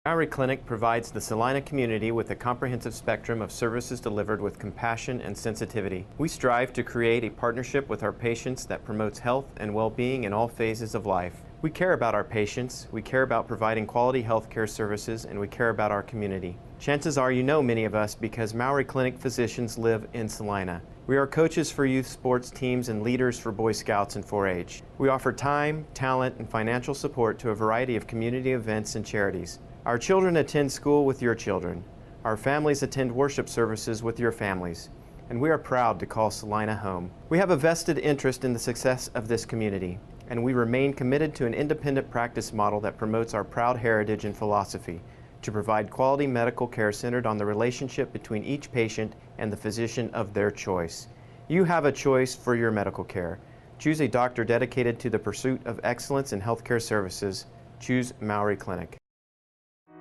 Our clinic provides the Salina community with a comprehensive spectrum of services delivered with compassion and sensitivity. We strive to create a partnership with our patients that promotes health and well-being in all phases of life. We care about our patients, we care about providing quality health care services, and we care about our community. Chances are you know many of us because Maori Clinic physicians live in Salina. We are coaches for youth sports teams and leaders for Boy Scouts and 4-H. We offer time, talent, and financial support to a variety of community events and charities. Our children attend school with your children. Our families attend worship services with your families. And we are proud to call Salina home. We have a vested interest in the success of this community, and we remain committed to an independent practice model that promotes our proud heritage and philosophy to provide quality medical care centered on the relationship between each patient and the physician of their choice. You have a choice for your medical care. Choose a doctor dedicated to the pursuit of excellence in healthcare services. Choose Maori Clinic.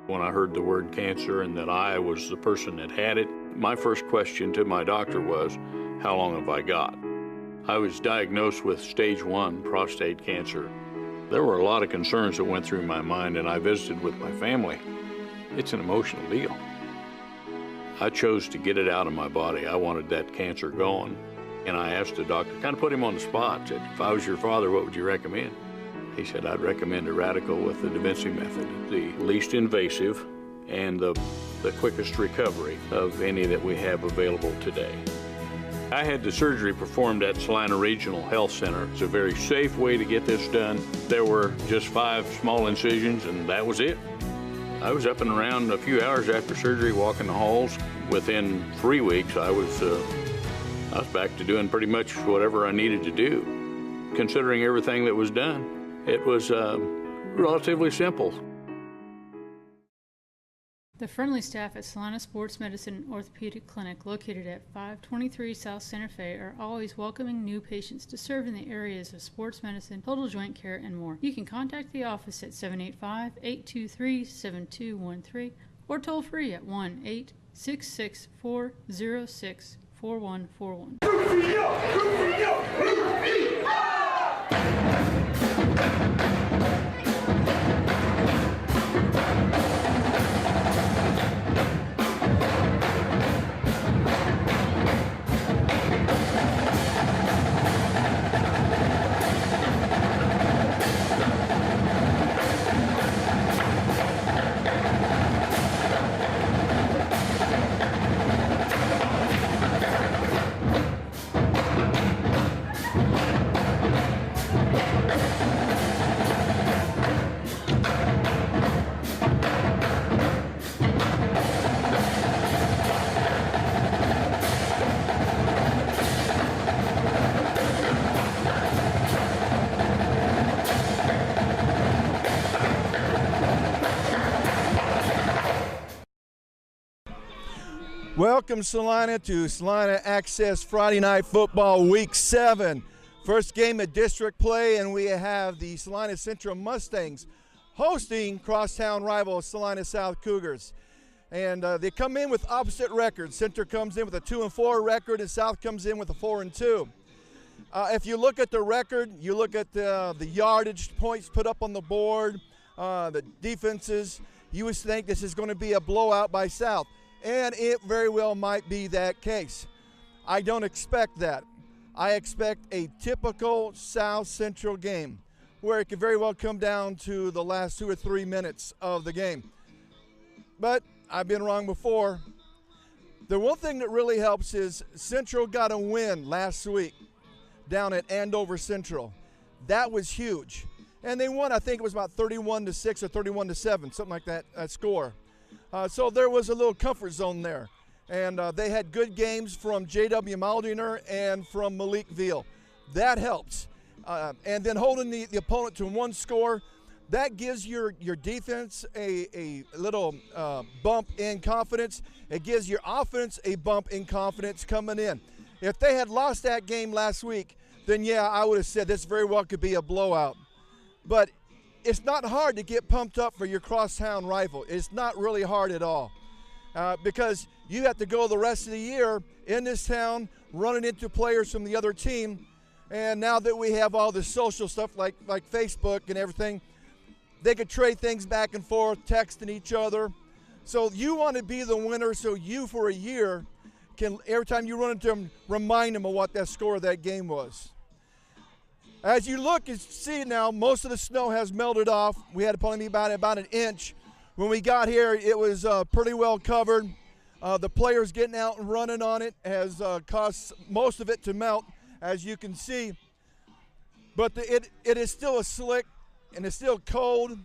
When I heard the word cancer and that I was the person that had it, my first question to my doctor was, how long have I got? I was diagnosed with stage 1 prostate cancer. There were a lot of concerns that went through my mind, and I visited with my family. It's an emotional deal. I chose to get it out of my body. I wanted that cancer gone. And I asked the doctor, kind of put him on the spot, said, if I was your father, what would you recommend? He said, I'd recommend a radical with the Da Vinci method, the least invasive and the quickest recovery of any that we have available today. I had the surgery performed at Salina Regional Health Center. It's a very safe way to get this done. There were just 5 small incisions, and that was it. I was up and around a few hours after surgery, walking the halls. Within 3 weeks, I was back to doing pretty much whatever I needed to do. Considering everything that was done, it was relatively simple. The friendly staff at Salina Sports Medicine and Orthopedic Clinic, located at 523 South Santa Fe, are always welcoming new patients to serve in the areas of sports medicine, total joint care, and more. You can contact the office at 785-823-7213 or toll free at 1-866-406-4141. Welcome, Salina, to Salina Access Friday Night Football Week 7. First game of district play, and we have the Salina Central Mustangs hosting crosstown rival Salina South Cougars. And they come in with opposite records. Center comes in with a 2-4 record, and South comes in with a 4-2. If you look at the record, you look at the yardage points put up on the board, the defenses, you would think this is going to be a blowout by South. And it very well might be that case. I don't expect that. I expect a typical South Central game where it could very well come down to the last 2 or 3 minutes of the game. But I've been wrong before. The one thing that really helps is Central got a win last week down at Andover Central. That was huge. And they won, I think it was about 31-6 or 31-7, something like that score. So there was a little comfort zone there. And they had good games from J.W. Maldiner and from Malik Veal. That helps. And then holding the opponent to 1 score, that gives your defense a little bump in confidence. It gives your offense a bump in confidence coming in. If they had lost that game last week, then yeah, I would have said this very well could be a blowout. But it's not hard to get pumped up for your crosstown rival. It's not really hard at all. Because you have to go the rest of the year in this town running into players from the other team. And now that we have all the social stuff like Facebook and everything, They could trade things back and forth, texting each other. So you want to be the winner, so you for a year can, every time you run into them, remind them of what that score of that game was. As you look and see now, most of the snow has melted off. We had probably about an inch. When we got here, it was pretty well covered. The players getting out and running on it has caused most of it to melt, as you can see. But it is still a slick, and it's still cold,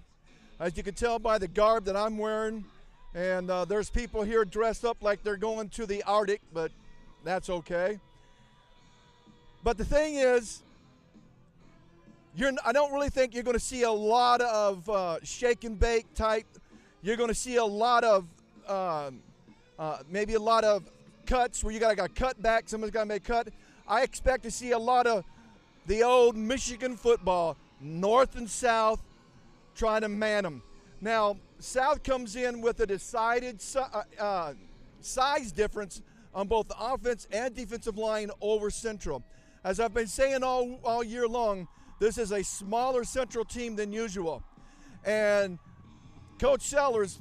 as you can tell by the garb that I'm wearing. And there's people here dressed up like they're going to the Arctic, but that's okay. But the thing is, I don't really think you're going to see a lot of shake and bake type. You're going to see a lot of, maybe a lot of cuts where you got to cut back, someone's got to make a cut. I expect to see a lot of the old Michigan football, north and south, trying to man them. Now, South comes in with a decided size difference on both the offense and defensive line over Central. As I've been saying all year long, this is a smaller Central team than usual. And Coach Sellers,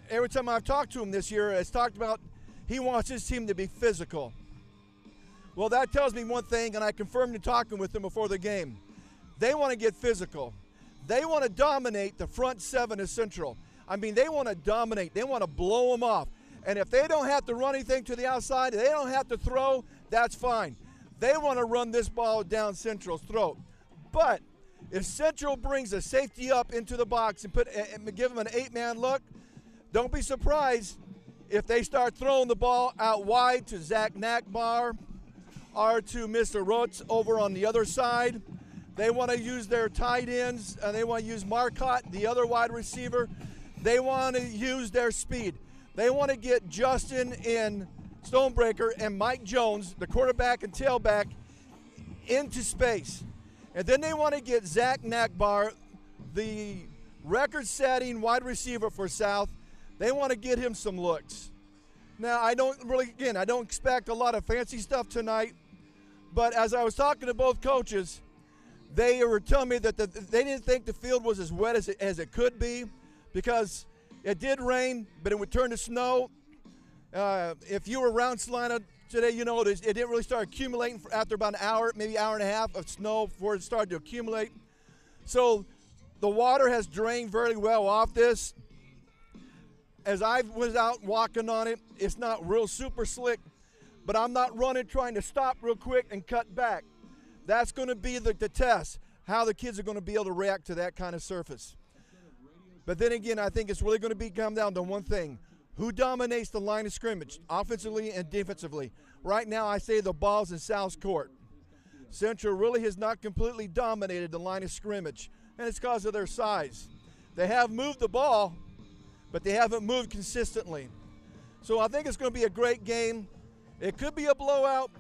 every time I've talked to him this year, has talked about he wants his team to be physical. Well, that tells me one thing, and I confirmed in talking with them before the game. They want to get physical. They want to dominate the front seven of Central. I mean, they want to dominate. They want to blow them off. And if they don't have to run anything to the outside, they don't have to throw, that's fine. They want to run this ball down Central's throat. But if Central brings a safety up into the box and give them an 8-man look, don't be surprised if they start throwing the ball out wide to Zach Nakbar or to Mr. Rotz over on the other side. They want to use their tight ends, and they want to use Marcotte, the other wide receiver. They want to use their speed. They want to get Justin and Stonebreaker and Mike Jones, the quarterback and tailback, into space. And then they want to get Zach Nakbar, the record-setting wide receiver for South. They want to get him some looks. Now, I don't expect a lot of fancy stuff tonight, but as I was talking to both coaches, they were telling me that they didn't think the field was as wet as it could be, because it did rain, but it would turn to snow. If you were around Salina today, you know it didn't really start accumulating after about an hour, maybe hour and a half of snow before it started to accumulate. So the water has drained very well off this. As I was out walking on it, it's not real super slick, but I'm not running trying to stop real quick and cut back. That's going to be the test, how the kids are going to be able to react to that kind of surface. But then again, I think it's really going to come down to one thing. Who dominates the line of scrimmage, offensively and defensively? Right now, I say the ball's in South's court. Central really has not completely dominated the line of scrimmage, and it's because of their size. They have moved the ball, but they haven't moved consistently. So I think it's going to be a great game. It could be a blowout,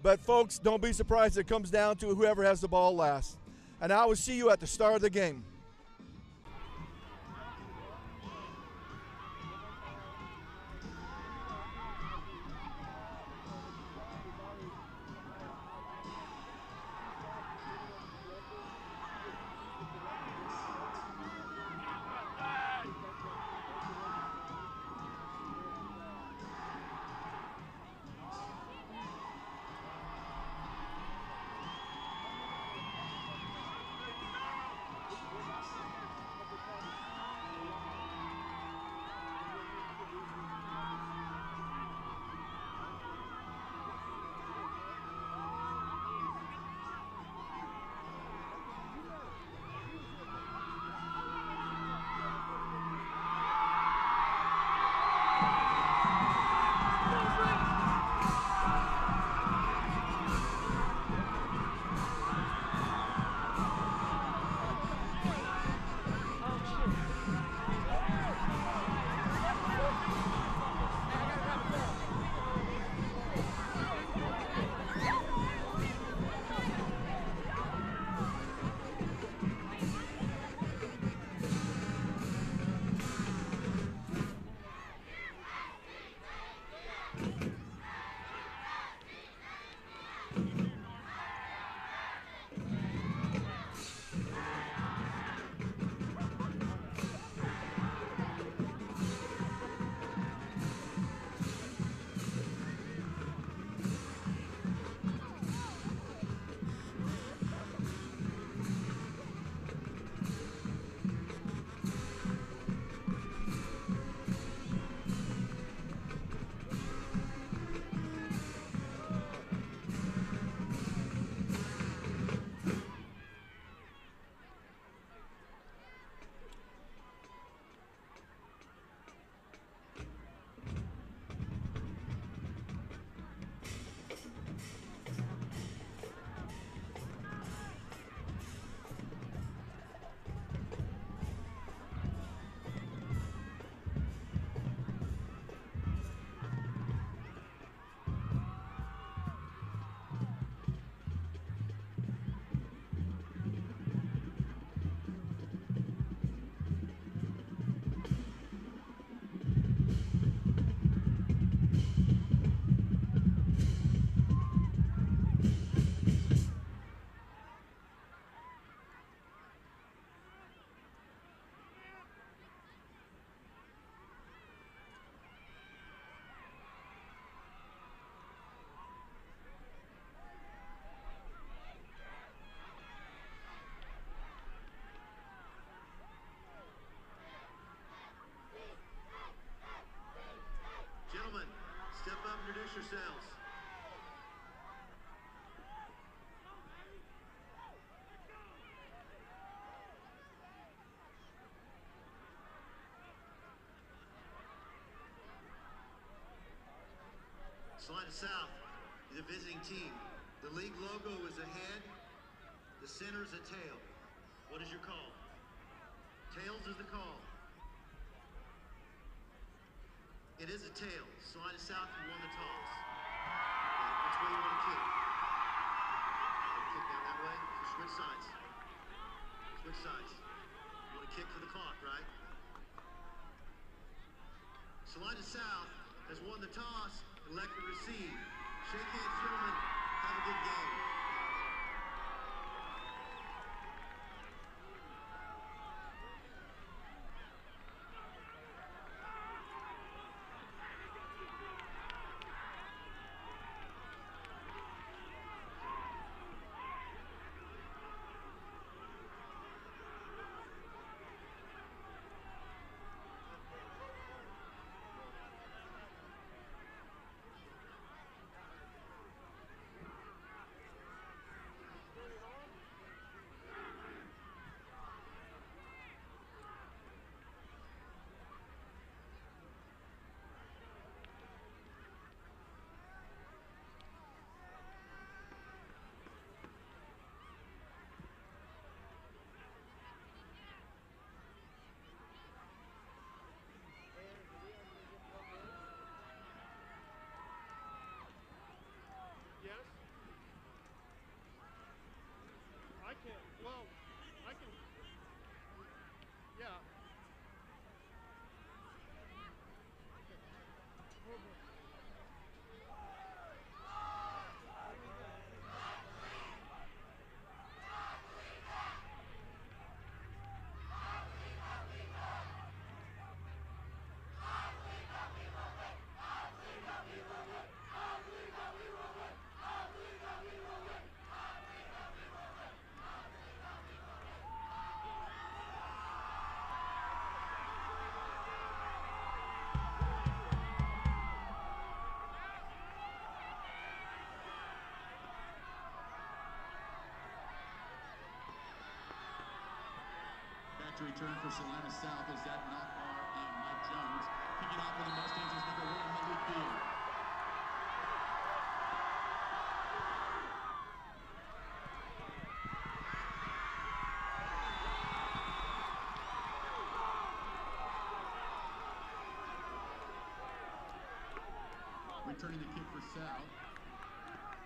but folks, don't be surprised if it comes down to whoever has the ball last. And I will see you at the start of the game. Salina South is a visiting team. The league logo is a head. The center is a tail. What is your call? Tails is the call. It is a tail. Salina South, you won the toss. Okay, which way you want to kick? Kick down that way? So switch sides. Switch sides. You want to kick to the clock, right? Salina South has won the toss, elected to receive. Shake hands, gentlemen. Have a good game. To return for Salina South is Zach Knockbar and Mike Jones. Kicking off for the Mustangs is number 1, Malik Beal. Returning the kick for South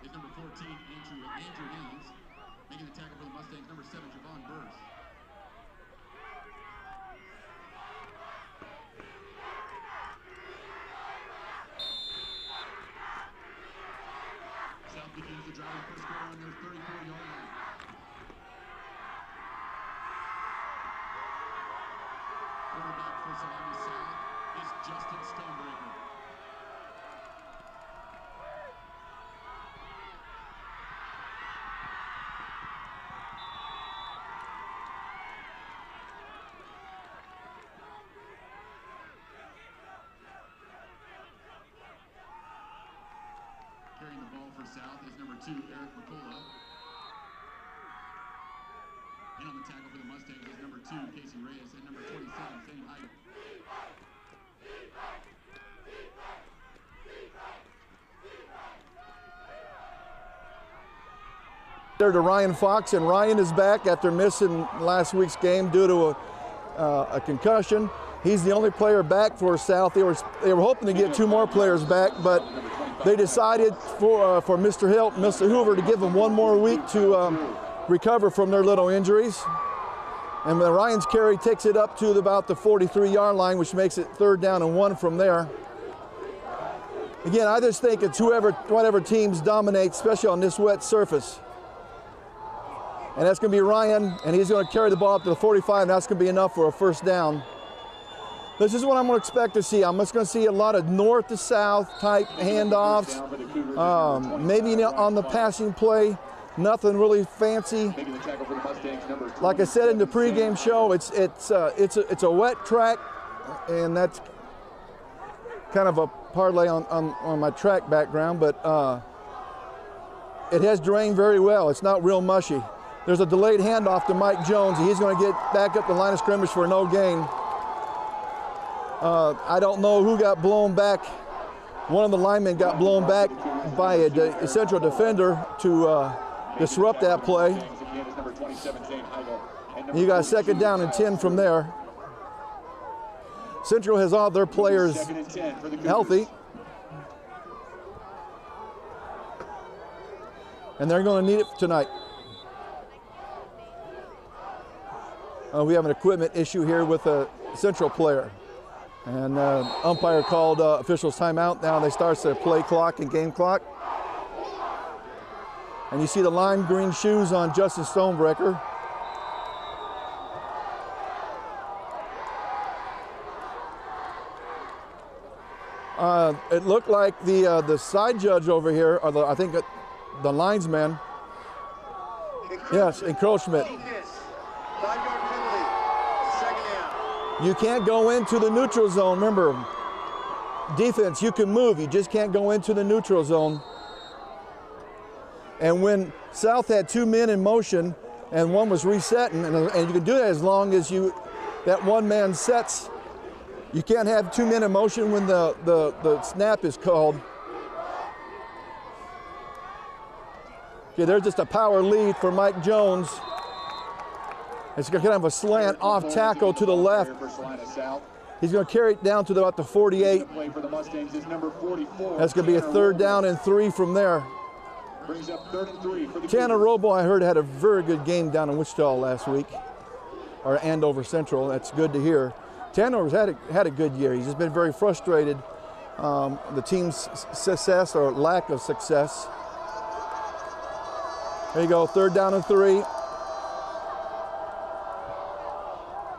is number 14, Andrew Haynes. Making the tackle for the Mustangs, number 7, Javon Burrs. Begins the driving first quarter on their 34-yard line. Quarterback for Salina South is Justin Stonebreaker. Carrying the ball for South is number 2, Eric McCullough. And on the tackle for the Mustangs is number 2, Casey Reyes, and number 27, Thane Hyde. There to Ryan Fox, and Ryan is back after missing last week's game due to a concussion. He's the only player back for South. They were hoping to get 2 more players back, but they decided for Mr. Hoover to give them 1 more week to recover from their little injuries. And Ryan's carry takes it up to about the 43-yard line, which makes it 3rd down and 1 from there. Again, I just think it's whatever teams dominate, especially on this wet surface. And that's going to be Ryan, and he's going to carry the ball up to the 45, and that's going to be enough for a 1st down. This is what I'm going to expect to see. I'm just going to see a lot of north to south type handoffs, maybe on the passing play, nothing really fancy. Like I said in the pregame show, it's a wet track, and that's kind of a parlay on my track background, but it has drained very well. It's not real mushy. There's a delayed handoff to Mike Jones. He's going to get back up the line of scrimmage for no gain. I don't know who got blown back One of the linemen got blown back by a Central defender to disrupt that play. You got 2nd down and 10 from there. Central has all their players healthy. And they're going to need it tonight. We have an equipment issue here with a Central player. And umpire called officials timeout. Now they start the play clock and game clock. And you see the lime green shoes on Justin Stonebreaker. It looked like the side judge over here, or I think the linesman. Yes, encroachment. You can't go into the neutral zone. Remember, defense, you can move. You just can't go into the neutral zone. And when South had 2 men in motion and one was resetting, and you can do that as long as that one man sets. You can't have 2 men in motion when the snap is called. Okay, there's just a power lead for Mike Jones. It's going to have a slant off tackle to the left. He's going to carry it down to about the 48. That's going to be a 3rd down and 3 from there. Tanner Robo, I heard, had a very good game down in Wichita last week, or Andover Central. That's good to hear. Tanner's had a good year. He's just been very frustrated. The team's success or lack of success. There you go, 3rd down and 3.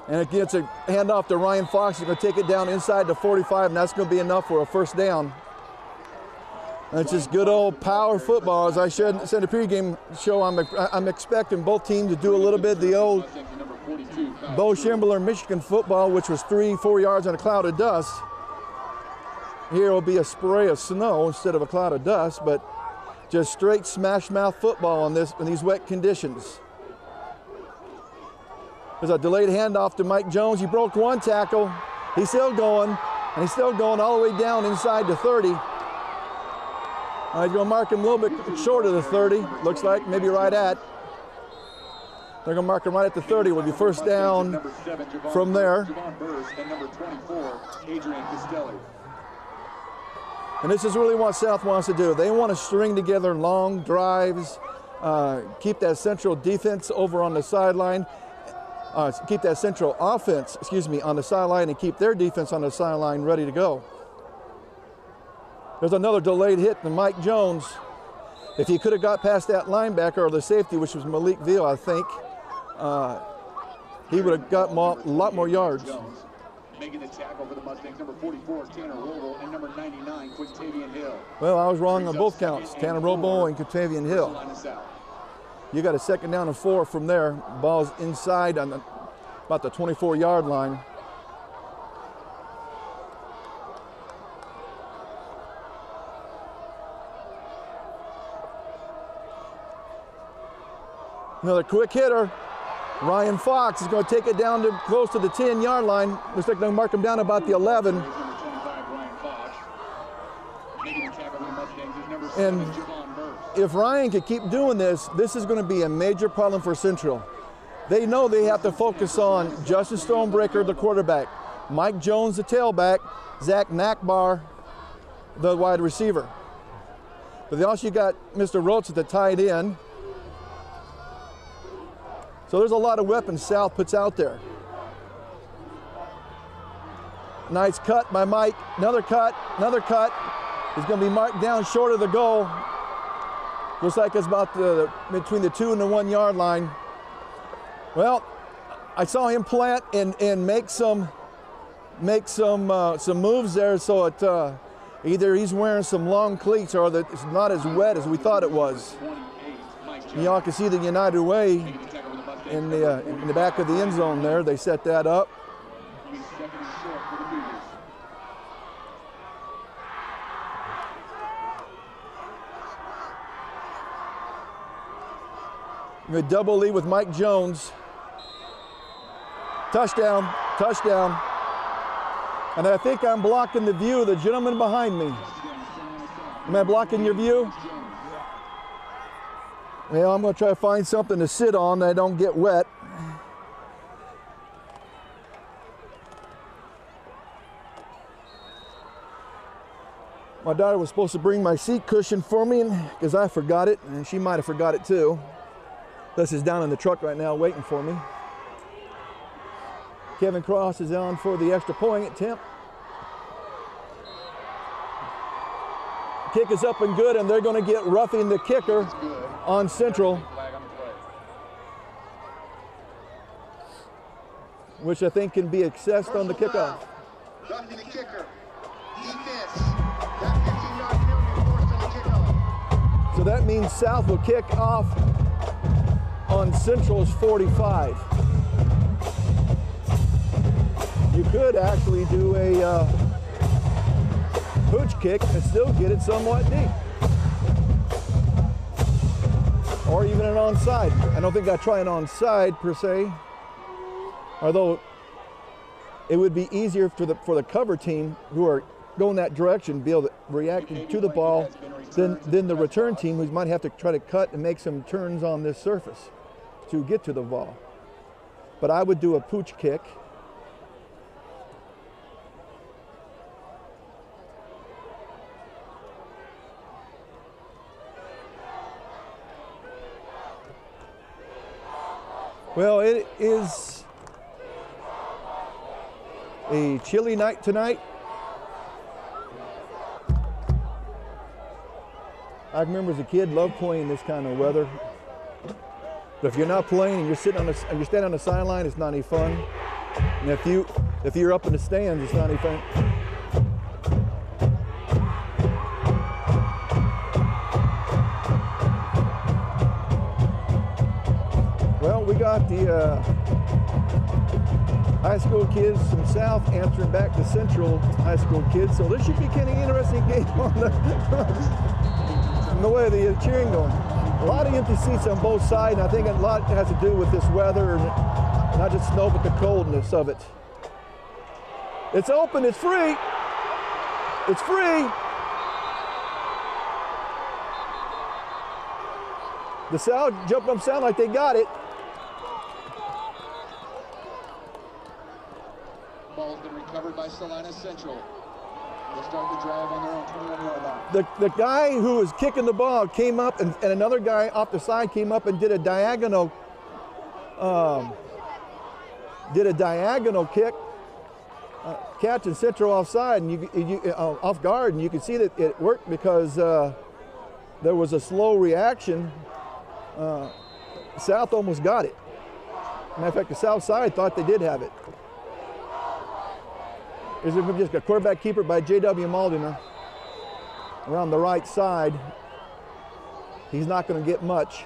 And it gets a handoff to Ryan Fox. He's going to take it down inside the 45, and that's going to be enough for a 1st down. And it's just good old power football. As I said in the pregame show, I'm expecting both teams to do a little bit of the old Bo Schembler Michigan football, which was 3-4 yards in a cloud of dust. Here will be a spray of snow instead of a cloud of dust, but just straight smash mouth football in these wet conditions. There's a delayed handoff to Mike Jones. He broke 1 tackle. He's still going, and he's still going all the way down inside the 30. He's going to mark him a little bit short of the 30, looks like, maybe right at. They're going to mark him right at the 30. Will be 1st down from there. And this is really what South wants to do. They want to string together long drives, keep that Central defense over on the sideline, keep that Central offense, on the sideline, and keep their defense on the sideline ready to go. There's another delayed hit to Mike Jones. If he could have got past that linebacker or the safety, which was Malik Veal, I think, he would have got a lot more yards. Making the tackle for the Mustangs, number 44, Tanner Robo, and number 99, Quintavian Hill. Well, I was wrong on both counts, Tanner Robo and Quintavian Hill. You got a 2nd down and 4 from there. Ball's inside on about the 24-yard line. Another quick hitter. Ryan Fox is going to take it down to close to the 10-yard line. Looks like they'll mark him down about the 11. And if Ryan could keep doing this, this is going to be a major problem for Central. They know they have to focus on Justin Stonebreaker, the quarterback, Mike Jones, the tailback, Zach Nakbar, the wide receiver. But they also got Mr. Rhodes at the tight end. So there's a lot of weapons South puts out there. Nice cut by Mike. Another cut, another cut. He's going to be marked down short of the goal. Looks like it's about between the 2 and the 1 yard line. Well, I saw him plant and make some moves there. So it either he's wearing some long cleats or that it's not as wet as we thought it was. Y'all can see the United Way in the back of the end zone there. They set that up. A double lead with Mike Jones. Touchdown, touchdown. And I think I'm blocking the view of the gentleman behind me. Am I blocking your view? Well, I'm going to try to find something to sit on that I don't get wet. My daughter was supposed to bring my seat cushion for me because I forgot it, and she might have forgot it too. This is down in the truck right now waiting for me. Kevin Cross is on for the extra point attempt. Kick is up and good, and they're going to get roughing the kicker on Central, which I think can be accessed on the kickoff. Roughing the kicker. Defense. That 15-yard penalty forced on the kickoff. So that means South will kick off on Central's 45. You could actually do a pooch kick and still get it somewhat deep. Or even an onside. I don't think I'd try an onside per se. Although it would be easier for the cover team who are going that direction be able to react to the ball than the return team who might have to try to cut and make some turns on this surface to get to the ball. But I would do a pooch kick. Well, it is a chilly night tonight. I remember as a kid, loved playing this kind of weather. But if you're not playing and you're standing on the sideline, it's not any fun. And if you're up in the stands, it's not any fun. Well, we got the high school kids from South answering back to Central high school kids, so this should be kind of an interesting game on the way the cheering going. A lot of empty seats on both sides, and I think a lot has to do with this weather, and not just snow, but the coldness of it. It's open, it's free. It's free. The South jumped up sound like they got it. Ball's been recovered by Salina Central. They'll start the drive on their own 21-yard line. The guy who was kicking the ball came up, and another guy off the side came up and did a diagonal kick, catching Central offside, and off guard, and you can see that it worked because there was a slow reaction. South almost got it. Matter of fact, the South side thought they did have it. There's just a quarterback keeper by J.W. Maldiner around the right side. He's not going to get much.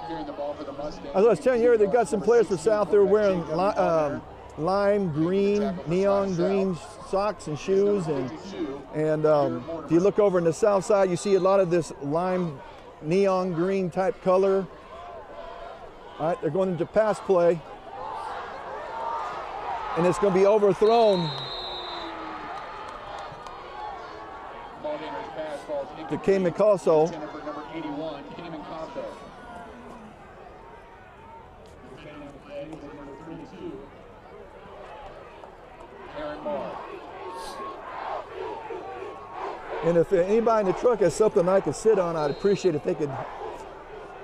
The ball for the Mustangs. As I was telling you, they've got some players for South. They're wearing lime green, neon green socks and shoes. And if you look over in the South side, you see a lot of this lime, neon green type color. All right, they're going into pass play. And it's going to be overthrown to Cayman Casso. Number 81, Cayman Casso. Aaron Moore. And if anybody in the truck has something I could sit on, I'd appreciate if they could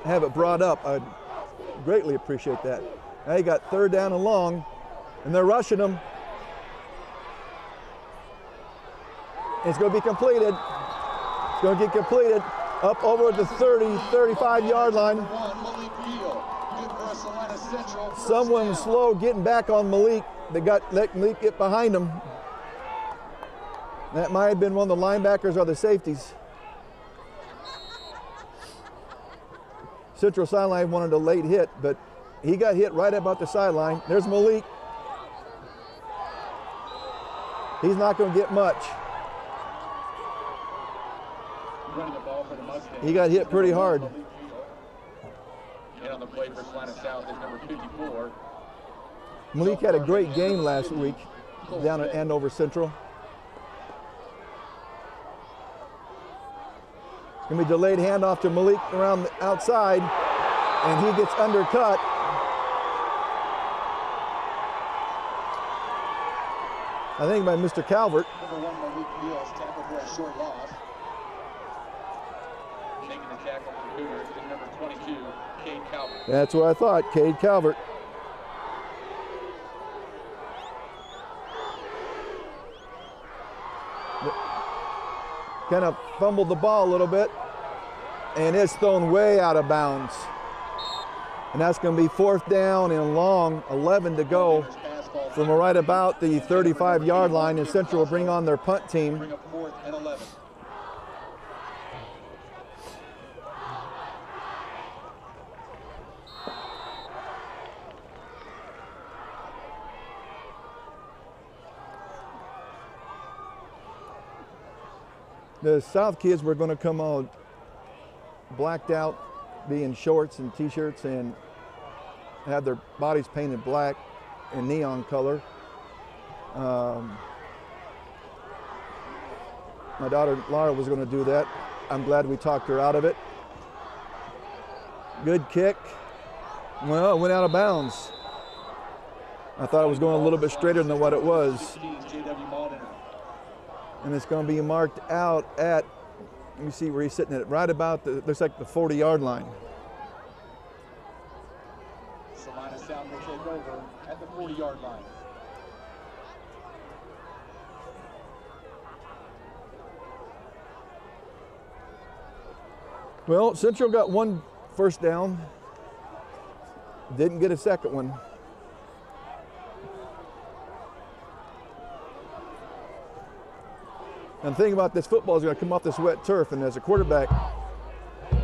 have it brought up. I'd greatly appreciate that. Now you got third down and long. And they're rushing them. It's going to be completed. It's going to get completed up over the 30, 35-yard line. Someone was slow getting back on Malik. They let Malik get behind him. That might have been one of the linebackers or the safeties. Central sideline wanted a late hit, but he got hit right about the sideline. There's Malik. He's not going to get much. He got hit pretty hard. And on the play for Salina South is number 54. Malik had a great game last week down at Andover Central. going to be delayed handoff to Malik around the outside, and he gets undercut. I think by Mr. Calvert. Number 1, Malik Beals, tackled for a short loss. Making the tackle for Cougars is number 22, Cade Calvert. That's what I thought, Cade Calvert. Kind of fumbled the ball a little bit, and it's thrown way out of bounds. And that's going to be 4th down and long, 11 to go from right about the 35-yard line, and Central will bring on their punt team. Bring up 4th and 11. The South kids were going to come all blacked out, be in shorts and t-shirts, and have their bodies painted black and neon color. My daughter Laura was going to do that. I'm glad we talked her out of it. Good kick. Well, it went out of bounds. I thought it was going a little bit straighter than what it was. And it's going to be marked out at, let me see where he's sitting at, right about the, looks like the 40-yard line. Salina South will take over at the 40-yard line. Well, Central got 1 first down, didn't get a second one. And the thing about this football is going to come off this wet turf, and as a quarterback,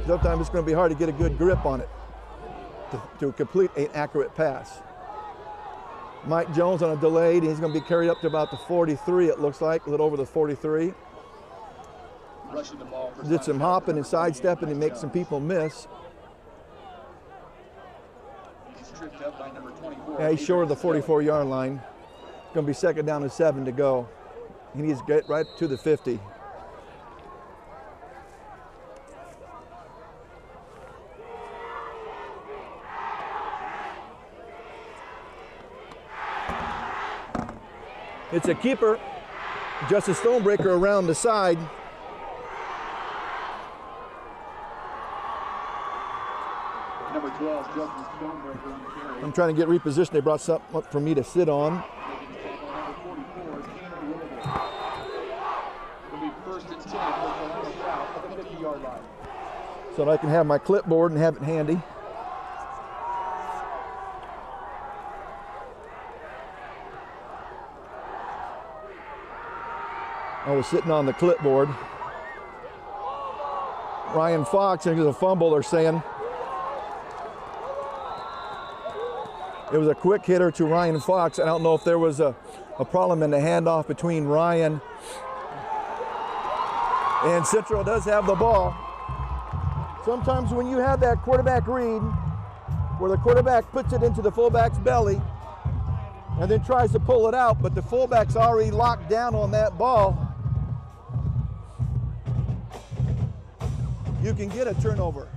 sometimes it's going to be hard to get a good grip on it to complete an accurate pass. Mike Jones on a delayed, he's going to be carried up to about the 43, it looks like, a little over the 43. Rushing the ball for Did some hopping and sidestepping and make some people miss. He's tripped up by number 24. Yeah, he's short of the 44-yard line. Going to be 2nd down and 7 to go. He needs to get right to the 50. It's a keeper. Justice Stonebreaker around the side. Number 12, Justice Stonebreaker on the carry. I'm trying to get repositioned. They brought something up for me to sit on. So that I can have my clipboard and have it handy. I was sitting on the clipboard. Ryan Fox, I think it was a fumble, they're saying. It was a quick hitter to Ryan Fox. I don't know if there was a problem in the handoff between Ryan and Central does have the ball. Sometimes when you have that quarterback read, where the quarterback puts it into the fullback's belly and then tries to pull it out, but the fullback's already locked down on that ball, you can get a turnover.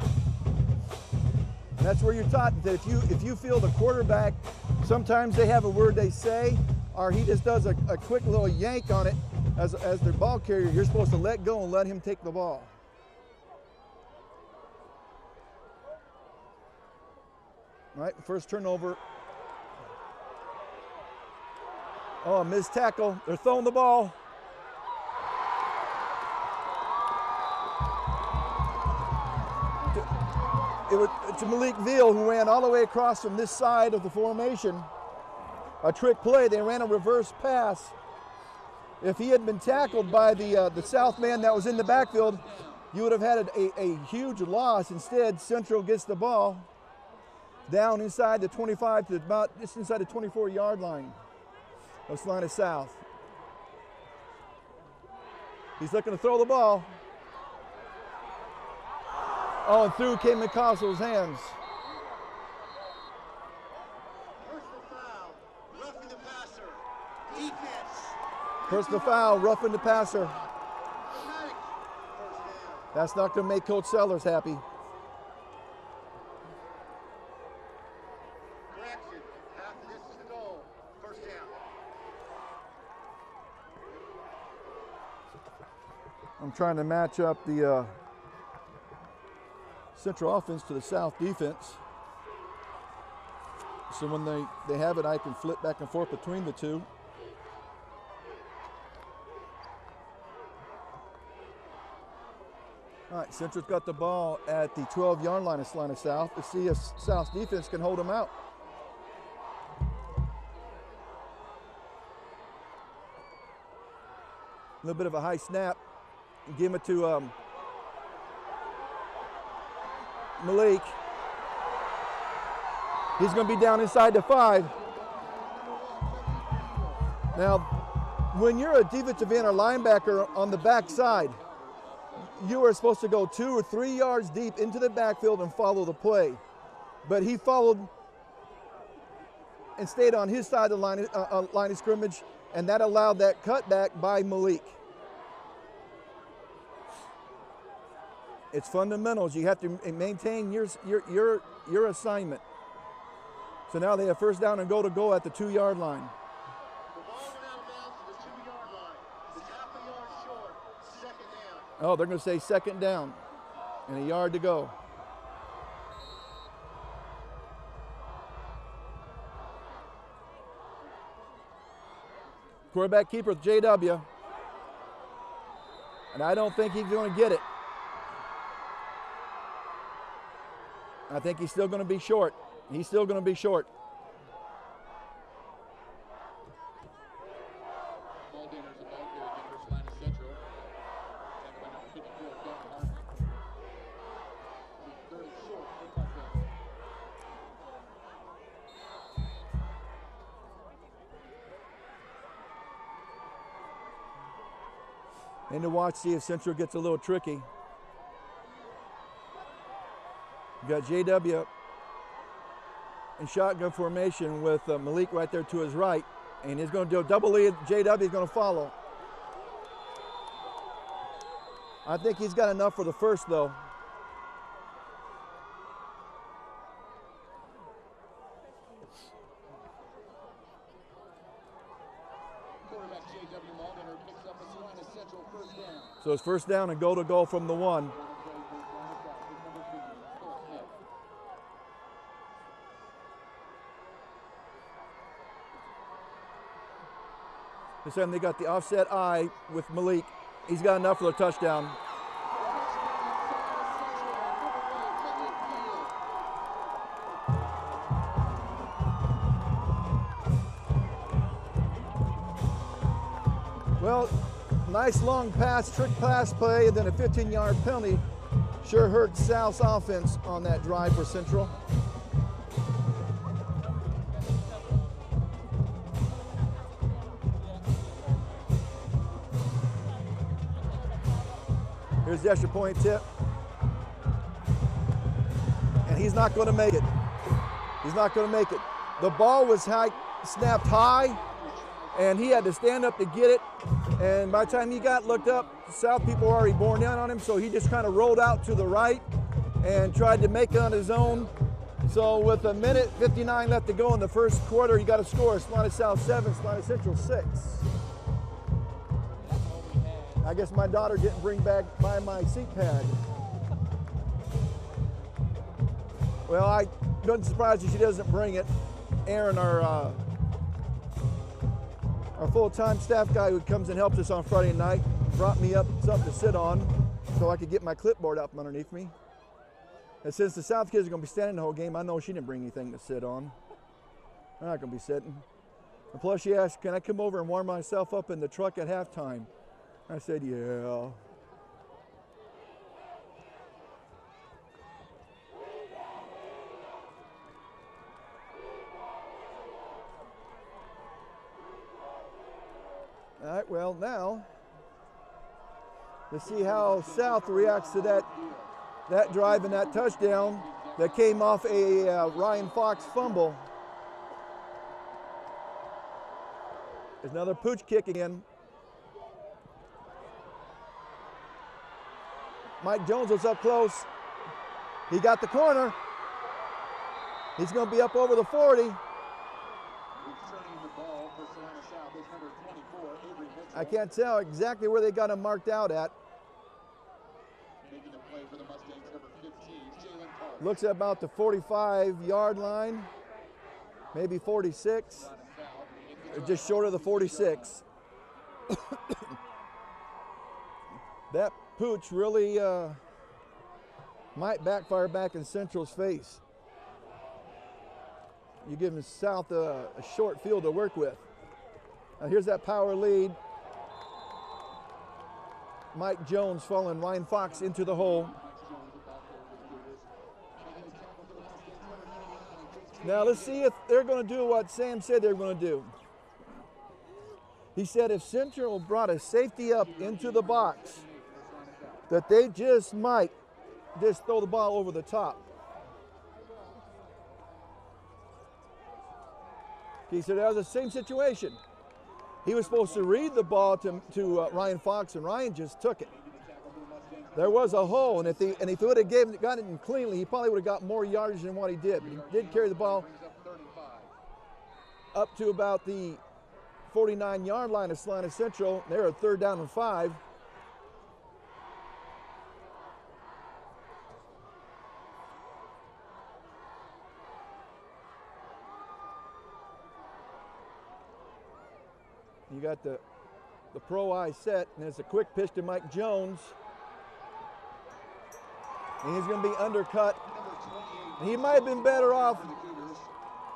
And that's where you're taught that if you feel the quarterback, sometimes they have a word they say, or he just does a quick little yank on it as their ball carrier, you're supposed to let go and let him take the ball. All right, first turnover. Oh, a missed tackle. They're throwing the ball. To Malik Veal, who ran all the way across from this side of the formation. A trick play. They ran a reverse pass. If he had been tackled by the South man that was in the backfield, you would have had a huge loss. Instead, Central gets the ball down inside the 25 to about just inside the 24-yard line of Salina South. He's looking to throw the ball. Oh, and through came McCausell's hands. Personal foul, roughing the passer. Defense. Personal foul, roughing the passer. Automatic. First down. That's not going to make Coach Sellers happy. Correction. Half the distance to goal. First down. I'm trying to match up the Central offense to the South defense. So when they have it, I can flip back and forth between the two. All right, Central's got the ball at the 12-yard line of Salina South. Let's see if South's defense can hold them out. A little bit of a high snap. Give it to Malik. He's going to be down inside the 5. Now, when you're a defensive end or linebacker on the backside, you are supposed to go 2 or 3 yards deep into the backfield and follow the play. But he followed and stayed on his side of the line of scrimmage, and that allowed that cutback by Malik. It's fundamentals. You have to maintain your assignment. So now they have first down and goal at the 2-yard line. The ball went out of bounds to the 2-yard line. It's half a yard short. Second down. Oh, they're going to say second down and a yard to go. Quarterback keeper with JW. And I don't think he's going to get it. I think he's still going to be short. He's still going to be short. Ball gainers about here again for Salina Central. Taken by number 54, Dalton Harmon. Third and short for touchdown. And to watch, see if Central gets a little tricky. You got JW in shotgun formation with Malik right there to his right, and he's going to do a double lead. JW is going to follow. I think he's got enough for the first, though. Quarterback J.W. Mulder picks up a Salina Central first down. So it's first down and goal to go from the 1. This time they got the offset eye with Malik. He's got enough for the touchdown. Well, nice long pass, trick pass play, and then a 15-yard penalty. Sure hurt South's offense on that drive for Central. Here's the extra point tip. And he's not going to make it. He's not going to make it. The ball was snapped high, and he had to stand up to get it. And by the time he got looked up, South people were already borne down on him, so he just kind of rolled out to the right and tried to make it on his own. So with 1:59 left to go in the first quarter, he got a score. Salina South 7, Salina Central 6. I guess my daughter didn't bring back by my seat pad. Well, I doesn't surprise you she doesn't bring it. Aaron, our full-time staff guy who comes and helps us on Friday night, brought me up something to sit on so I could get my clipboard up from underneath me. And since the South kids are going to be standing the whole game, I know she didn't bring anything to sit on. I'm not going to be sitting. And plus she asked, can I come over and warm myself up in the truck at halftime? I said, yeah. All right, well now, let's see how South reacts to that drive and that touchdown that came off a Ryan Fox fumble. There's another pooch kick again. Mike Jones was up close. He got the corner. He's going to be up over the 40. Returning the ball for Salina South is number 24, Avery Mitchell. I can't tell exactly where they got him marked out at. Making the play for the Mustangs, number 15, Jalen Park. Looks at about the 45-yard line, maybe 46, or just short of the 46. That pooch really might backfire back in Central's face. You give South a short field to work with. Now here's that power lead. Mike Jones following Ryan Fox into the hole. Now let's see if they're going to do what Sam said they're going to do. He said if Central brought a safety up into the box, that they just might just throw the ball over the top. He said that was the same situation. He was supposed to read the ball to Ryan Fox, and Ryan just took it. There was a hole, and if he would have gotten it in cleanly, he probably would have got more yardage than what he did. But he did carry the ball up to about the 49-yard line of Salina Central. They're at 3rd down and 5. You got the pro eye set, and it's a quick pitch to Mike Jones. And he's going to be undercut. And he might have been better off.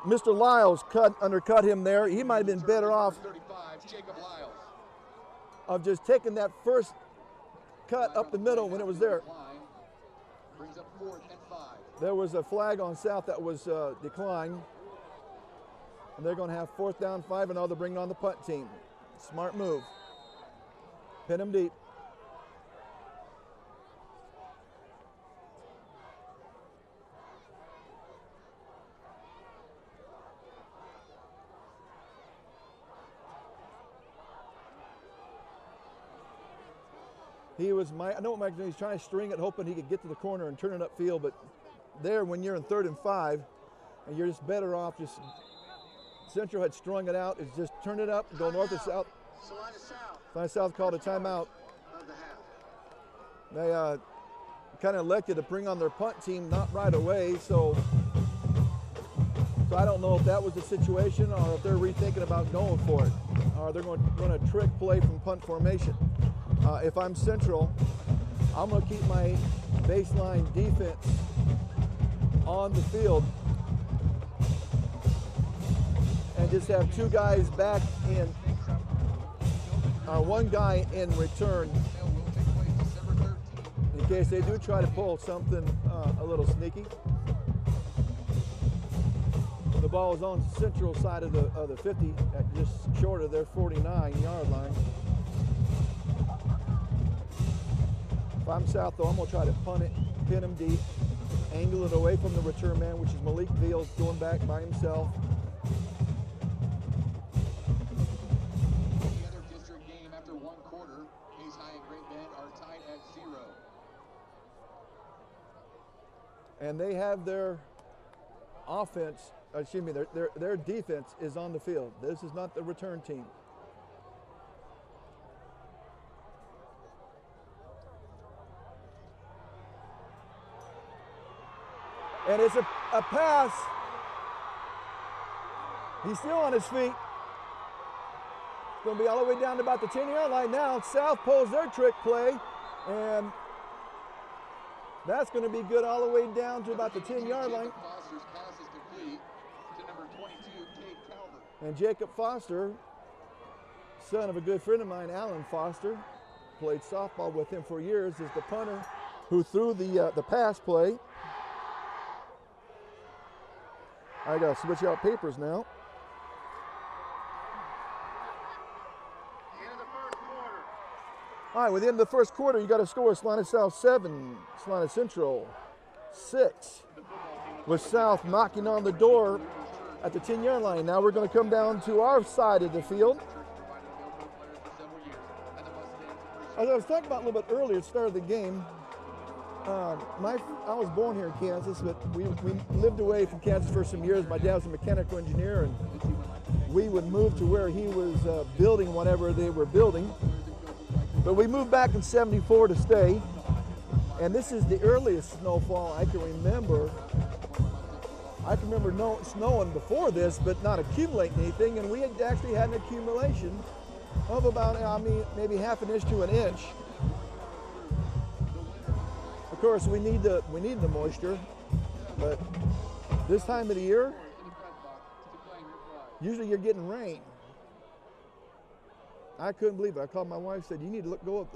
Mr. Lyles undercut him there. He might have been better off of just taking that first cut up the middle when it was there. There was a flag on South that was declined. And they're going to have 4th down, 5, and now they're bringing on the punt team. Smart move. Pin him deep. I know what Mike, he's trying to string it, hoping he could get to the corner and turn it upfield, but there, when you're in 3rd and 5, and you're just better off just. Central had strung it out. It's just turn it up, go north or south. Salina South called a timeout. They kind of elected to bring on their punt team not right away, so I don't know if that was the situation or if they're rethinking about going for it, or they're going to run a trick play from punt formation. If I'm Central, I'm going to keep my baseline defense on the field and just have 2 guys back in, one guy in return in case they do try to pull something a little sneaky. The ball is on Central side of the 50, at just short of their 49-yard line. If I'm South, though, I'm going to try to punt it, pin him deep, angle it away from the return man, which is Malik Veals, going back by himself. Any other district game after 1 quarter, Case High and Great Bend are tied at 0. And they have their offense, excuse me, their defense is on the field. This is not the return team. And it's a pass. He's still on his feet. It's going to be all the way down to about the 10-yard line now. South pulls their trick play, and that's going to be good all the way down to about the 10-yard line. Foster's pass is complete to number 22, Cade Calvert. And Jacob Foster, son of a good friend of mine, Alan Foster, played softball with him for years, is the punter who threw the pass play. I got to switch out papers now. End of the first quarter. All right, within the first quarter, you got to score Salina South 7, Salina Central 6. With South knocking on the door at the 10-yard line. Now we're going to come down to our side of the field. As I was talking about a little bit earlier at the start of the game, I was born here in Kansas, but we lived away from Kansas for some years. My dad was a mechanical engineer, and we would move to where he was building whatever they were building. But we moved back in '74 to stay, and this is the earliest snowfall I can remember. I can remember snowing before this, but not accumulating anything, and we had actually had an accumulation of about, maybe half an inch to an inch. Of course, we need the moisture, but this time of the year, usually you're getting rain. I couldn't believe it. I called my wife, said, "You need to go up."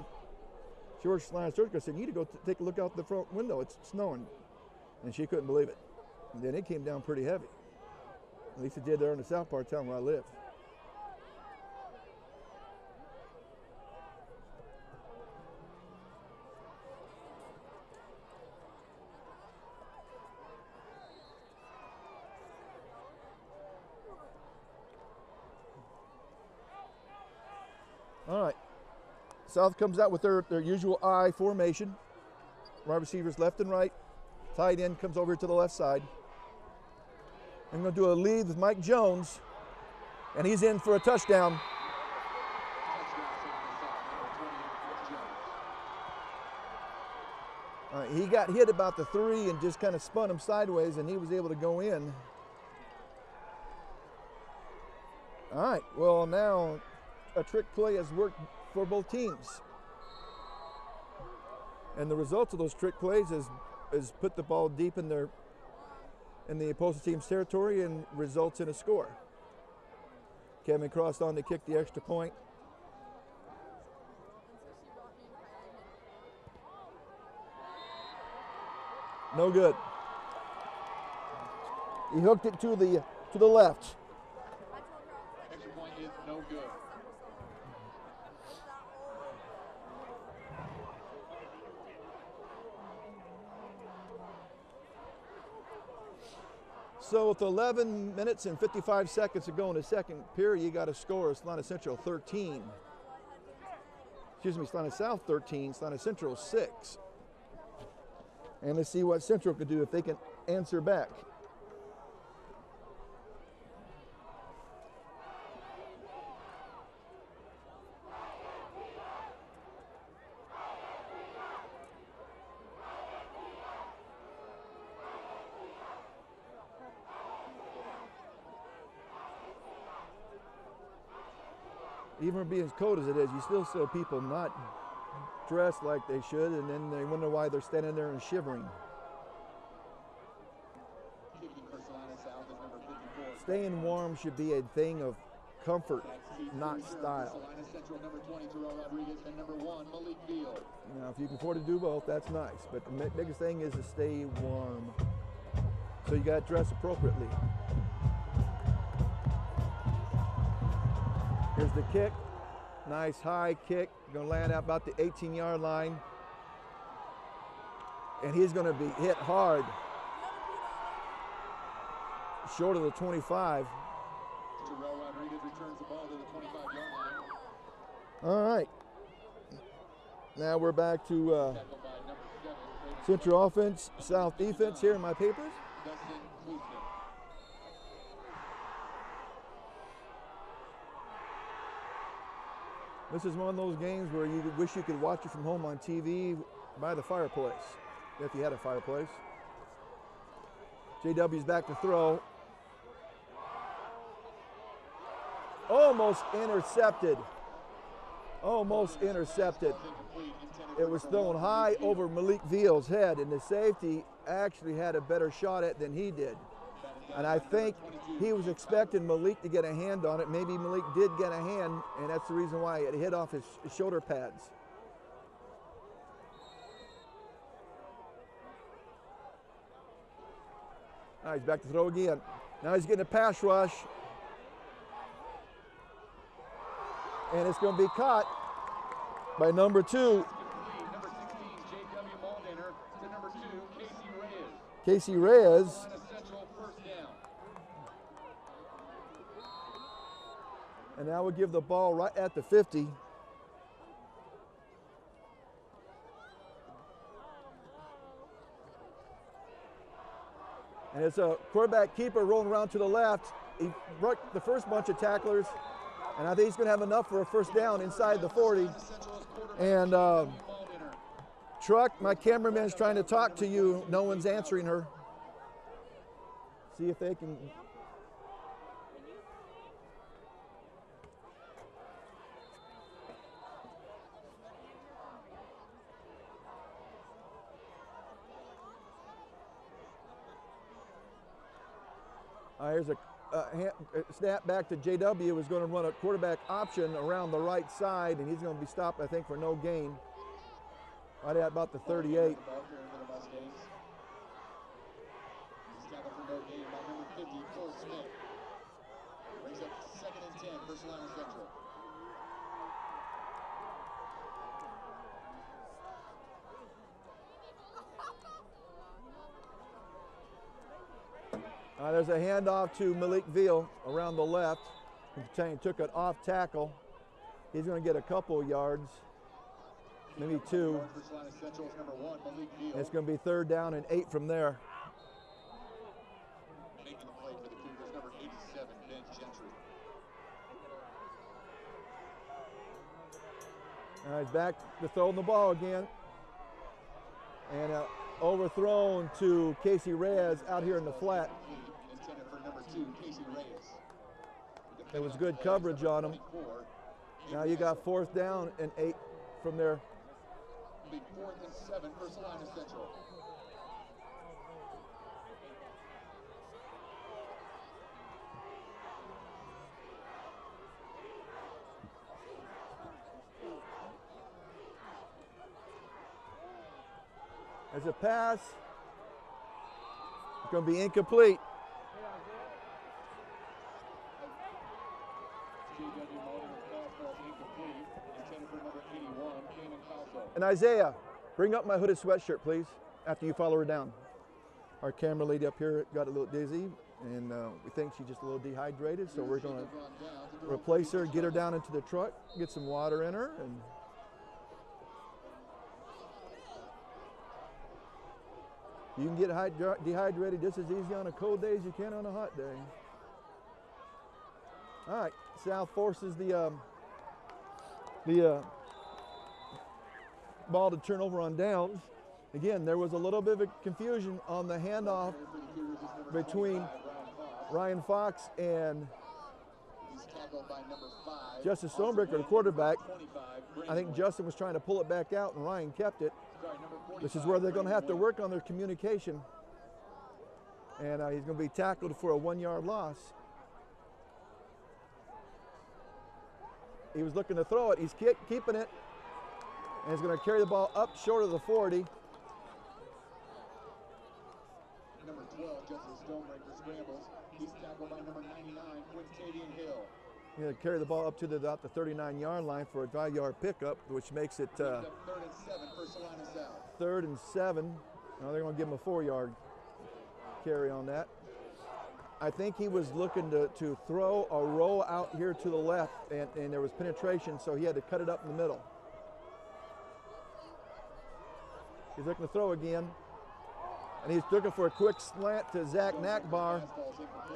She works at Salina Surgical. I said, "You need to go take a look out the front window. It's snowing," and she couldn't believe it. And then it came down pretty heavy. At least it did there in the south part of town where I live. All right, South comes out with their usual I formation. Wide receivers left and right. Tight end comes over to the left side. I'm going to do a lead with Mike Jones, and he's in for a touchdown. He got hit about the 3 and just kind of spun him sideways, and he was able to go in. All right, well, now a trick play has worked for both teams. And the results of those trick plays is put the ball deep in the opposing team's territory and results in a score. Kevin crossed on to kick the extra point. No good. He hooked it to the left. Extra point is no good. So with 11 minutes and 55 seconds to go in the second period, you got a score of Salina Central 13. Excuse me, Salina South 13, Salina Central 6. And let's see what Central can do if they can answer back. Even being as cold as it is, you still see people not dressed like they should, and then they wonder why they're standing there and shivering. Staying warm should be a thing of comfort, not style. Now, if you can afford to do both, that's nice, but the biggest thing is to stay warm. So you got to dress appropriately. Here's the kick. Nice high kick. Going to land out about the 18-yard line. And he's going to be hit hard. Short of the 25. Terrell Rodriguez returns the ball to the 25-yard line. All right. Now we're back to Central offense, South defense here in my papers. This is one of those games where you wish you could watch it from home on TV by the fireplace, if you had a fireplace. JW's back to throw. Almost intercepted. Almost intercepted. It was thrown high over Malik Veal's head, and the safety actually had a better shot at it than he did. And I think he was expecting Malik to get a hand on it. Maybe Malik did get a hand, and that's the reason why it hit off his shoulder pads. All right, he's back to throw again. Now he's getting a pass rush. And it's going to be caught by number 2. Number 16, J.W. Maldiner, to number 2, Casey Reyes. Casey Reyes. Central first down. And now we'll give the ball right at the 50. And it's a quarterback keeper rolling around to the left. He broke the first bunch of tacklers, and I think he's going to have enough for a first down inside the 40. And Truck, my cameraman's trying to talk to you. No one's answering her. See if they can. Here's a snap back to JW, who's going to run a quarterback option around the right side, and he's going to be stopped, I think, for no gain. Right at about the 38. There's a handoff to Malik Veal around the left. He took it off tackle. He's going to get a couple yards, maybe 2. It's going to be 3rd down and 8 from there. Making the play for the Cougars, number 87, Ben Gentry. He's back to throwing the ball again. And overthrown to Casey Reyes out here in the flat. Intended for number 2, Casey Reyes. There was good coverage on him. Now you got 4th down and 8 from there. 4th and 7 for Salina Central. There's a pass. It's going to be incomplete. And Isaiah, bring up my hooded sweatshirt, please, after you follow her down. Our camera lady up here got a little dizzy, and we think she's just a little dehydrated, so we're going to replace her, get her down into the truck, get some water in her, and you can get dehydrated just as easy on a cold day as you can on a hot day. All right, South forces the ball to turn over on downs. Again, there was a little bit of a confusion on the handoff between Ryan Fox and Justin Stonebreaker, the quarterback. I think Justin was trying to pull it back out and Ryan kept it. This is where they're going to have to work on their communication. And he's going to be tackled for a 1-yard loss. He was looking to throw it. He's keeping it. And he's going to carry the ball up short of the 40. Number 12, Justin Stonebreaker scrambles. He's tackled by number 99, Quintavian Hill. He's going to carry the ball up to about the 39-yard line for a 5-yard pickup, which makes it 3rd and 7 for Salina South. 3rd and 7. Now they're going to give him a 4-yard carry on that. I think he was looking to throw a roll out here to the left, and there was penetration, so he had to cut it up in the middle. He's looking to throw again, and he's looking for a quick slant to Zach Nakbar,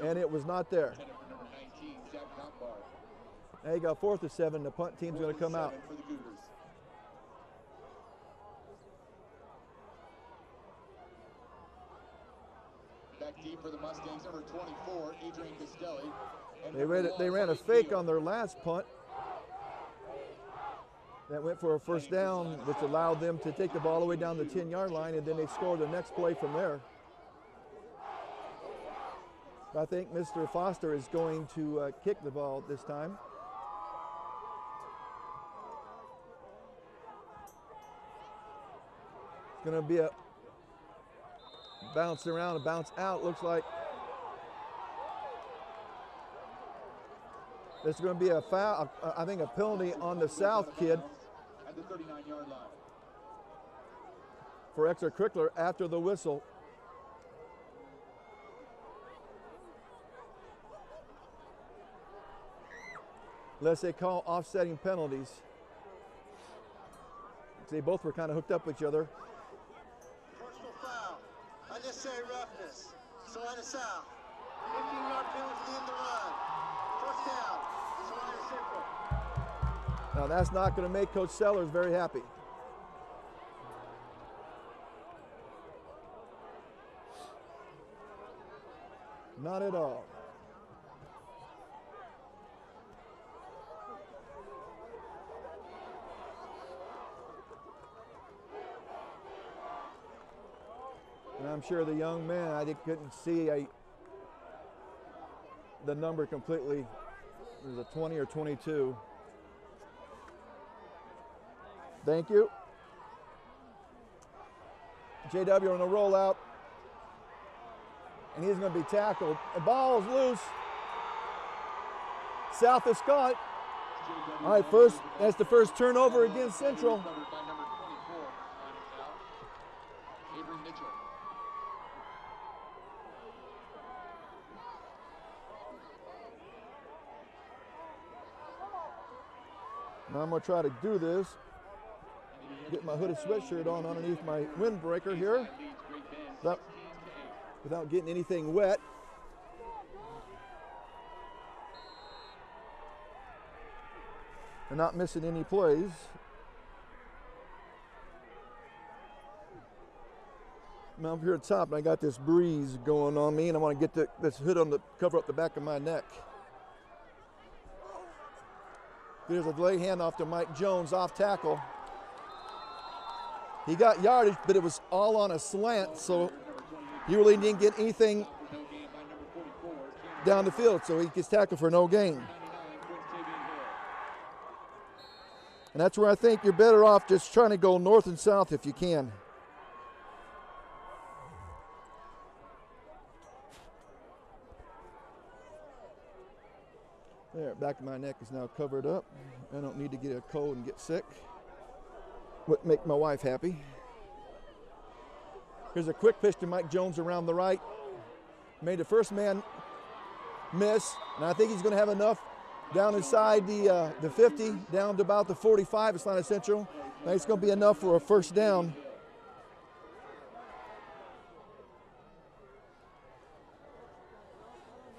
and it was not there. Now you got 4th and 7. The punt team's going to come out. Back deep for the Mustangs, number 24, Adrian Castelli. They ran a fake on their last punt. That went for a first down, which allowed them to take the ball all the way down the 10-yard line, and then they scored the next play from there. I think Mr. Foster is going to kick the ball this time. It's going to be a bounce around, a bounce out, looks like. There's going to be a foul, I think a penalty on the South kid at the 39-yard line. For extracurricular after the whistle. Unless they call offsetting penalties. They both were kind of hooked up with each other. Personal foul. Unnecessary roughness. Salina South. 15-yard penalty to end the run. First down, Salina Central. Now that's not going to make Coach Sellers very happy. Not at all. And I'm sure the young man, couldn't see the number completely. It was a 20 or 22. Thank you. JW on the rollout. And he's going to be tackled. The ball is loose. South has caught it. All right, that's the first turnover against Central. Now I'm going to try to do this. Get my hooded sweatshirt on underneath my windbreaker here without getting anything wet. And not missing any plays. I'm up here at the top and I got this breeze going on me and I want to get this hood on cover up the back of my neck. There's a delay handoff to Mike Jones off tackle. He got yardage, but it was all on a slant, so he really didn't get anything down the field, so he gets tackled for no gain. And that's where I think you're better off just trying to go north and south if you can. There, back of my neck is now covered up. I don't need to get a cold and get sick. Would make my wife happy. Here's a quick pitch to Mike Jones around the right. Made the first man miss, and I think he's going to have enough down inside the 50, down to about the 45 at Salina Central. I think it's going to be enough for a first down.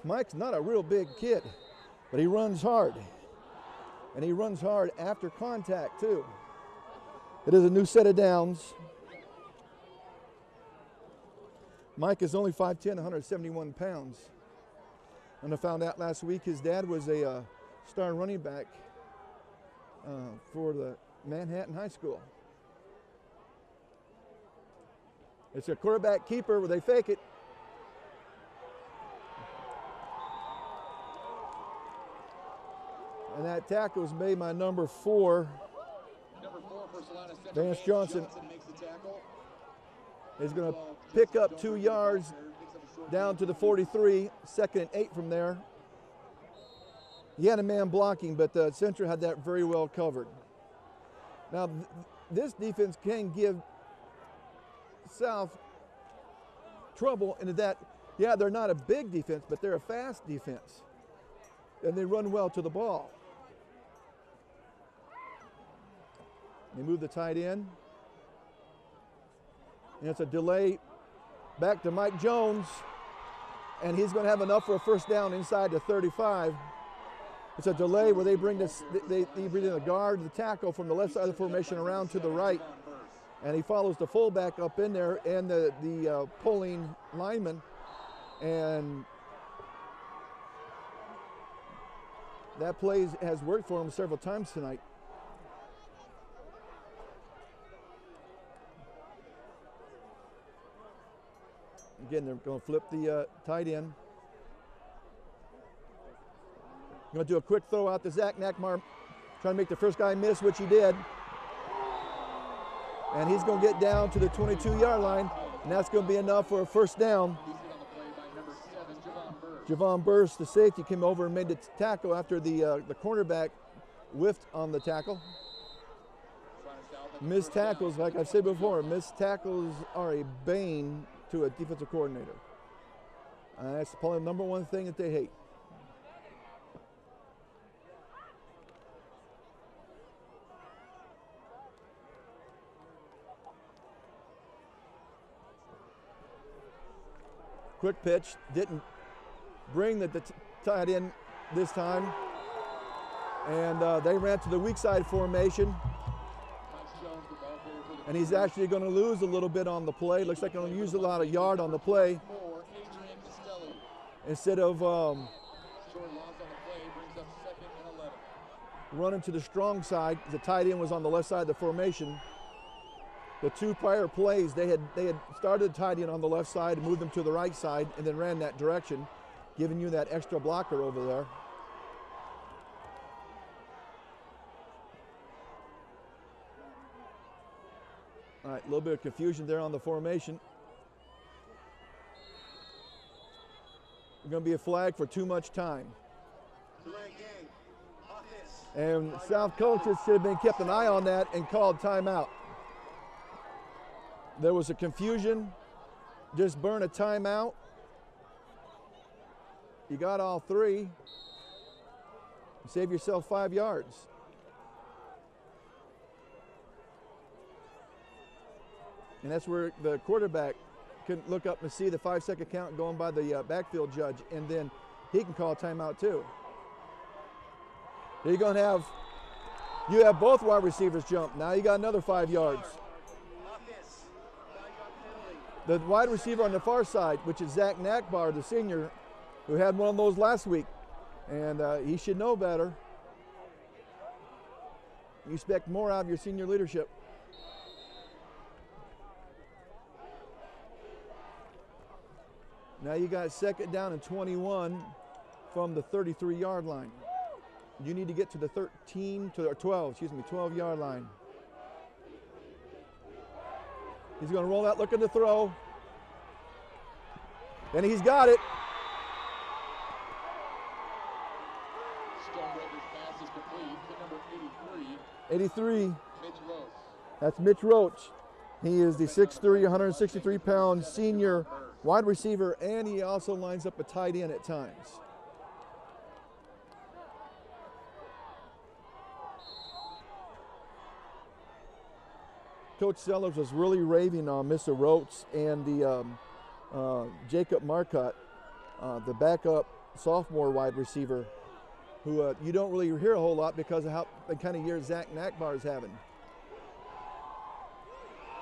Mike's not a real big kid, but he runs hard. And he runs hard after contact, too. It is a new set of downs. Mike is only 5'10", 171 pounds. And I found out last week his dad was a star running back for the Manhattan High School. It's a quarterback keeper where they fake it. And that tackle was made by number 4. Vance Johnson makes the tackle. is going to pick up 2 yards down to the 43, 2nd and 8 from there. He had a man blocking, but Central had that very well covered. Now, this defense can give South trouble in that, yeah, they're not a big defense, but they're a fast defense. And they run well to the ball. They move the tight end. And it's a delay back to Mike Jones. And he's going to have enough for a first down inside the 35. It's a delay where they bring this, they bring in the guard, the tackle from the left side of the formation around to the right. And he follows the fullback up in there and the pulling lineman. And that play has worked for him several times tonight. Again, they're going to flip the tight end. Going to do a quick throw out to Zach Nackmar, trying to make the first guy miss, which he did. And he's going to get down to the 22-yard line, and that's going to be enough for a first down. Javon Burst, the safety, came over and made the tackle after the cornerback whiffed on the tackle. Missed tackles, like I've said before, missed tackles are a bane to a defensive coordinator. That's probably the number one thing that they hate. Quick pitch, didn't bring the tight end this time. And they ran to the weak side formation. And he's actually going to lose a little bit on the play. Looks like he's going to use a lot of yard on the play. Instead of running to the strong side, the tight end was on the left side of the formation. The two prior plays, they had started the tight end on the left side and moved them to the right side and then ran that direction, giving you that extra blocker over there. All right, a little bit of confusion there on the formation. There's going to be a flag for too much time. And South coaches should have been kept an eye on that and called timeout. There was a confusion. Just burn a timeout. You got all three. Save yourself 5 yards. And that's where the quarterback can look up and see the 5-second count going by the backfield judge, and then he can call timeout too. You're going to have both wide receivers jump. Now you got another 5 yards. The wide receiver on the far side, which is Zach Nakbar, the senior, who had one of those last week, and he should know better. You expect more out of your senior leadership. Now you got 2nd down and 21 from the 33-yard line. You need to get to the 12-yard line. He's going to roll out, looking to throw. And he's got it. Stonebreaker's pass is complete to number 83. Mitch Roach. That's Mitch Roach. He is the 6'3", 163-pound senior wide receiver, and he also lines up a tight end at times. Coach Sellers was really raving on Mr. Roach and the Jacob Marcotte, the backup sophomore wide receiver, who you don't really hear a whole lot because of the kind of year Zach Nakbar is having.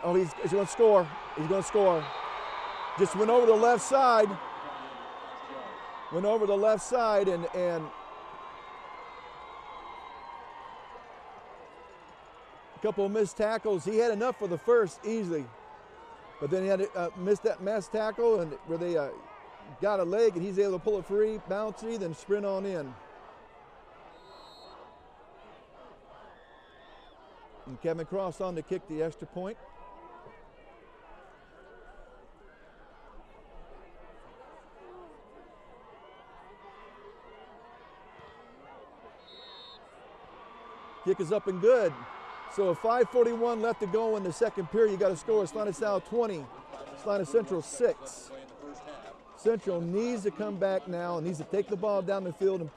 Oh, he's going to score. He's going to score. Just went over the left side. Went over the left side and a couple of missed tackles. He had enough for the first easily, but then he had to miss that missed tackle, and where they got a leg, and he's able to pull it free, bouncy, then sprint on in. And Kevin Cross on to kick the extra point. Kick is up and good. So 5:41 left to go in the second period. You got to score. Salina South 20, Salina Central 6. Central needs to come back now and needs to take the ball down the field and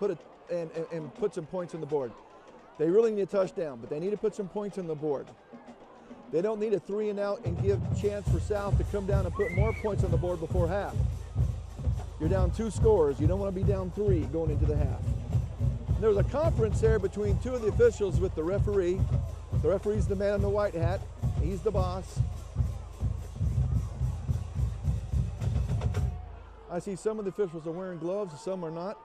put some points on the board. They really need a touchdown, but they need to put some points on the board. They don't need a 3 and out and give chance for South to come down and put more points on the board before half. You're down 2 scores. You don't want to be down 3 going into the half. There was a conference there between 2 of the officials with the referee. The referee's the man in the white hat. He's the boss. I see some of the officials are wearing gloves, some are not.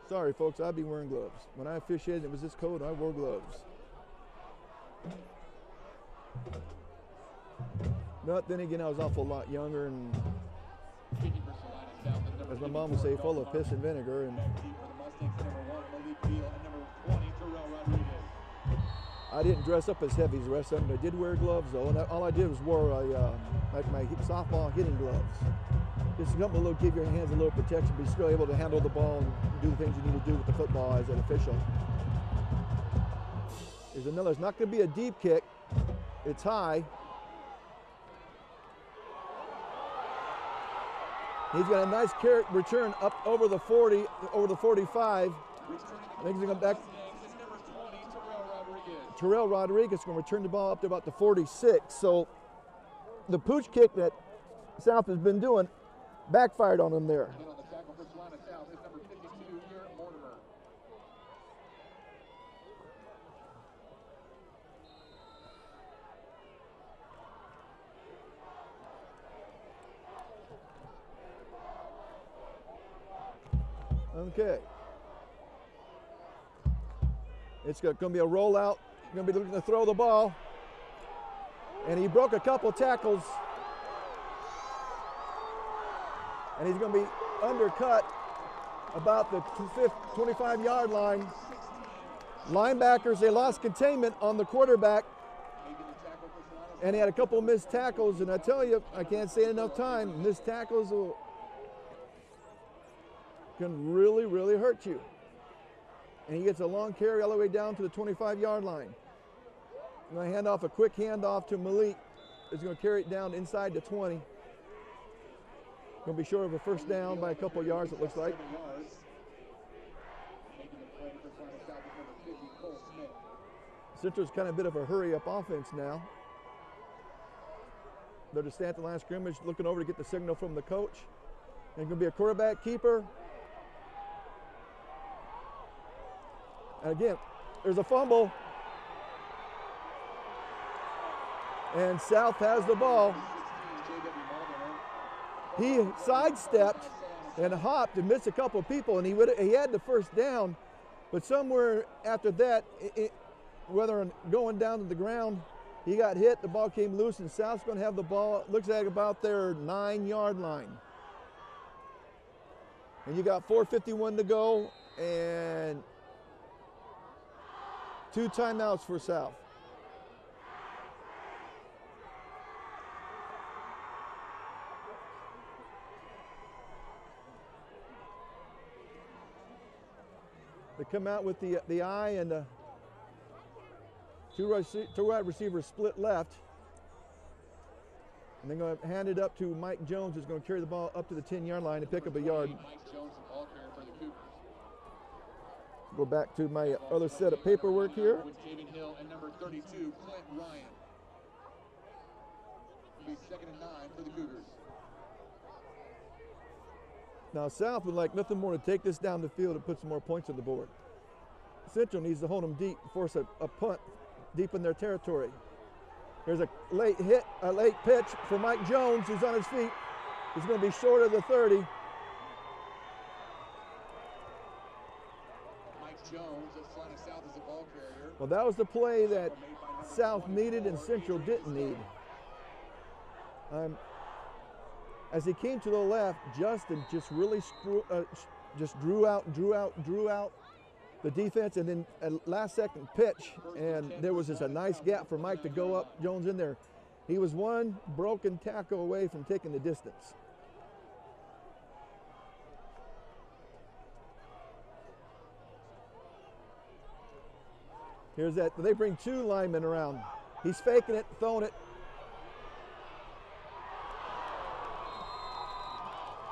Sorry, folks, I'd be wearing gloves. When I officiated, it was this cold, I wore gloves. But then again, I was an awful lot younger, and as my mom would say, full of piss and vinegar. And I didn't dress up as heavy as the rest of them, but I did wear gloves though, and all I did was wore like my softball hitting gloves. Just something to give your hands a little protection, be still able to handle the ball and do the things you need to do with the football as an official. There's another, it's not going to be a deep kick, it's high. He's got a nice return up over the 40, over the 45. I think he's going back. Terrell Rodriguez is going to return the ball up to about the 46. So the pooch kick that South has been doing backfired on him there. And on the tackle for Salina South is number 52, Garrett Mortimer. Okay. It's going to be a rollout. Going to be looking to throw the ball. And he broke a couple tackles. And he's going to be undercut about the 25-yard line. Linebackers, they lost containment on the quarterback. And he had a couple missed tackles. And I tell you, I can't say it enough time, missed tackles can really, really hurt you. And he gets a long carry all the way down to the 25-yard line. I'm going to hand off a quick handoff to Malik. He's going to carry it down inside the 20. Going to be short of a first down by a couple yards, it looks like. Central's kind of a bit of a hurry-up offense now. They're just standing at the line of scrimmage, looking over to get the signal from the coach. And going to be a quarterback keeper. And again, there's a fumble. And South has the ball. He sidestepped and hopped and missed a couple of people, and he had the first down. But somewhere after that, whether going down to the ground, he got hit, the ball came loose, and South's going to have the ball, looks like about their 9-yard line. And you got 4:51 to go, and 2 timeouts for South. They come out with the I and the two wide receivers split left. And they're going to hand it up to Mike Jones, who's going to carry the ball up to the 10-yard line and pick up a yard. Mike Jones, the ball carrier for the Cougars. Go back to my other set of paperwork here. With Jaden Hill and number 32, Clint Ryan. It'll be 2nd and 9 for the Cougars. Now South would like nothing more to take this down the field and put some more points on the board. Central needs to hold them deep, force a punt deep in their territory. There's a late pitch for Mike Jones, who's on his feet. He's going to be short of the 30. Mike Jones of Salina South is the ball carrier. Well, that was the play that South needed and Central didn't need. As he came to the left, Justin just really drew out the defense, and then a last-second pitch, and there was just a nice gap for Mike to go up, Jones in there. He was one broken tackle away from taking the distance. Here's that. They bring 2 linemen around. He's faking it, throwing it.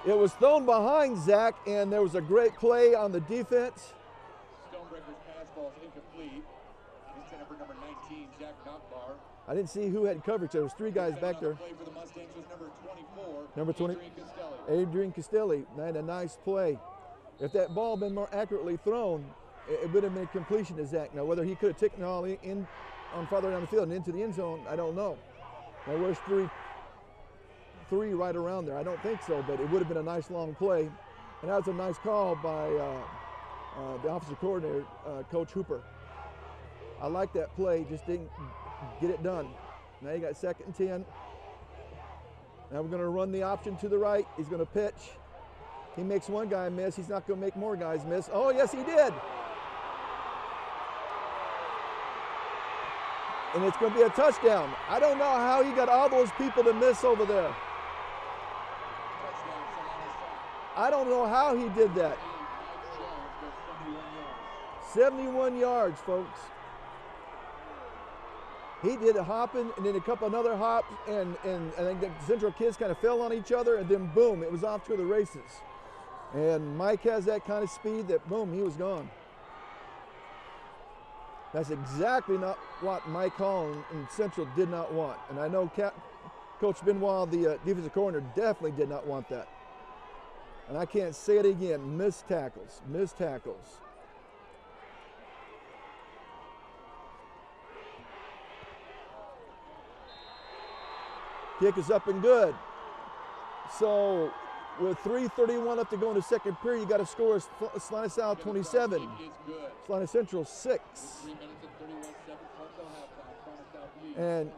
It was thrown behind Zach, and there was a great play on the defense. Stonebreaker's pass ball is incomplete. Intended for number 19, Jack Knockbar. I didn't see who had coverage. There was 3 guys back there. Play for the Mustangs was number 24. Number 20. Adrian Costelli. Adrian Costelli. Had a nice play. If that ball had been more accurately thrown, it would have been a completion to Zach. Now, whether he could have taken it all in on farther down the field and into the end zone, I don't know. Now, where's 3 right around there? I don't think so, but it would have been a nice long play. And that was a nice call by the offensive coordinator, Coach Hooper. I like that play, just didn't get it done. Now you got 2nd and 10. Now we're going to run the option to the right. He's going to pitch. He makes one guy miss. He's not going to make more guys miss. Oh, yes, he did. And it's going to be a touchdown. I don't know how he got all those people to miss over there. I don't know how he did that. 71 yards, folks. He did a hopping and then a couple another hops, and I think the Central kids kind of fell on each other, and then boom, it was off to the races. And Mike has that kind of speed that boom, he was gone. That's exactly not what Mike Hall and Central did not want. And I know Coach Benoit, the defensive coordinator, definitely did not want that. And I can't say it again, missed tackles, missed tackles. Kick is up and good. So with 3:31 left to go in the second period, you got to score Salina South 27, Salina Central 6. And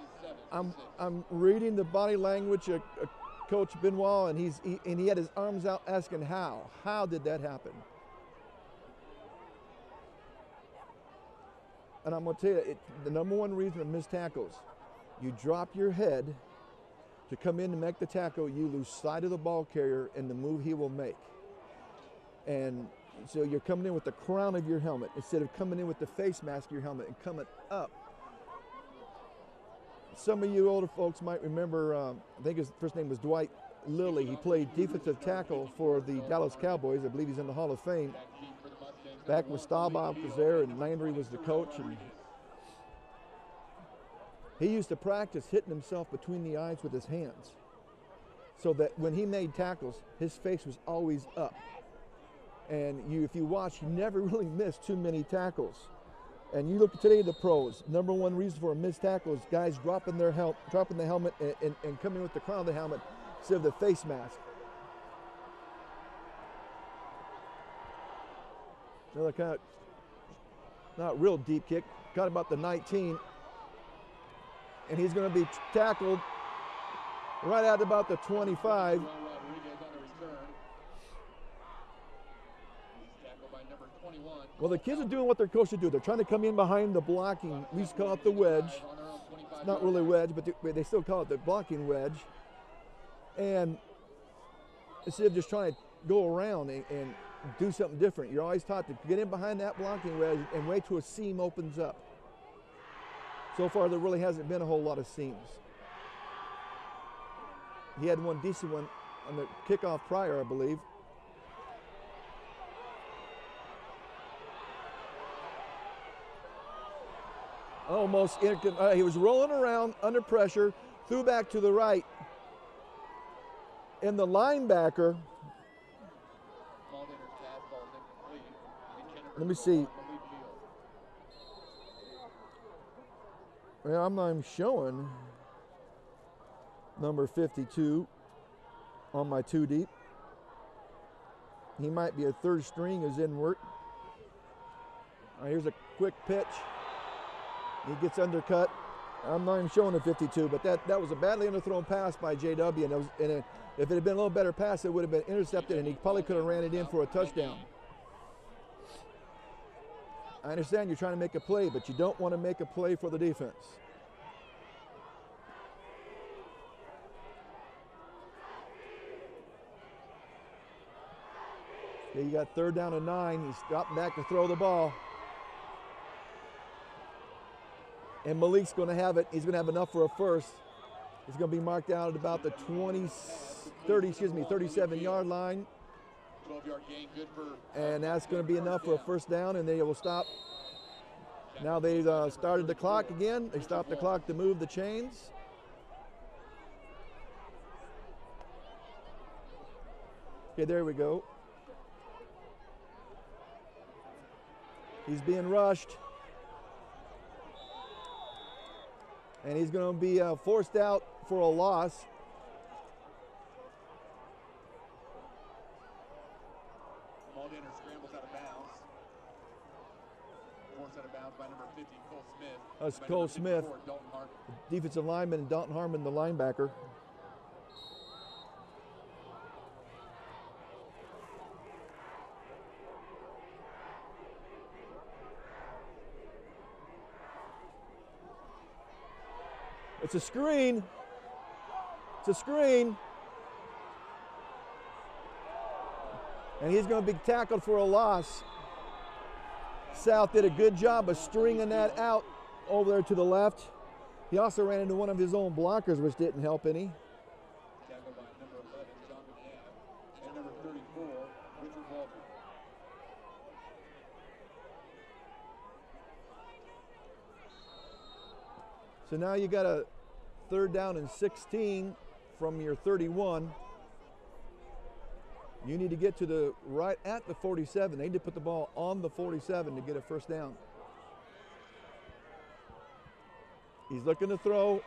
I'm reading the body language of Coach Benoit, and he had his arms out asking how. How did that happen? And I'm going to tell you, the number one reason of missed tackles, you drop your head to come in and make the tackle, you lose sight of the ball carrier and the move he will make. And so you're coming in with the crown of your helmet instead of coming in with the face mask of your helmet and coming up. Some of you older folks might remember, I think his first name was Dwight Lilly. He played defensive tackle for the Dallas Cowboys. I believe he's in the Hall of Fame. Back when Staubach was there and Landry was the coach. And he used to practice hitting himself between the eyes with his hands so that when he made tackles, his face was always up. And if you watch, he never really missed too many tackles. And you look at today, the pros, number one reason for a missed tackle is guys dropping the helmet and coming with the crown of the helmet instead of the face mask. Another kind of, not real deep kick, got about the 19. And he's going to be tackled right at about the 25. Well, the kids are doing what their coach should do. They're trying to come in behind the blocking. We used to call it the wedge. It's not really wedge, but they still call it the blocking wedge. And instead of just trying to go around and do something different, you're always taught to get in behind that blocking wedge and wait till a seam opens up. So far, there really hasn't been a whole lot of seams. He had one decent one on the kickoff prior, I believe. Almost, he was rolling around under pressure, threw back to the right. And the linebacker, let me see. Well, I'm not even showing number 52 on my 2 deep. He might be a third string who's in work. All right, here's a quick pitch. He gets undercut. I'm not even showing a 52, but that was a badly underthrown pass by JW, and if it had been a little better pass, it would have been intercepted, and he probably could have ran it in for a touchdown. I understand you're trying to make a play, but you don't want to make a play for the defense. Okay, you got 3rd down and 9. He's dropping back to throw the ball. And Malik's going to have it. He's going to have enough for a first. He's going to be marked out at about the 37-yard line. 12-yard gain, good for. And that's going to be enough for a first down, and they will stop. Now they started the clock again. They stopped the clock to move the chains. Okay, there we go. He's being rushed. And he's going to be forced out for a loss. Muldaner scrambles out of bounds. Forced out of bounds by number 50, Cole Smith. That's Cole Smith, defensive lineman, and Dalton Harmon, the linebacker. It's a screen. It's a screen. And he's going to be tackled for a loss. South did a good job of stringing that out over there to the left. He also ran into one of his own blockers, which didn't help any. Tackled by number 11, John McNabb, and number 34, Richard Walter. So now you got a 3rd down and 16 from your 31. You need to get to the right at the 47. They need to put the ball on the 47 to get a first down. He's looking to throw.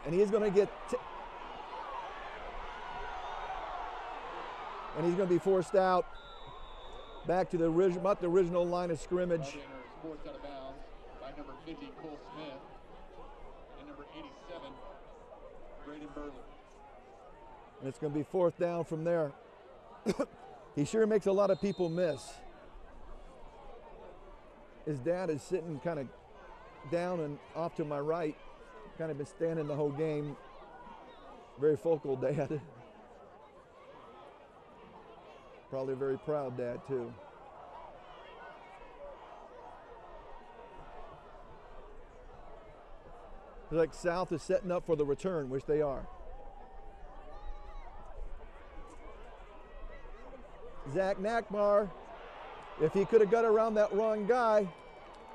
And he's going to get, and he's going to be forced out back to the about the original line of scrimmage. Forced out of bounds by number 50, Cole Smith, and number 87, Braden Burley. And it's going to be fourth down from there. He sure makes a lot of people miss. His dad is sitting kind of down and off to my right. Kind of been standing the whole game. Very focal dad. Probably a very proud dad too. It's like South is setting up for the return, which they are. Zach Nackmar, if he could have got around that wrong guy,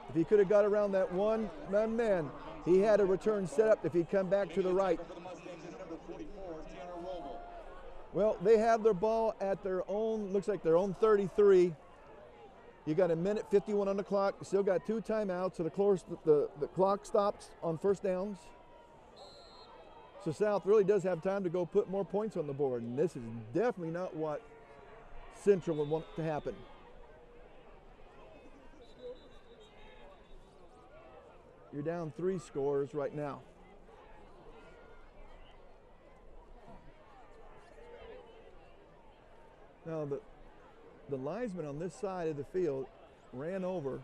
if he could have got around that one man, he had a return set up if he'd come back to the right. Well, they have their ball at their own, looks like their own 33. You got a minute 51 on the clock. Still got 2 timeouts, so the clock stops on first downs. So South really does have time to go put more points on the board, and this is definitely not what Central would want to happen. You're down 3 scores right now. Now the linesman on this side of the field ran over.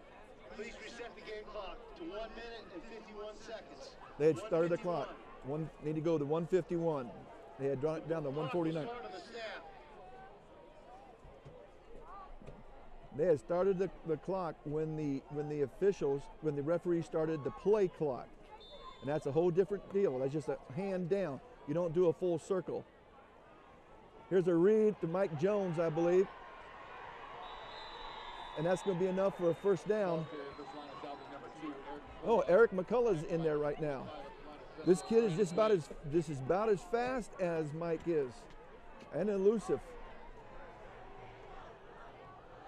Please reset the game clock to 1 minute and 51 seconds. They had started the clock. Need to go to 151. They had drawn it down to 149. They had started the clock when the referee started the play clock. And that's a whole different deal. That's just a hand down. You don't do a full circle. Here's a read to Mike Jones, I believe. And that's going to be enough for a first down. Oh, Eric McCullough's in there right now. This kid is just about as fast as Mike is, and elusive.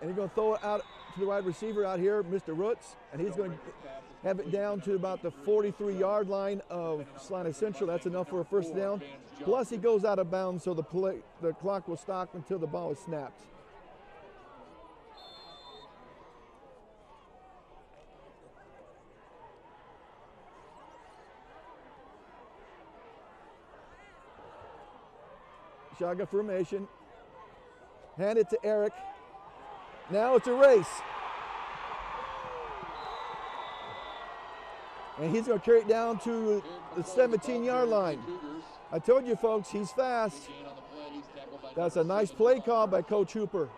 And he's going to throw it out to the wide receiver out here, Mr. Roots, and he's going to have it down to about the 43-yard line of Salina Central. That's enough for a first down. Plus, he goes out of bounds, so the clock will stop until the ball is snapped. Shotgun formation. Hand it to Eric. Now it's a race. And he's going to carry it down to the 17-yard line. I told you, folks, he's fast. That's a nice play call by Coach Hooper.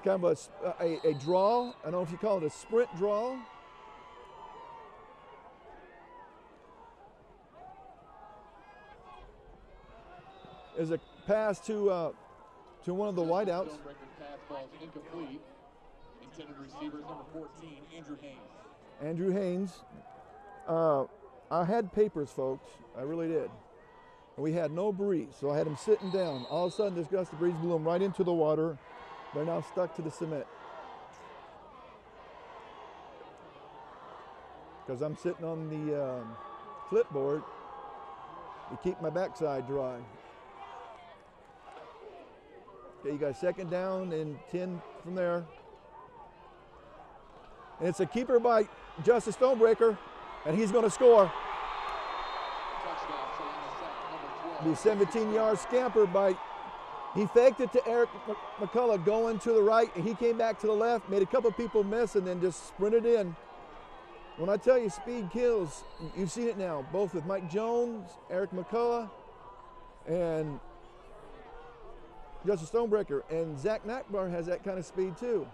Kind of a draw. I don't know if you call it a sprint draw. Is a pass to one of the wideouts. Pass ball is incomplete. Intended receiver is number 14, Andrew Haynes. Andrew Haynes. I had papers, folks. I really did. And we had no breeze, so I had them sitting down. All of a sudden, this gust of breeze blew them right into the water. They're now stuck to the cement. Because I'm sitting on the clipboard to keep my backside dry. Okay, you got a second down and 10 from there. And it's a keeper by Justice Stonebreaker, and he's going to score. The 17-yard scamper by, he faked it to Eric McCullough going to the right, and he came back to the left, made a couple people miss, and then just sprinted in. When I tell you speed kills, you've seen it now, both with Mike Jones, Eric McCullough, and Justice Stonebreaker, and Zach Nackbar has that kind of speed too.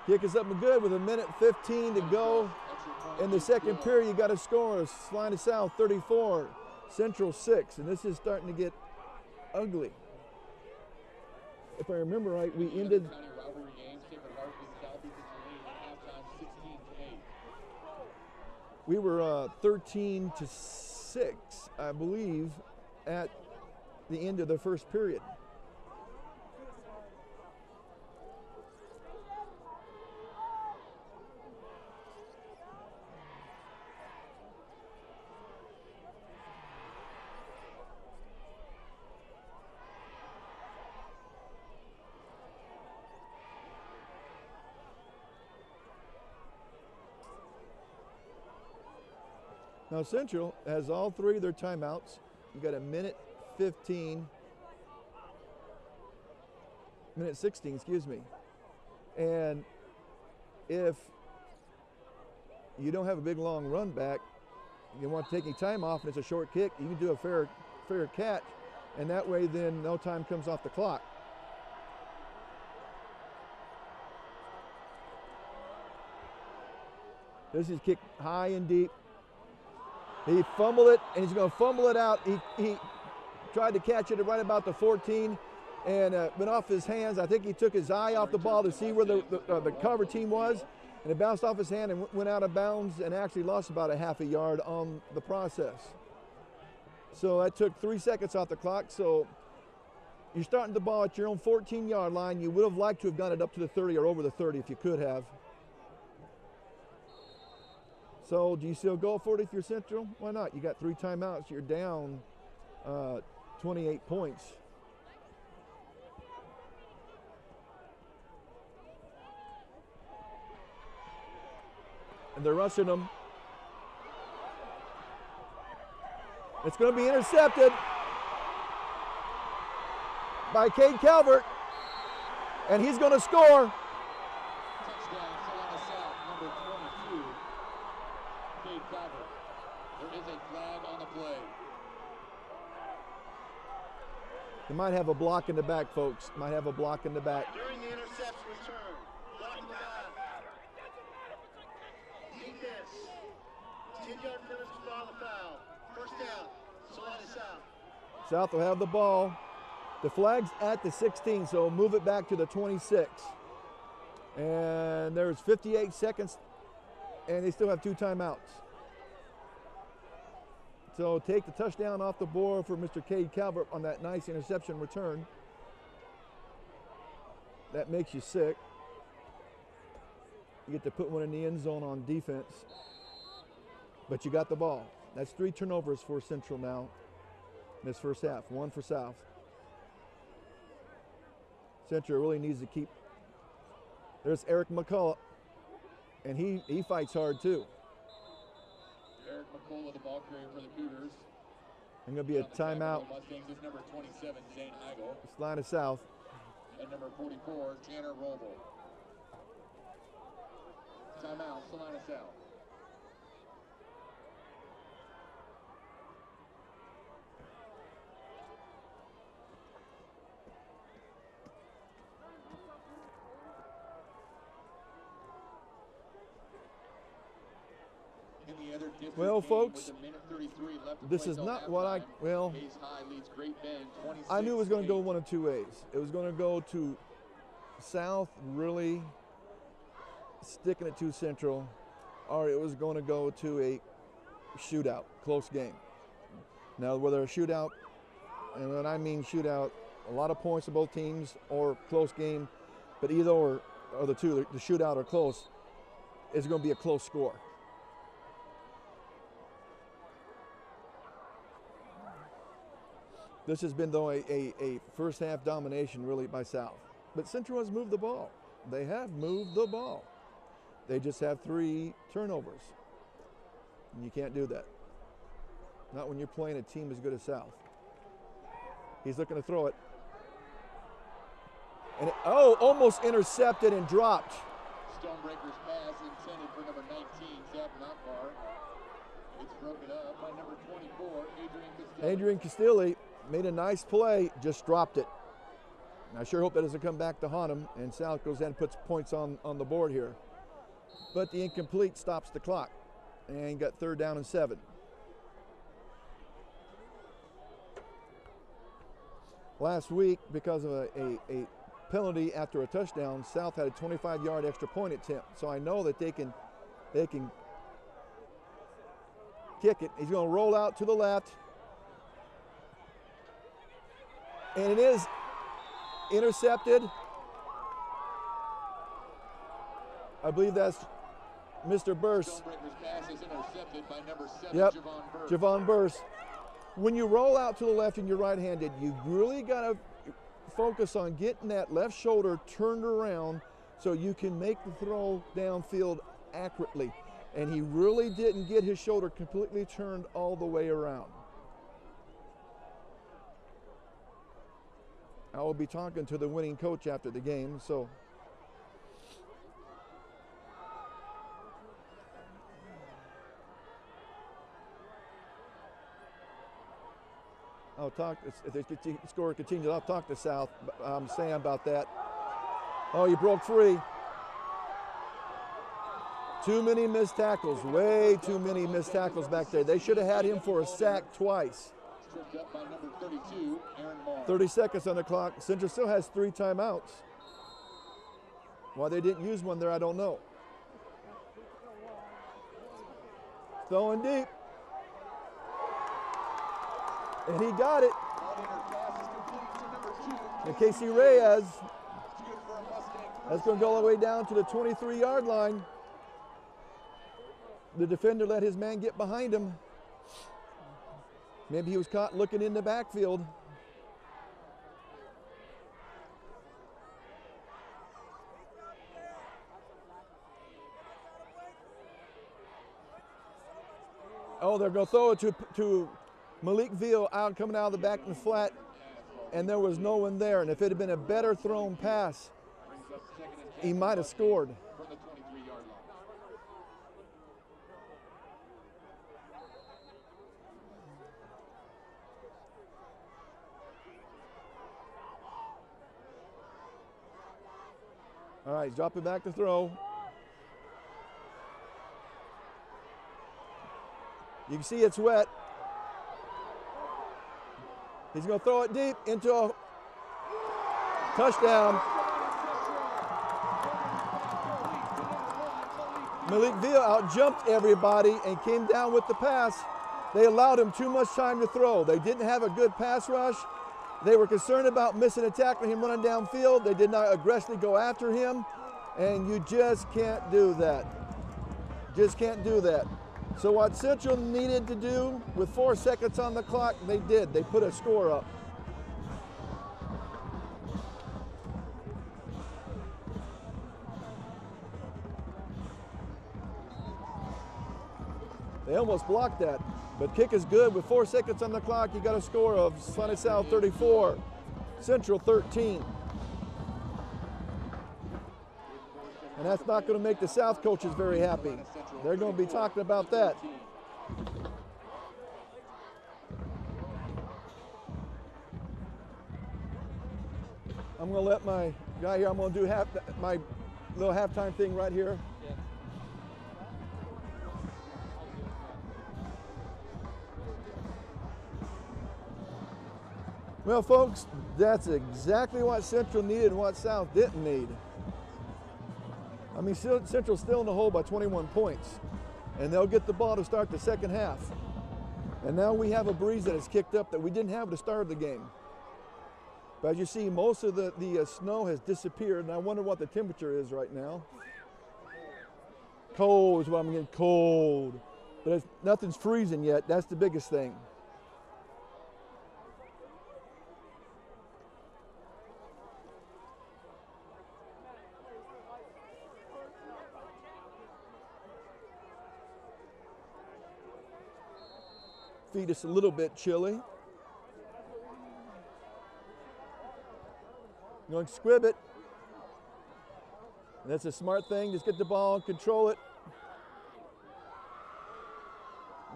Kick is up and good with a minute 15 to go in the second period. You got to score. Salina South 34, Central 6, and this is starting to get ugly. If I remember right, we ended. We were 13-6, I believe, at the end of the first period. Now Central has all three of their timeouts. You got a minute 16, excuse me. And if you don't have a big long run back, you want to take any time off and it's a short kick, you can do a fair catch, and that way then no time comes off the clock. This is kicked high and deep. He fumbled it, and he's going to fumble it out. He tried to catch it right about the 14, and went off his hands. I think he took his eye off the ball to see where the cover team was, and it bounced off his hand and went out of bounds and actually lost about a half a yard on the process. So that took 3 seconds off the clock. So you're starting the ball at your own 14-yard line. You would have liked to have got it up to the 30 or over the 30 if you could have. So do you still go for it if you're Central? Why not? You got 3 timeouts. You're down 28 points. And they're rushing them. It's going to be intercepted by Cade Calvert, and he's going to score. Touchdown, Salina South, number 22, Cade Calvert. There is a flag on the play. You might have a block in the back, folks. Might have a block in the back. During the interception return, block in the back. Defense, 10-yard penalty on the foul. First down, Salina South. South will have the ball. The flag's at the 16, so move it back to the 26. And there's 58 seconds, and they still have 2 timeouts. So take the touchdown off the board for Mr. Cade Calvert on that nice interception return. That makes you sick. You get to put one in the end zone on defense. But you got the ball. That's 3 turnovers for Central now in this first half. 1 for South. Central really needs to keep. There's Eric McCullough, and he fights hard too. Eric McCullough, the ball carrier for the Cougars. And going to be a timeout. Mustangs is number 27, Zane Heigl. Salina South. And number 44, Tanner Roble. Timeout, Salina South. Well, folks, this is not what I knew it was going to go one of 2 ways. It was going to go to South really sticking it to Central, or it was going to go to a shootout, close game. Now, whether a shootout, and when I mean shootout, a lot of points to both teams, or close game, but either or the two, the shootout or close, is going to be a close score. This has been, though, a first half domination really by South. But Central has moved the ball. They have moved the ball. They just have 3 turnovers. And you can't do that. Not when you're playing a team as good as South. He's looking to throw it. And almost intercepted and dropped. Stonebreaker's pass intended for number 19, Zach Notbar. It's broken up by number 24, Adrian Castilli made a nice play, just dropped it. And I sure hope that doesn't come back to haunt him, and South goes ahead and puts points on the board here. But the incomplete stops the clock, and got 3rd down and 7. Last week, because of a penalty after a touchdown, South had a 25-yard extra point attempt. So I know that they can kick it. He's going to roll out to the left. And it is intercepted. I believe that's Mr. Burse. Pass is intercepted by number 7, Yep, Javon Burse. Javon Burse. When you roll out to the left and you're right-handed, you really got to focus on getting that left shoulder turned around so you can make the throw downfield accurately. And he really didn't get his shoulder completely turned all the way around. I will be talking to the winning coach after the game, so. I'll talk, if the score continues, I'll talk to Sam about that. Oh, he broke free. Too many missed tackles, way too many missed tackles back there. They should have had him for a sack twice. Stripped up by number 32, Aaron Moore. 30 seconds on the clock. Central still has 3 timeouts. Why they didn't use one there, I don't know. Throwing deep. And he got it. And Casey Reyes, that's going to go all the way down to the 23-yard line. The defender let his man get behind him. Maybe he was caught looking in the backfield. Oh, they're going to throw it to Malik Veal coming out of the back in the flat, and there was no one there. And if it had been a better thrown pass, he might have scored. From the 23-yard line. All right, he's dropping back to throw. You can see it's wet. He's going to throw it deep into a touchdown. Malik Veal out-jumped everybody and came down with the pass. They allowed him too much time to throw. They didn't have a good pass rush. They were concerned about missing a tackle, him running downfield. They did not aggressively go after him, and you just can't do that. Just can't do that. So what Central needed to do with 4 seconds on the clock, they did. They put a score up. They almost blocked that, but kick is good. With 4 seconds on the clock, you got a score of Salina South 34, Central 13. And that's not going to make the South coaches very happy. They're going to be talking about that. I'm going to let my guy here, I'm going to do my little halftime thing right here. Well, folks, that's exactly what Central needed and what South didn't need. I mean, Central's still in the hole by 21 points, and they'll get the ball to start the second half. And now we have a breeze that has kicked up that we didn't have at the start of the game. But as you see, most of the snow has disappeared, and I wonder what the temperature is right now. Cold is what I'm getting, cold. But nothing's freezing yet. That's the biggest thing. Feet is a little bit chilly. Going to squib it. And that's a smart thing. Just get the ball, control it.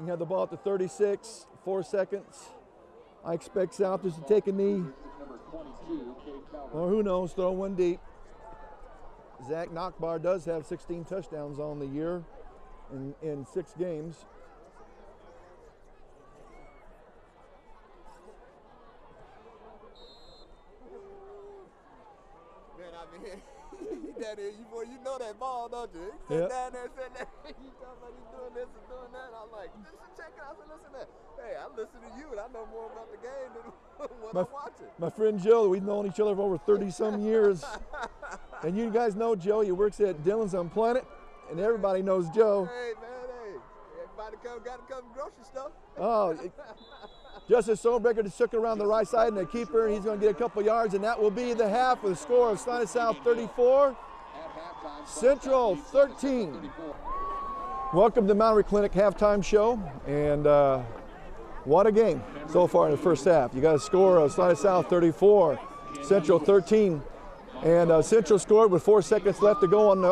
You have the ball at the 36, 4 seconds. I expect South just to take a knee. Or who knows, throw one deep. Zach Nockbar does have 16 touchdowns on the year in 6 games. Down there, you know that ball, don't you? Yep. Down there, you talking about he doing doing this and doing that. I'm like, check it out. I said, listen to that. Hey, I listen to you, and I know more about the game than what I'm watching. My friend Joe, we've known each other for over 30-some years. And you guys know Joe. He works at Dillon's on Planet, and everybody knows Joe. Hey, man, hey. Everybody got to come grocery stuff. Oh, Justice Solbreaker just took it around the right side, and the keeper, he's going to get a couple yards, and that will be the half with a score of Salina South 34, Central 13. Welcome to Mount Airy Clinic halftime show, and what a game so far in the first half. You got a score of Salina South 34, Central 13, and Central scored with 4 seconds left to go in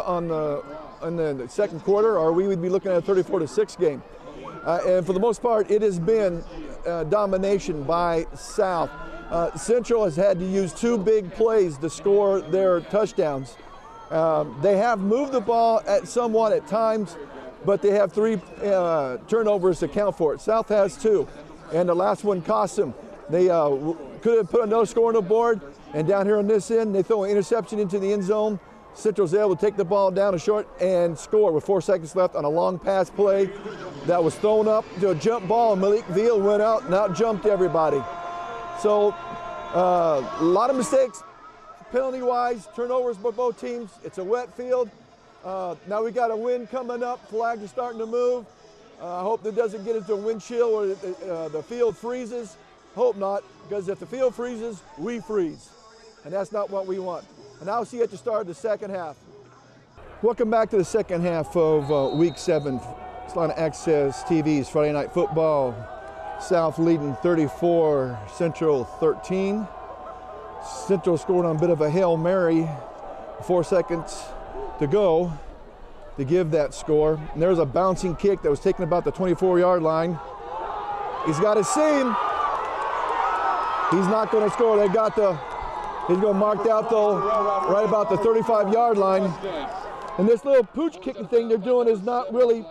the second quarter, or we would be looking at a 34-6 game. And for the most part, it has been domination by South. Central has had to use 2 big plays to score their touchdowns. They have moved the ball somewhat at times, but they have 3 turnovers to count for it. South has 2, and the last one cost them. They could have put another score on the board, and down here on this end, they throw an interception into the end zone. Central's able to take the ball down a short and score with 4 seconds left on a long pass play that was thrown up to a jump ball, and Malik Veal went out and out-jumped everybody. So a lot of mistakes, penalty-wise, turnovers by both teams. It's a wet field. Now we got a wind coming up. Flags are starting to move. I hope that doesn't get into a wind chill or the field freezes. Hope not, because if the field freezes, we freeze. And that's not what we want. And I'll see you at the start of the second half. Welcome back to the second half of Week 7, Salina Access TV's Friday Night Football. South leading 34, Central 13. Central scored on a bit of a Hail Mary, 4 seconds to go to give that score. And there's a bouncing kick that was taken about the 24-yard line. He's got a seam. He's not going to score. He's going to mark out though right about the 35-yard line. And this little pooch kicking thing they're doing is not really.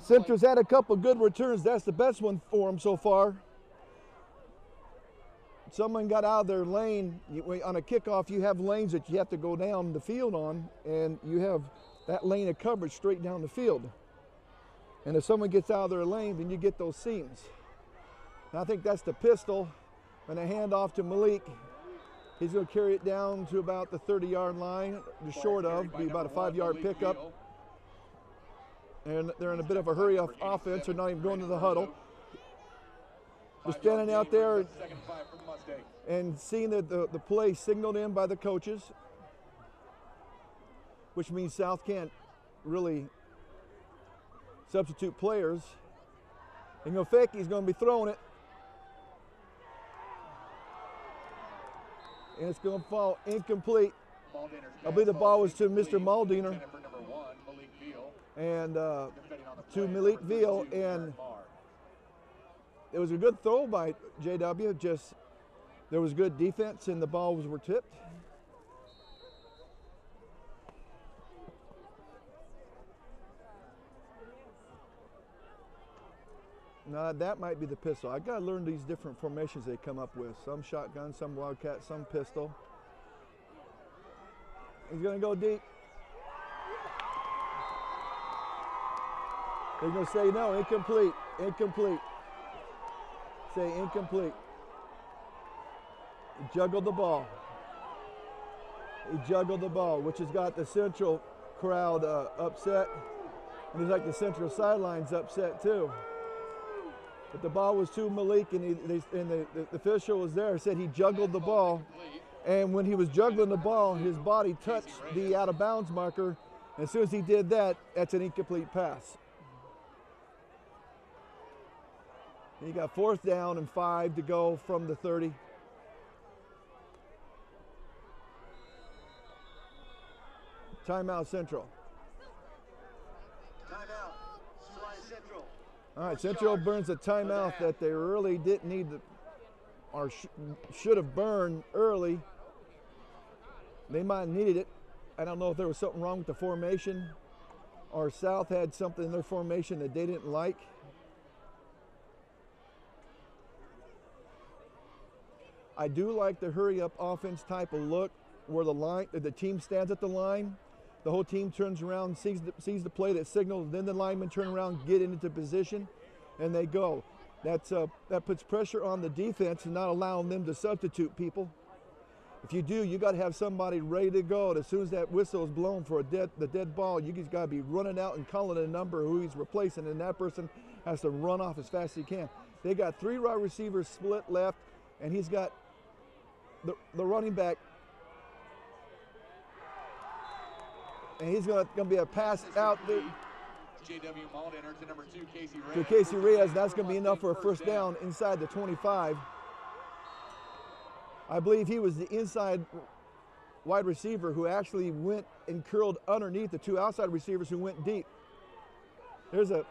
Central's had a couple good returns. That's the best one for them so far. Someone got out of their lane. On a kickoff, you have lanes that you have to go down the field on, and you have that lane of coverage straight down the field. And if someone gets out of their lane, then you get those seams. And I think that's the pistol. And a handoff to Malik. He's going to carry it down to about the 30-yard line, just short of, be about a 5-yard pickup. And they're in a bit of a hurry off offense. They're not even going to the huddle. They're standing out there and seeing the play signaled in by the coaches, which means South can't really substitute players. And he's going to be throwing it. And it's going to fall incomplete. I believe the ball was to Mr. Maldiner and to Malik Veal, and it was a good throw by JW. Just there was good defense, and the balls were tipped. Now that might be the pistol. I gotta learn these different formations they come up with. Some shotgun, some wildcat, some pistol. He's gonna go deep. They're gonna say no, incomplete, incomplete. Say incomplete. He juggled the ball. He juggled the ball, which has got the Central crowd upset. And it's like the Central sidelines upset too. But the ball was to Malik, and the official was there, said he juggled the ball. And when he was juggling the ball, his body touched the out-of-bounds marker. And as soon as he did that, that's an incomplete pass. He got 4th down and 5 to go from the 30. Timeout Central. All right, Central burns a timeout that they really didn't need or should have burned early. They might have needed it. I don't know if there was something wrong with the formation or South had something in their formation that they didn't like. I do like the hurry up offense type of look where the team stands at the line The whole team turns around, sees the play that signals, then the linemen turn around, get into position, and they go. That puts pressure on the defense and not allowing them to substitute people. If you do, you got to have somebody ready to go. And as soon as that whistle is blown for the dead ball, you just got to be running out and calling a number who he's replacing, and that person has to run off as fast as he can. They got 3 wide receivers split left, and he's got the running back, and he's going to be a pass out there J.W. Malden to number 2, Casey Reyes. to Casey Reyes. That's going to be enough for a first down inside the 25. I believe he was the inside wide receiver who actually went and curled underneath the 2 outside receivers who went deep. There's a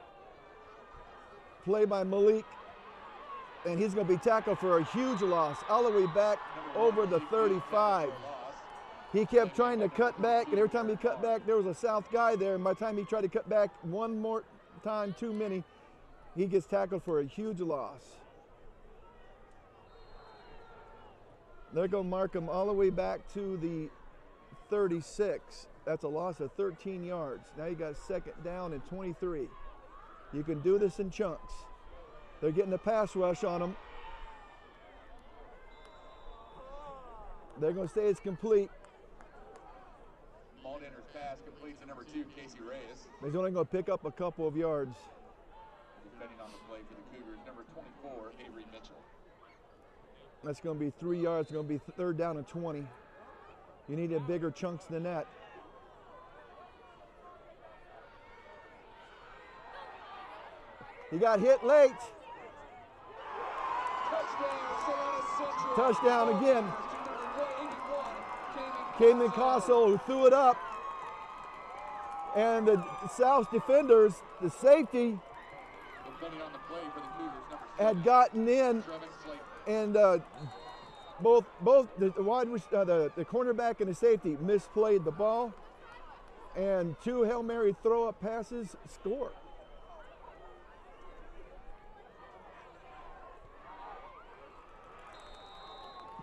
play by Malik, and he's going to be tackled for a huge loss all the way back over the 35. He kept trying to cut back, and every time he cut back, there was a South guy there, and by the time he tried to cut back one more time too many, he gets tackled for a huge loss. They're going to mark him all the way back to the 36. That's a loss of 13 yards. Now you got 2nd down and 23. You can do this in chunks. They're getting a pass rush on him. They're going to say it's complete. Malden's pass completes to number 2, Casey Reyes. He's only going to pick up a couple of yards. Defending on the play for the Cougars, number 24, Avery Mitchell. That's going to be 3 yards. It's going to be 3rd down and 20. You need a bigger chunks than that. He got hit late. Touchdown again. Caden Castle, who threw it up. And the South defenders, the safety, had gotten in, and both the cornerback and the safety misplayed the ball, and 2 Hail Mary throw-up passes score.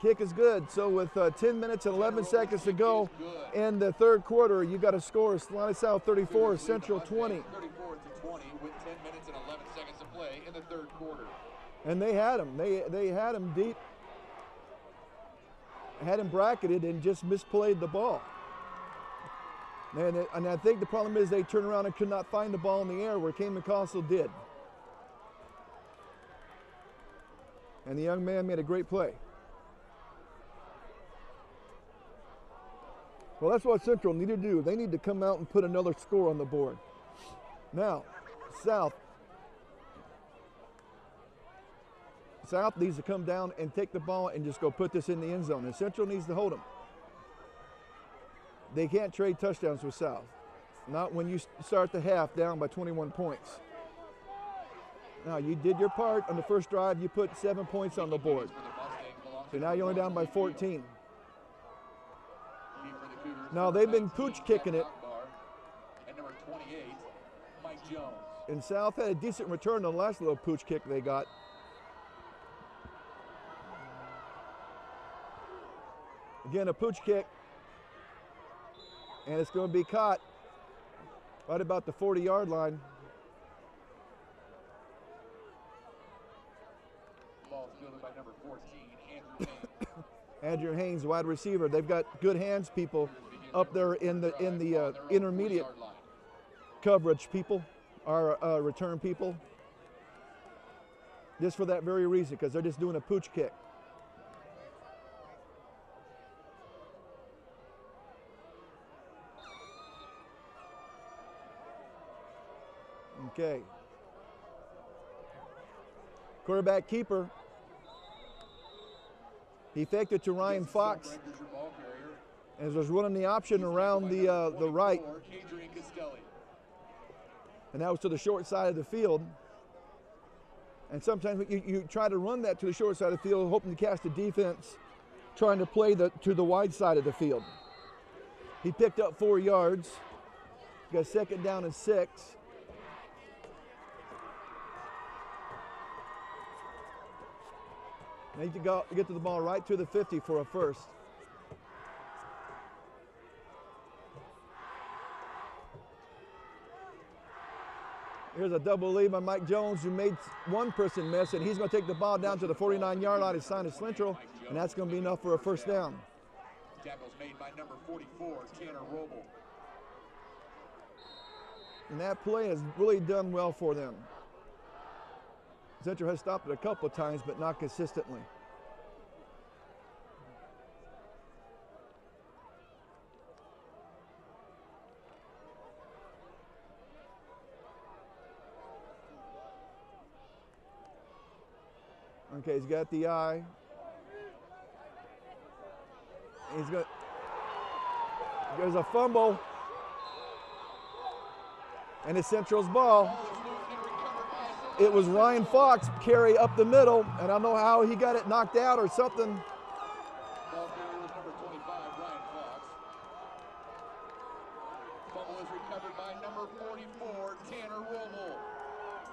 Kick is good. So with 10 minutes and 11 seconds to go in the 3rd quarter, you got a score: Salina South 34, Central 20. 34-20 with 10 minutes and 11 seconds to play in the 3rd quarter. And they had him. They had him deep, had him bracketed, and just misplayed the ball. And I think the problem is they turned around and could not find the ball in the air where Cayman Castle did. And the young man made a great play. Well, that's what Central need to do. They need to come out and put another score on the board. Now, South needs to come down and take the ball and just go put this in the end zone. And Central needs to hold them. They can't trade touchdowns with South. Not when you start the half down by 21 points. Now, you did your part on the first drive. You put 7 points on the board. So now you're only down by 14. Now they've been pooch kicking it. And number 28, Mike Jones. And South had a decent return on the last little pooch kick they got. Again, a pooch kick. And it's going to be caught right about the 40-yard line. Ball fielded by number 14, Andrew Haynes. Andrew Haynes, wide receiver. They've got good hands people up there in the intermediate coverage people, our return people. Just for that very reason, because they're just doing a pooch kick. Okay. Quarterback keeper. He faked it to Ryan Fox and was running the option around the right. And that was to the short side of the field. And sometimes you try to run that to the short side of the field, hoping to catch the defense, trying to play to the wide side of the field. He picked up 4 yards. Got 2nd down and 6. Need to get to the ball right to the 50 for a first. Here's a double lead by Mike Jones, who made one person miss, and he's going to take the ball down to the 49-yard line at Salina Central, and that's going to be enough for a first down. Tackles made by number 44, Tanner Roble. And that play has really done well for them. Central has stopped it a couple of times, but not consistently. Okay, he's got the eye. He's got, there's a fumble. And it's Central's ball. It was Ryan Fox carry up the middle, and I don't know how he got it knocked out or something. Ball carrier was number 25, Ryan Fox. Fumble is recovered by number 44, Tanner Roble.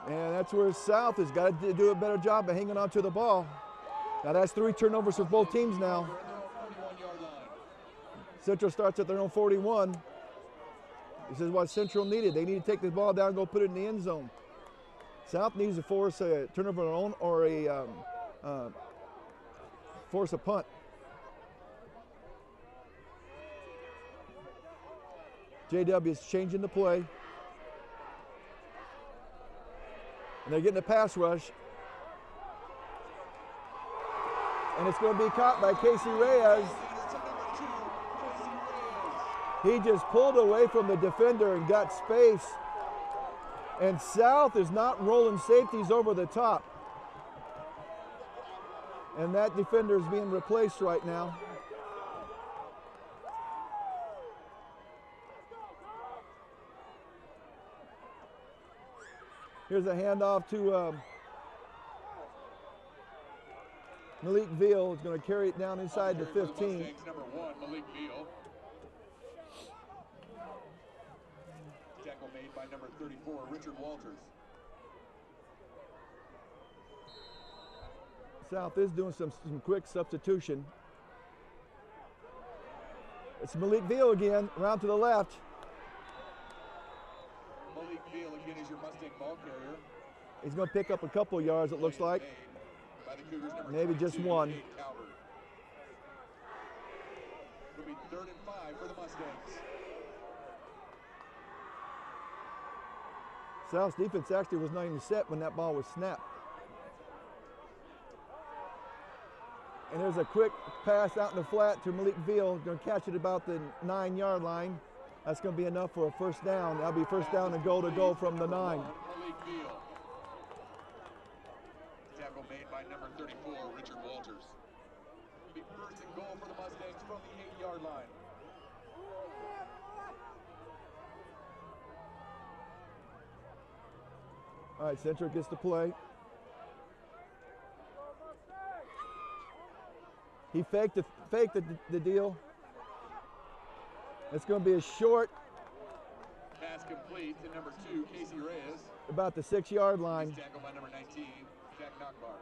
And that's where South has got to do a better job of hanging on to the ball. Now that's 3 turnovers for both teams now. Central starts at their own 41. This is what Central needed. They need to take the ball down and go put it in the end zone. South needs to force a turnover on own or force a punt. JW is changing the play. And they're getting a pass rush. And it's going to be caught by Casey Reyes. He just pulled away from the defender and got space. And South is not rolling safeties over the top. And that defender is being replaced right now. Here's a handoff to Malik Veal. Is going to carry it down inside the 15. Number 1, Malik Veal. Tackle made by number 34, Richard Walters. South is doing some quick substitution. It's Malik Veal again, around to the left. Malik Veal again is your Mustang ball carrier. He's going to pick up a couple yards, it looks like. By the Cougars, number Maybe just 22, one. Nate Calvert. It'll be 3rd and 5 for the Mustangs. South's defense actually was not even set when that ball was snapped. And there's a quick pass out in the flat to Malik Veal. Going to catch it about the 9-yard line. That's going to be enough for a first down. That'll be first down and goal to go from the 9. Malik Veal. Tackle made by number 34, Richard Walters. It'll be 1st and goal for the Mustangs from the 8-yard line. All right, Central gets the play. He faked the deal. It's going to be a short. Pass complete to number 2, Casey Reyes. About the 6-yard line. Tackle by number 19, Jack Knockbar.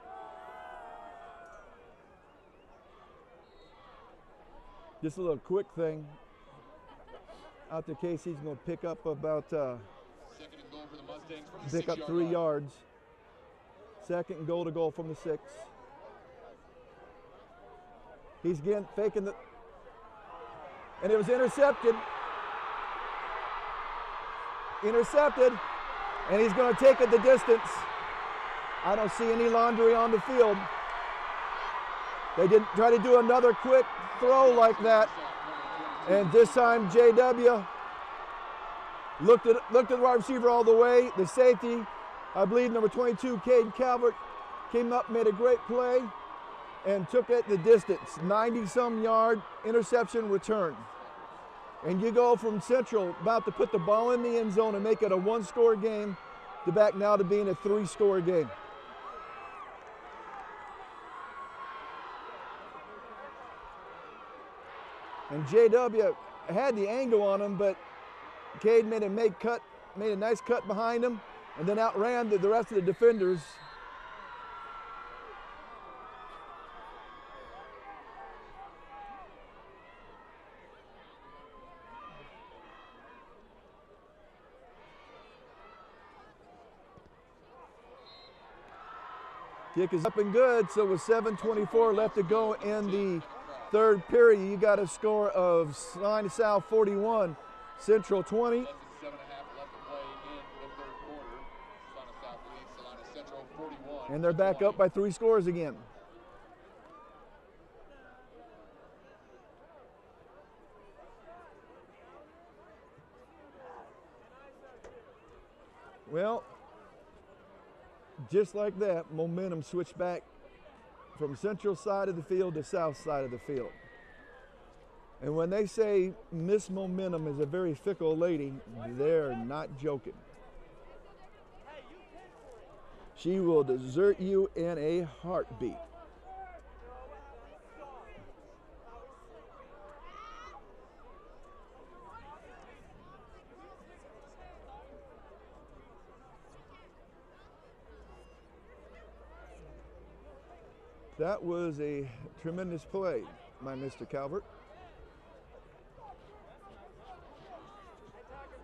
Just a little quick thing. Out to Casey's going to pick up about 2nd and goal for the Mustangs from the pick up 6-yard 3 line. yards. 2nd and goal to go from the 6. He's again faking the, and it was intercepted. Intercepted, and he's going to take it the distance. I don't see any laundry on the field. They didn't try to do another quick throw like that. And this time JW looked at the wide receiver all the way. The safety, I believe number 22, Caden Calvert, came up, made a great play, and took it the distance. 90-some yard interception return. And you go from Central about to put the ball in the end zone and make it a 1-score game to back now to being a 3-score game. And JW had the angle on him, but Cade made a nice cut behind him, and then outran the rest of the defenders. Kick is up and good, so with 7:24 left to go in the third period, you got a score of Salina South 41, Central 20. Less than 7.5 left to play in the third quarter. Salina South leads Salina Central 41. And they're back up by 3 scores again. Well, just like that, momentum switched back from central side of the field to south side of the field. And when they say Miss Momentum is a very fickle lady, they're not joking. She will desert you in a heartbeat. That was a tremendous play by Mr. Calvert.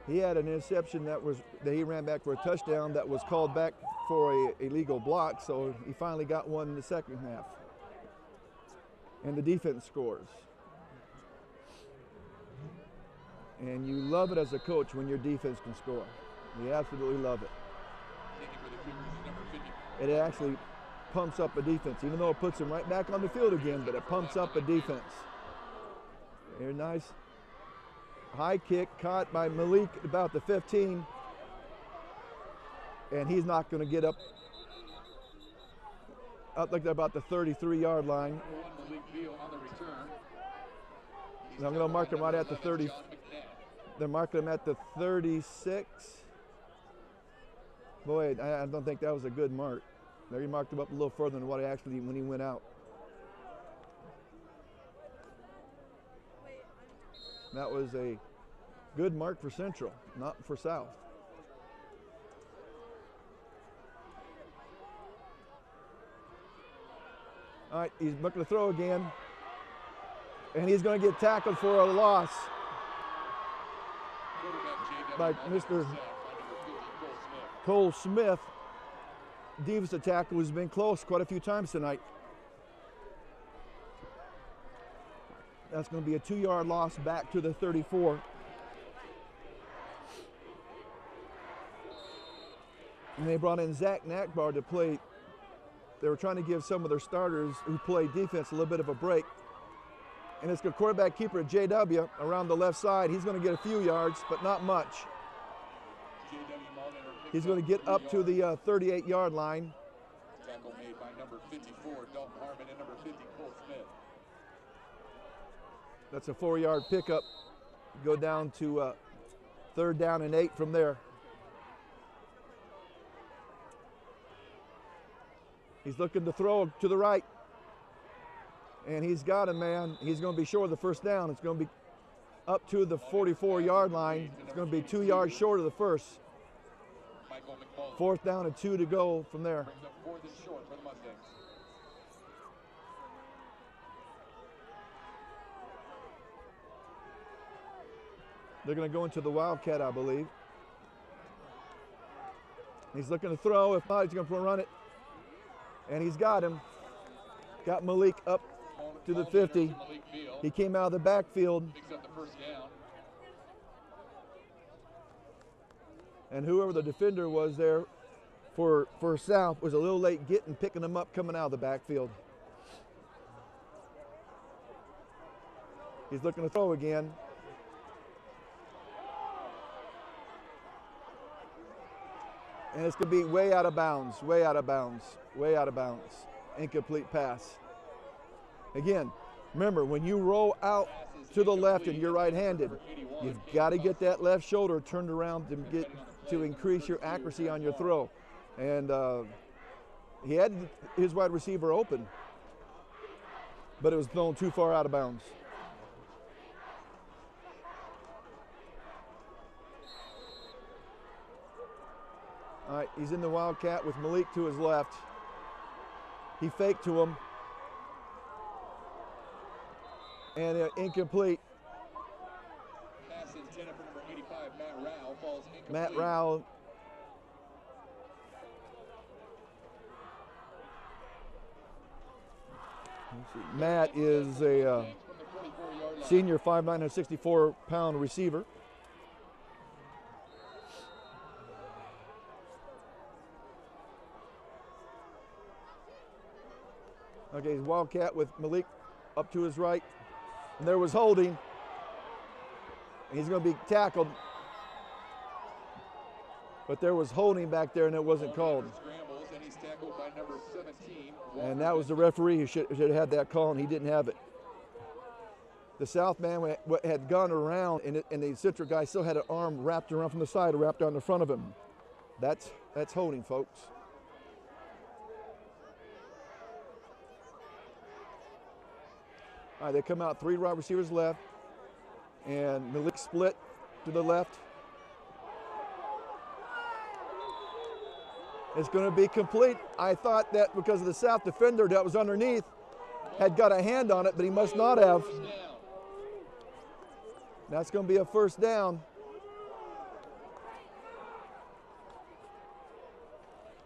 He had an interception that he ran back for a touchdown that was called back for a illegal block, so he finally got one in the second half. And the defense scores. And you love it as a coach when your defense can score. You absolutely love it. It actually pumps up a defense, even though it puts them right back on the field again, but it pumps up a defense. Very nice high kick caught by Malik at about the 15, and he's not going to get up like they're about the 33-yard line. I'm going to mark him right at the 30. They're marking him at the 36. Boy, I don't think that was a good mark. There he marked him up a little further than what he actually when he went out. That was a good mark for Central, not for South. All right, he's looking to throw again. And he's going to get tackled for a loss by Mr. Cole Smith. Defensive tackle has been close quite a few times tonight. That's going to be a 2-yard loss back to the 34. And they brought in Zach Nakbar to play. They were trying to give some of their starters who play defense a little bit of a break. And it's the quarterback keeper, JW, around the left side. He's going to get a few yards, but not much. He's going to get up to the 38-yard line. Tackle made by number 54, Dalton Harmon, and number 50, Cole Smith. That's a 4-yard pickup. Go down to 3rd down and 8 from there. He's looking to throw to the right. And he's got him, man. He's going to be short of the first down. It's going to be up to the 44-yard line. It's going to be 2 yards short of the first. 4th down and 2 to go from there. They're going to go into the Wildcat, I believe. He's looking to throw. If not, he's going to run it. And he's got him. Got Malik up to the 50. He came out of the backfield. And whoever the defender was there for South was a little late picking him up coming out of the backfield. He's looking to throw again. And it's going to be way out of bounds, way out of bounds, way out of bounds. Incomplete pass. Again, remember, when you roll out to the left and you're right-handed, you've got to get that left shoulder turned around to increase your accuracy on your throw. And he had his wide receiver open, but it was thrown too far out of bounds. All right, he's in the Wildcat with Malik to his left. He faked to him. And incomplete. Pass intended for number 85, Matt Rao, falls incomplete. Matt Rao Matt is a senior 5'9", 164-pound receiver. Okay, he's Wildcat with Malik up to his right. And there was holding. And he's going to be tackled. But there was holding back there and it wasn't called. And he's tackled by number 17. And that was the referee who should have had that call, and he didn't have it. The South man had gone around, and the Central guy still had an arm wrapped around from the side, wrapped around the front of him. That's holding, folks. All right, they come out, 3 wide receivers left, and Malik split to the left. It's going to be complete. I thought that because of the South defender that was underneath had got a hand on it, but he must not have. That's going to be a first down.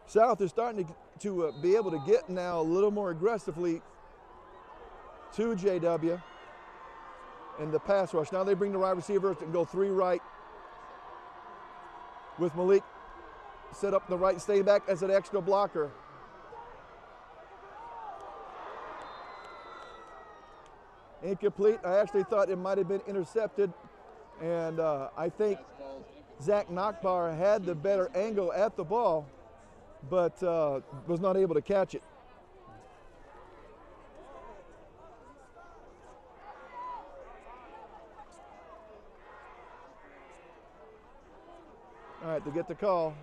South is starting to be able to get now a little more aggressively to JW in the pass rush. Now they bring the wide receiver and go 3 right with Malik. Set up the right, stay back as an extra blocker. Incomplete. I actually thought it might have been intercepted, and I think Zach Nachbar had the better angle at the ball, but was not able to catch it. All right, they get the call.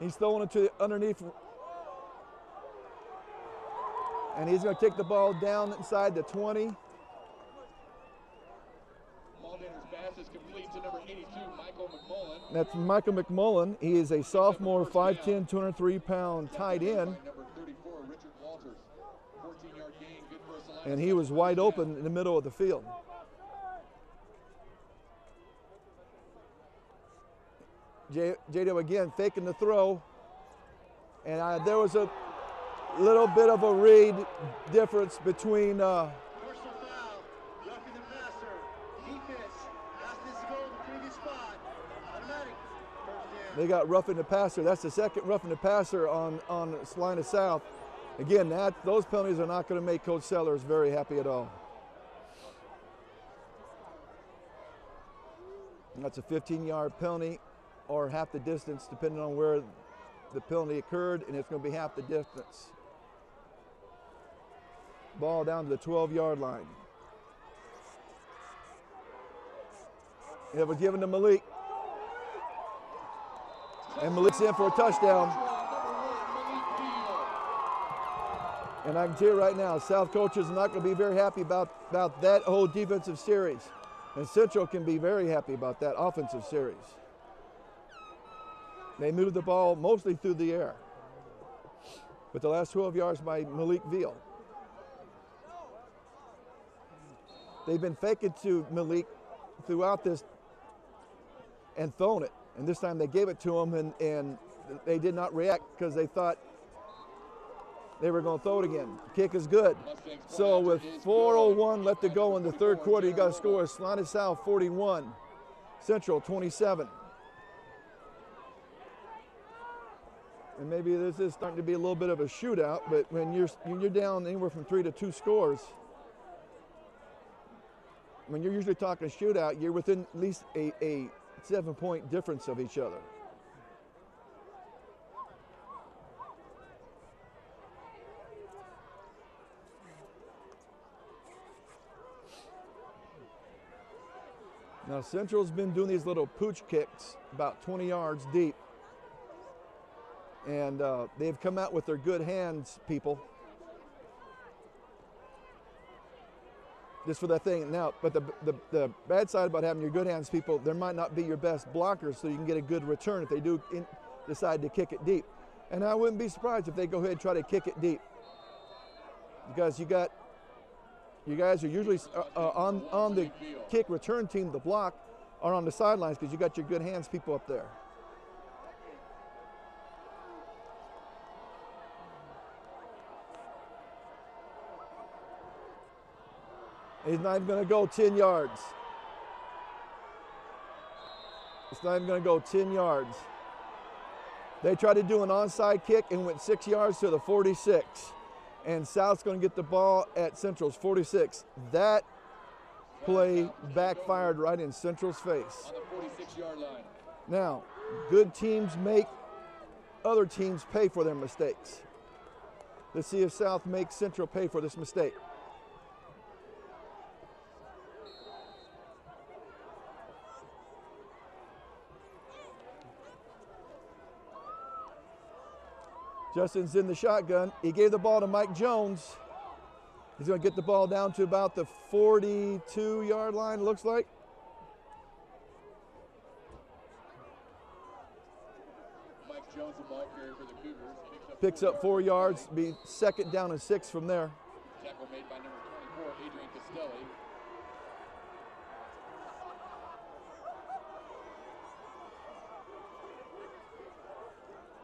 He's throwing it to underneath, and he's going to take the ball down inside the 20. Mulliner's pass is complete to number 82, Michael McMullen. That's Michael McMullen. He is a sophomore, 5'10", 203-pound tight end. Number 34, Richard Walters. 14-yard gain, good for a Salina. And he was wide open in the middle of the field. J.W. again faking the throw, and there was a little bit of a read difference between Personal foul, roughing the passer, defense, asked this to go to the previous spot, automatic, first down. they got roughing the passer. That's the second roughing the passer on Salina South. Again, those penalties are not going to make Coach Sellers very happy at all. And that's a 15-yard penalty, or half the distance, depending on where the penalty occurred, and it's going to be half the distance. Ball down to the 12-yard line. It was given to Malik. And Malik's in for a touchdown. And I can tell you right now, South coaches are not going to be very happy about that whole defensive series. And Central can be very happy about that offensive series. They moved the ball mostly through the air. But the last 12 yards by Malik Veal. They've been faking to Malik throughout this and thrown it. And this time they gave it to him, and they did not react because they thought they were going to throw it again. Kick is good. So with 4:01 left to go in the third quarter, you got to score Salina South 41, Central 27. And maybe this is starting to be a little bit of a shootout, but when you're down anywhere from 3 to 2 scores, when you're usually talking shootout, you're within at least a 7-point difference of each other. Now Central's been doing these little pooch kicks about 20 yards deep. And they've come out with their good hands, people. Just for that thing. Now, but the bad side about having your good hands, people, there might not be your best blockers, so you can get a good return if they do decide to kick it deep. And I wouldn't be surprised if they go ahead and try to kick it deep. Because you guys are usually on the kick return team, the block, are on the sidelines because you got your good hands people up there. He's not even going to go 10 yards. It's not even going to go 10 yards. They tried to do an onside kick and went 6 yards to the 46. And South's going to get the ball at Central's 46. That play backfired right in Central's face. On the 46-yard line. Now, good teams make other teams pay for their mistakes. Let's see if South makes Central pay for this mistake. Justin's in the shotgun. He gave the ball to Mike Jones. He's going to get the ball down to about the 42-yard line, looks like. Mike Jones, the ball carrier for the Cougars, Picks up 4 yards, be second down and 6 from there. Tackle made by number 24, Adrian Castelli.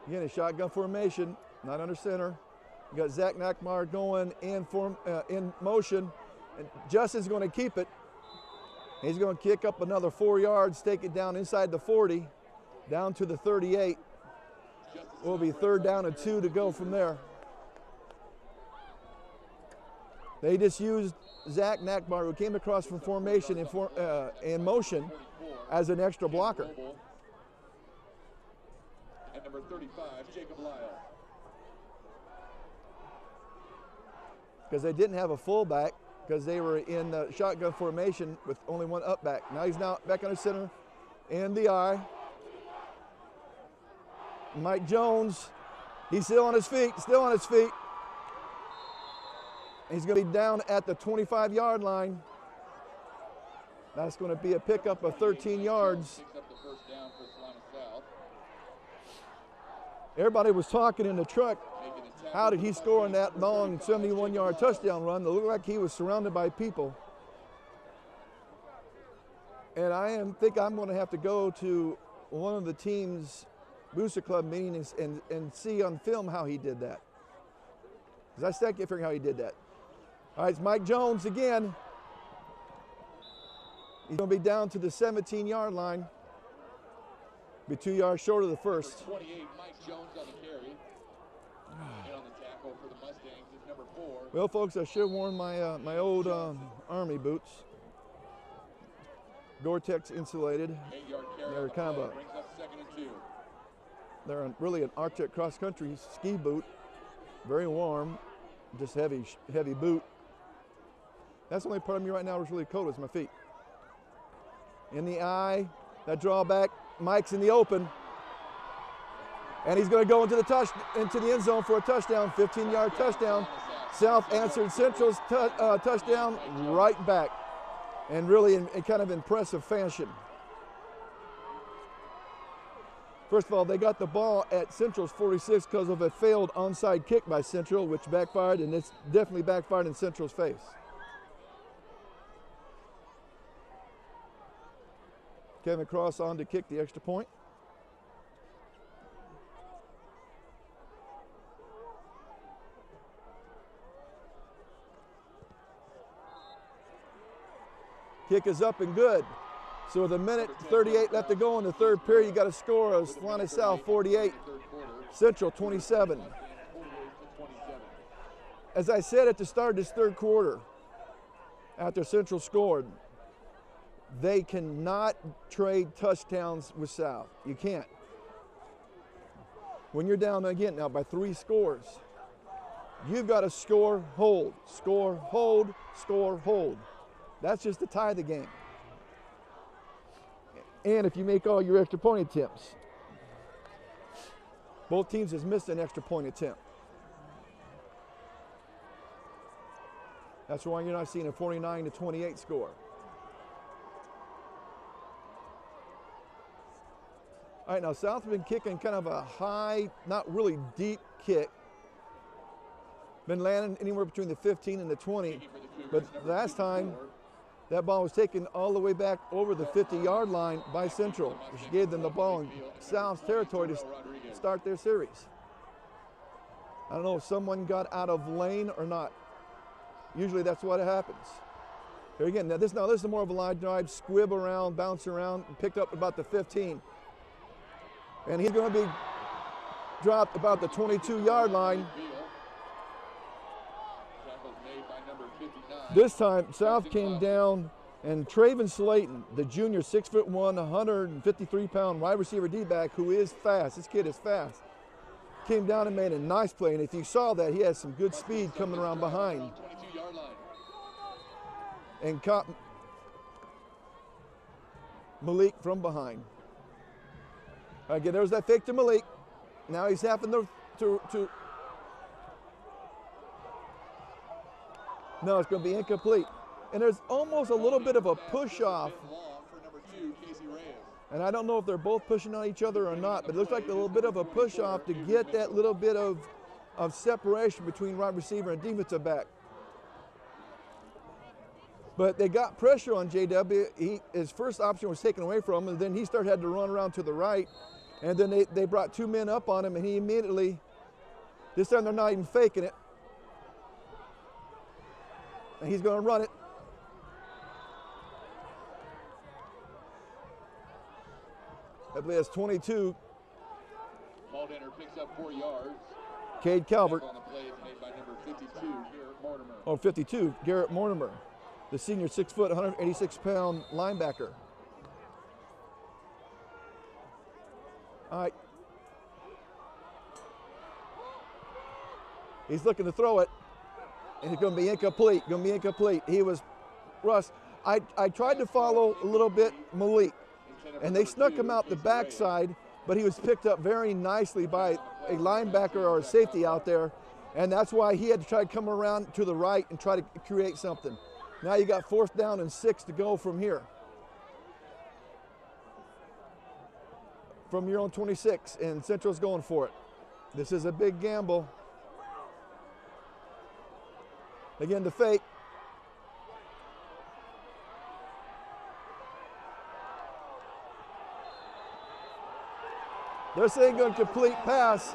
Again, a shotgun formation, not under center. You got Zach Nackmeyer going in motion, and Justin's going to keep it. He's going to kick up another 4 yards, take it down inside the 40, down to the 38. Will be third down and 2 to go from there. They just used Zach Nackmeyer, who came across from formation in motion, as an extra blocker. At number 35, Jacob Lyle. Because they didn't have a fullback, because they were in shotgun formation with only one up back. Now he's back under center in the eye. Mike Jones, he's still on his feet. He's going to be down at the 25-yard line. That's going to be a pickup of 13 yards. Picks up the first down for Salina South. Everybody was talking in the truck, how did he score in that long 71-yard touchdown run? It looked like he was surrounded by people. And think I'm going to have to go to one of the team's Booster Club meetings and see on film how he did that. Because I still can't figure out how he did that. All right, it's Mike Jones again. He's going to be down to the 17-yard line. Be 2 yards short of the first. 28, Mike Jones on the carry. And on the tackle for the Mustangs is number 4. Well, folks, I should have worn my my old Army boots. Gore-Tex insulated. 8-yard carry. They're kind of a, brings up 2nd and 2. they're really an Arctic cross-country ski boot. Very warm, just heavy boot. That's the only part of me right now that's really cold is my feet. In the eye, that drawback. Mike's in the open, and he's going to go into the end zone for a touchdown, 15-yard touchdown. South answered Central's touchdown right back, and really in kind of impressive fashion. First of all, they got the ball at Central's 46 because of a failed onside kick by Central, which backfired, and it's definitely backfired in Central's face. Kevin Cross on to kick the extra point. Kick is up and good. So with 1:38 left to go in the third period, you got a score of Salina South 48, Central 27. As I said at the start of this third quarter, after Central scored, they cannot trade touchdowns with South. You can't. When you're down again now by 3 scores, you've got to score, hold, score, hold, score, hold. That's just to tie the game. And if you make all your extra point attempts. Both teams has missed an extra point attempt. That's why you're not seeing a 49-28 score. All right, now South have been kicking kind of a high, not really deep kick. Been landing anywhere between the 15 and the 20. But last time, That ball was taken all the way back over the 50-yard line by Central, which gave them the ball in South's territory to start their series. I don't know if someone got out of lane or not. Usually that's what happens. Here again, now this is more of a line drive, squib around, bounce around, and picked up about the 15. And he's going to be dropped about the 22-yard line. This time, South came down, and Traven Slayton, the junior, 6'1", 153-pound wide receiver D-back, who is fast. This kid is fast. Came down and made a nice play, and if you saw that, he has some good speed coming around behind. And caught Malik from behind. Again, there's that fake to Malik. Now he's having to no, it's going to be incomplete. And there's almost a little bit of a push-off. And I don't know if they're both pushing on each other or not, but it looks like a little bit of a push-off to get that little bit of separation between wide receiver and defensive back. But they got pressure on JW. His first option was taken away from him, and then he had to run around to the right. And then they brought two men up on him, and he immediately, this time they're not even faking it. And he's going to run it. I believe it's 22. Maldaner picks up 4 yards. Cade Calvert. On the play is made by number 52, Garrett Mortimer. Oh, 52, Garrett Mortimer, the senior 6', 186-pound linebacker. All right. He's looking to throw it, and it's going to be incomplete. He was, Russ, I tried to follow a little bit Malik, and they snuck him out the backside, but he was picked up very nicely by a linebacker or a safety out there, and that's why he had to try to come around to the right and try to create something. Now you got 4th down and 6 to go from here. From your own 26, and Central's going for it. This is a big gamble. Again, the fake. They're saying going to complete pass.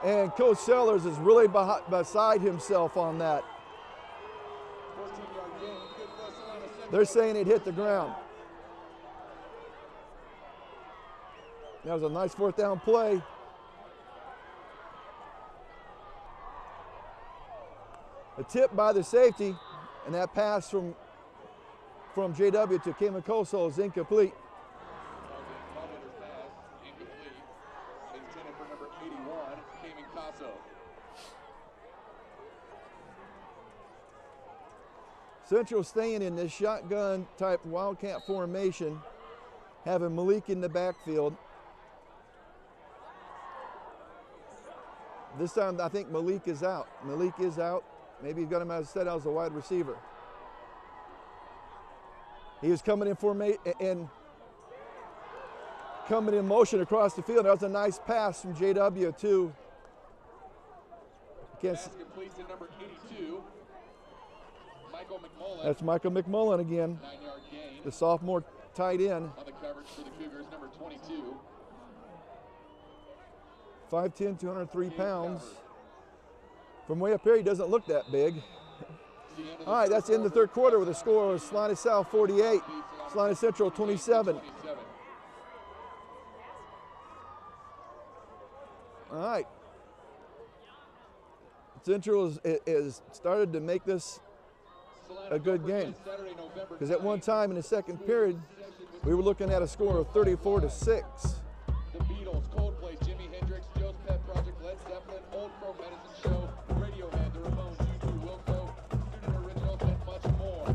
And Coach Sellers is really beside himself on that. They're saying it hit the ground. That was a nice 4th down play. A tip by the safety, and that pass from JW to Kemokoso is incomplete. Intended for number 81, Kemokoso. Central staying in this shotgun type wildcat formation, having Malik in the backfield. This time I think Malik is out. Maybe he's got him as set out as a wide receiver. He was coming in coming in motion across the field. That was a nice pass from JW too. Pass completes to number 82, Michael McMullen. That's Michael McMullen again, 9-yard gain. the sophomore tight end. On the coverage for the Cougars, number 22. 5'10", 203 pounds. From way up here, he doesn't look that big. All right, that's in the 3rd quarter with a score of Salina South 48, Salina Central 27. All right. Central is started to make this a good game. Because at one time in the 2nd period, we were looking at a score of 34-6. The Beatles, Coldplay, Jimi Hendrix, Joe's Pet Project, Led Zeppelin, Old Crow Medicine Show, Radiohead, The Ramones, U2, Wilco, Student Originals, and much more.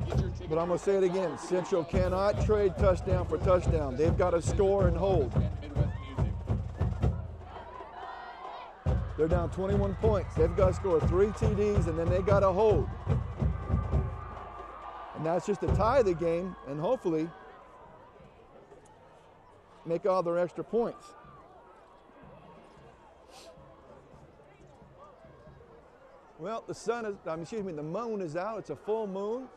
Get your tickets. But I'm going to say it again. Central cannot trade touchdown for touchdown. They've got to score and hold. Midwest Music. They're down 21 points. They've got to score 3 TDs, and then they got to hold. And that's just to tie the game, and hopefully make all their extra points. Well, the sun is, excuse me, the moon is out. It's a full moon.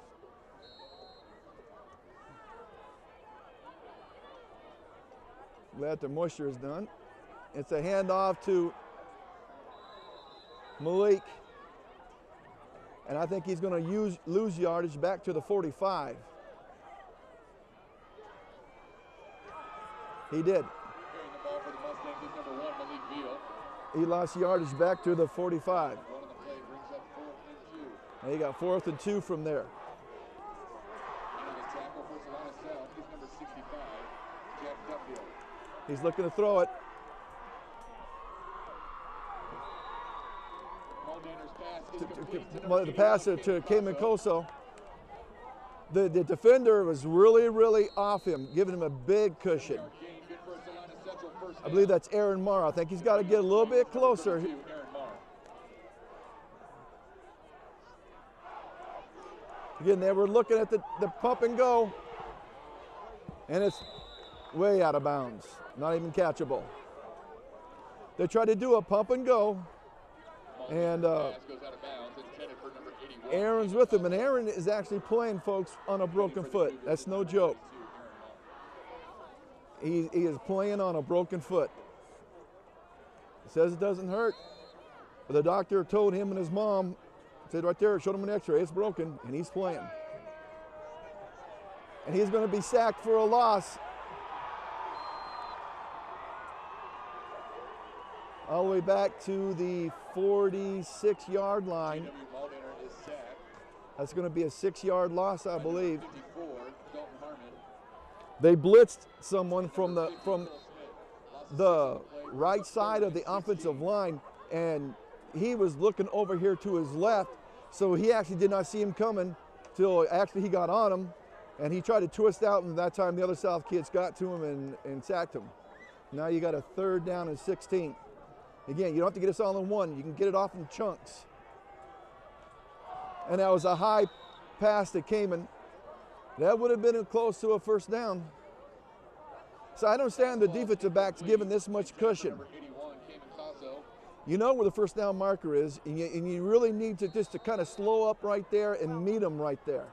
Glad the moisture is done. It's a handoff to Malik. And I think he's going to lose yardage back to the 45. He did. Carrying the ball for the Mustangs is number 1, Malik Beal. He lost yardage back to the 45. Run on the play brings up 4th and 2. And he got 4th and 2 from there. And the tackle for Salina South is number 65, Jeff Duffield. He's looking to throw it. Muldaner's pass is complete to Well, number the pass 81, to Cayman Cayman Koso. The defender was really off him, giving him a big cushion. Gain good for a Salina Central first I believe that's Aaron Marr. I think he's got to get a little bit closer. down to Aaron Marr. Again, they were looking at the pump and go, and it's way out of bounds, not even catchable. They tried to do a pump and go, and Pass goes out of bounds, intended for number 81. Aaron's with him, and Aaron is actually playing, folks, on a broken foot. That's no joke. He is playing on a broken foot. He says it doesn't hurt, but the doctor told him and his mom, said right there, showed him an x-ray, it's broken, and he's playing. And he's going to be sacked for a loss. All the way back to the 46-yard line. J.W. Muldaner is sacked. That's going to be a 6-yard loss, I believe. 54, Dalton Harmon. They blitzed someone from the right side of the offensive line, and he was looking over here to his left, so he actually did not see him coming till actually he got on him, and he tried to twist out, and that time the other South kids got to him and sacked him. Now you got a 3rd down and 16. Again, you don't have to get us all in one. You can get it off in chunks. And that was a high pass to Cayman. That would have been close to a 1st down. So I don't understand the defensive backs giving this much cushion. Number 81, Cayman Tasso. You know where the 1st down marker is, and you really need to just to kind of slow up right there and meet them right there.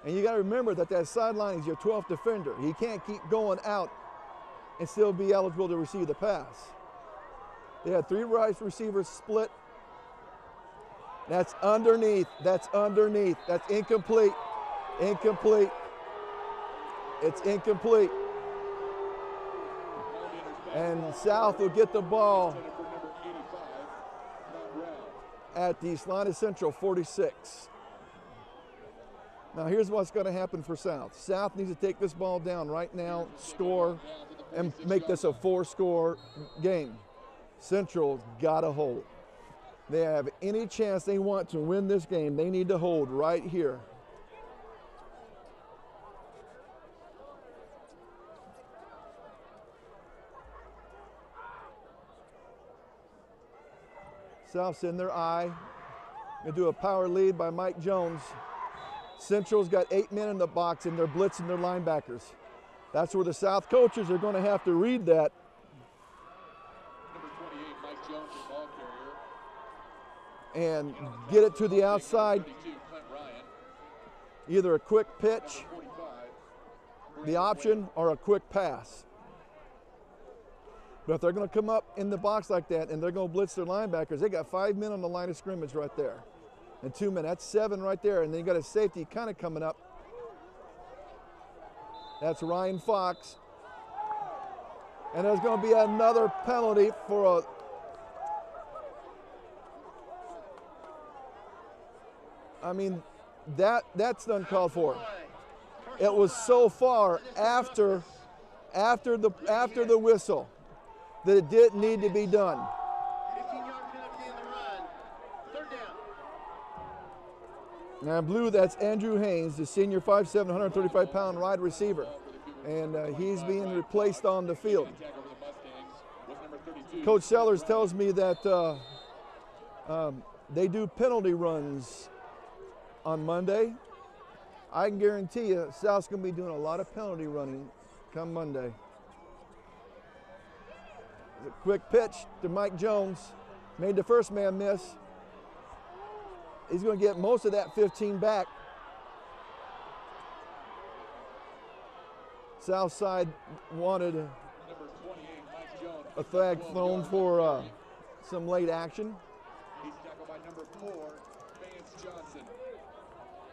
And you got to remember that sideline is your 12th defender. He can't keep going out and still be eligible to receive the pass. They had 3 wide receivers split. That's underneath. That's underneath. That's incomplete. Incomplete. It's incomplete. And South will get the ball Intended for number 85, Matt Brown. at the Salina Central 46. Now here's what's going to happen for South. South needs to take this ball down right now, score, and make this a 4-score game. Central's got to hold. They have any chance they want to win this game, they need to hold right here. South's in their eye. Gonna do a power lead by Mike Jones. Central's got 8 men in the box and they're blitzing their linebackers. That's where the South coaches are going to have to read that. Number 28, Mike Jones, the ball carrier. And get it to the outside, 32, Clint Ryan. either a quick pitch, 45. the option, or a quick pass. But if they're going to come up in the box like that and they're going to blitz their linebackers, they got 5 men on the line of scrimmage right there. And 2 men, that's 7 right there. And then you got a safety kind of coming up. That's Ryan Fox. And there's going to be another penalty for that's uncalled for. It was so far after the whistle that it didn't need to be done. 15-yard penalty in the run. 3rd down. Now in blue, that's Andrew Haynes, the senior 5'7", 135-pound wide receiver. And he's being replaced on the field. Attack over the Mustangs was number 32. Coach Sellers tells me that they do penalty runs on Monday. I can guarantee you South's going to be doing a lot of penalty running come Monday. A quick pitch to Mike Jones. Made the first man miss. He's going to get most of that 15 back. Southside wanted a flag thrown for some late action. He's tackled by number 4, Vance Johnson.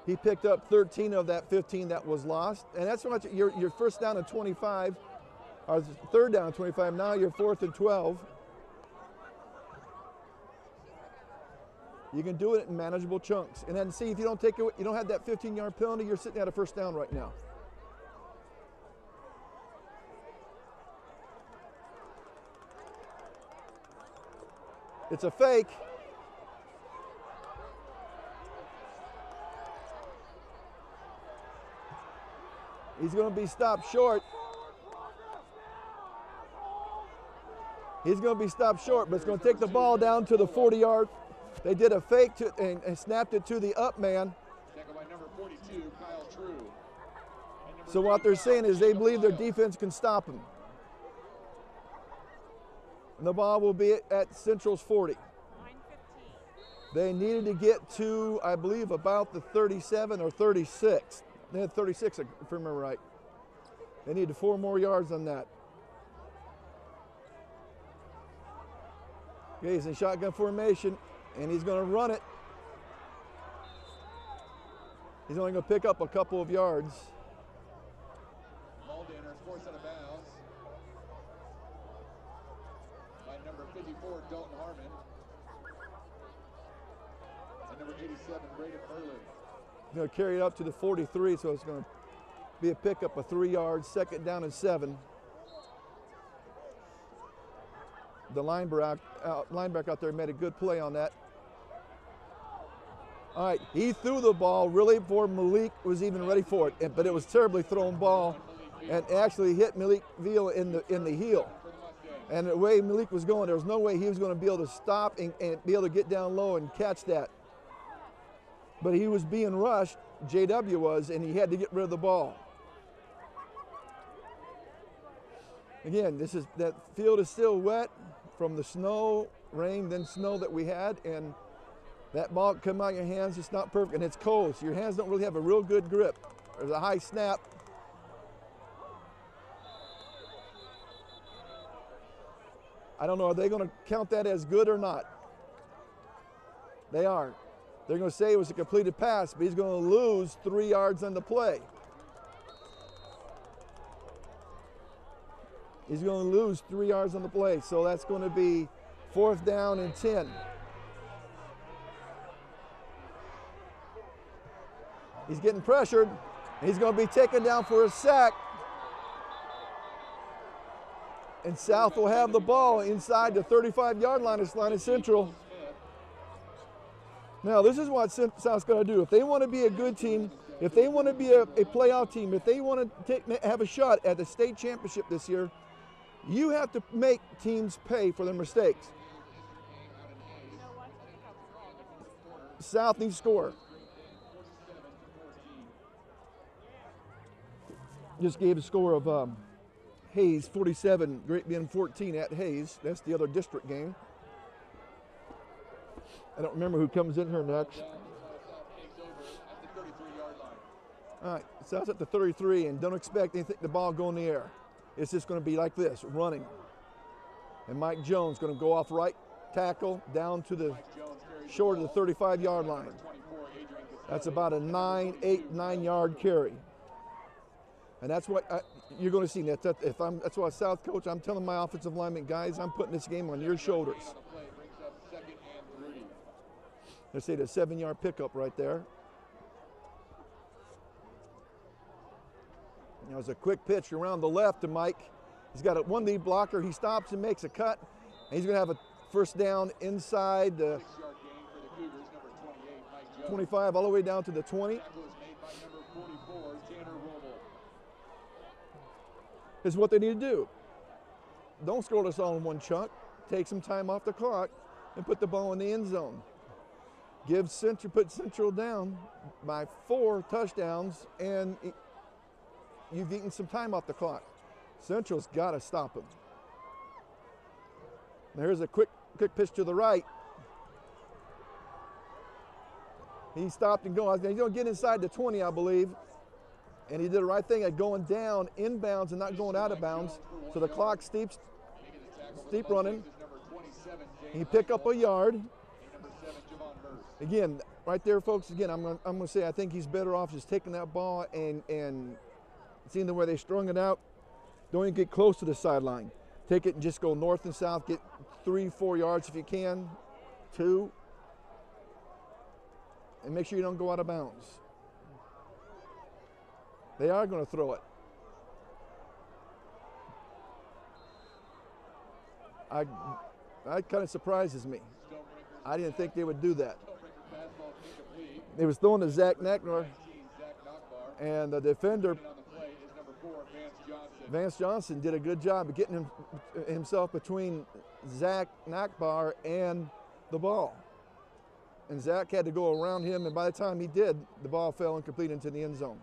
He picked up 13 of that 15 that was lost. And that's what your first down and 25, or third down and 25. Now you're 4th and 12. You can do it in manageable chunks. And then see if you don't take it, you don't have that 15-yard penalty, you're sitting at a first down right now. It's a fake. He's going to be stopped short. He's going to be stopped short, but it's going to take the ball down to the 40-yard. They did a fake and snapped it to the up man. Tackled by number 42, Kyle True. So what they're saying is they believe their defense can stop him. And the ball will be at Central's 40. They needed to get to, I believe, about the 37 or 36. They had 36, if I remember right. They needed 4 more yards on that. Okay, he's in shotgun formation, and he's going to run it. He's only going to pick up a couple of yards. Muldaner is forced out of bounds by number 54, Dalton Harmon. And number 87, Braden Merlin. He's going to carry it up to the 43, so it's going to be a pickup of 3 yards, second down and 7. The linebacker out there made a good play on that. All right, he threw the ball really before Malik was even ready for it, but it was terribly thrown ball and actually hit Malik Veal in the heel. And the way Malik was going, there was no way he was going to be able to stop and be able to get down low and catch that. But he was being rushed, JW was, and he had to get rid of the ball. Again, that field is still wet from the snow, rain, then snow that we had, and that ball come out of your hands, it's not perfect, and it's cold, so your hands don't really have a real good grip. There's a high snap. I don't know, are they going to count that as good or not? They are. They're going to say it was a completed pass, but he's going to lose 3 yards on the play. He's going to lose 3 yards on the play, so that's going to be 4th down and 10. He's getting pressured. He's going to be taken down for a sack. And South will have the ball inside the 35-yard line of Salina Central. Now, this is what South's got to do. If they want to be a good team, if they want to be a playoff team, if they want to have a shot at the state championship this year, you have to make teams pay for their mistakes. South needs to score. Just gave a score of Hayes, 47, Great Bend 14 at Hayes. That's the other district game. I don't remember who comes in here next. All right, South's at the 33, and don't expect anything, the ball go in the air. It's just going to be like this, running. And Mike Jones going to go off right tackle down to the short of the 35-yard line. That's about a 9-yard carry. And that's what you're going to see. That's why South coach, I'm telling my offensive linemen, guys, I'm putting this game on your shoulders. Let's say the 7-yard pickup right there. It was a quick pitch around the left to Mike. He's got a 1 lead blocker. He stops and makes a cut. And he's going to have a first down inside the 25 all the way down to the 20. Is what they need to do. Don't score this all in one chunk. Take some time off the clock and put the ball in the end zone. Put Central down by 4 touchdowns, and you've eaten some time off the clock. Central's got to stop them. Now here's a quick pitch to the right. He stopped and going. He's going to get inside the 20, I believe. And he did the right thing at going down inbounds and not going out of bounds. So the clock steep running. He pick up a yard. Again, right there, folks, again, I'm going to say I think he's better off just taking that ball and seeing the way they strung it out. Don't even get close to the sideline. Take it and just go north and south. Get 3-4 yards if you can. 2. And make sure you don't go out of bounds. They are going to throw it. That kind of surprises me. I didn't think they would do that. They was throwing to Zach Nackbar, and the defender, Vance Johnson, did a good job of getting himself between Zach Nackbar and the ball. And Zach had to go around him, and by the time he did, the ball fell incomplete into the end zone.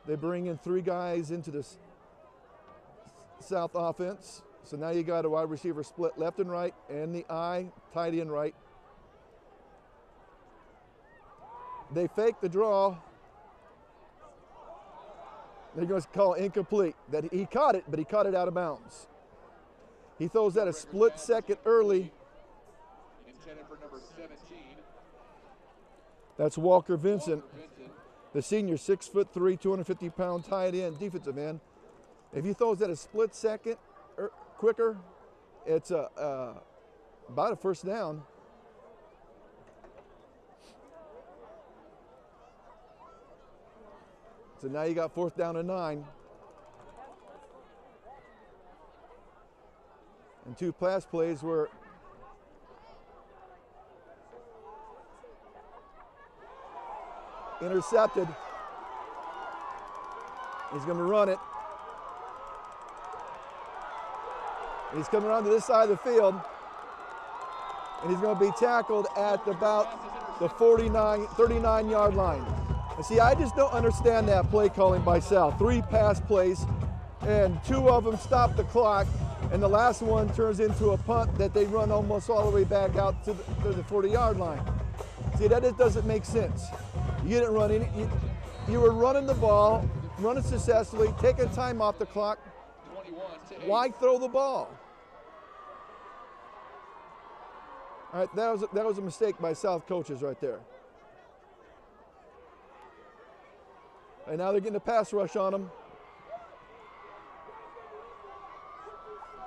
They bring in 3 guys into this South offense. So now you got a wide receiver split left and right, and the I, tight end right. They fake the draw. They're going to call incomplete. That he caught it, but he caught it out of bounds. He throws that a split second early. Intended for number 17. That's Walker Vincent, the senior, 6'3", 250-pound tight end, defensive end. If he throws that a split second quicker, it's about a first down. So now you got 4th down and 9. And 2 pass plays were intercepted. He's going to run it. He's coming around to this side of the field, and he's going to be tackled at about the 39-yard line. And see, I just don't understand that play calling by South. 3 pass plays, and 2 of them stop the clock, and the last one turns into a punt that they run almost all the way back out to the 40-yard line. See, that just doesn't make sense. You didn't run any. You were running the ball, running successfully, taking time off the clock. Why throw the ball? All right, that was a mistake by South coaches right there. And now they're getting a pass rush on him.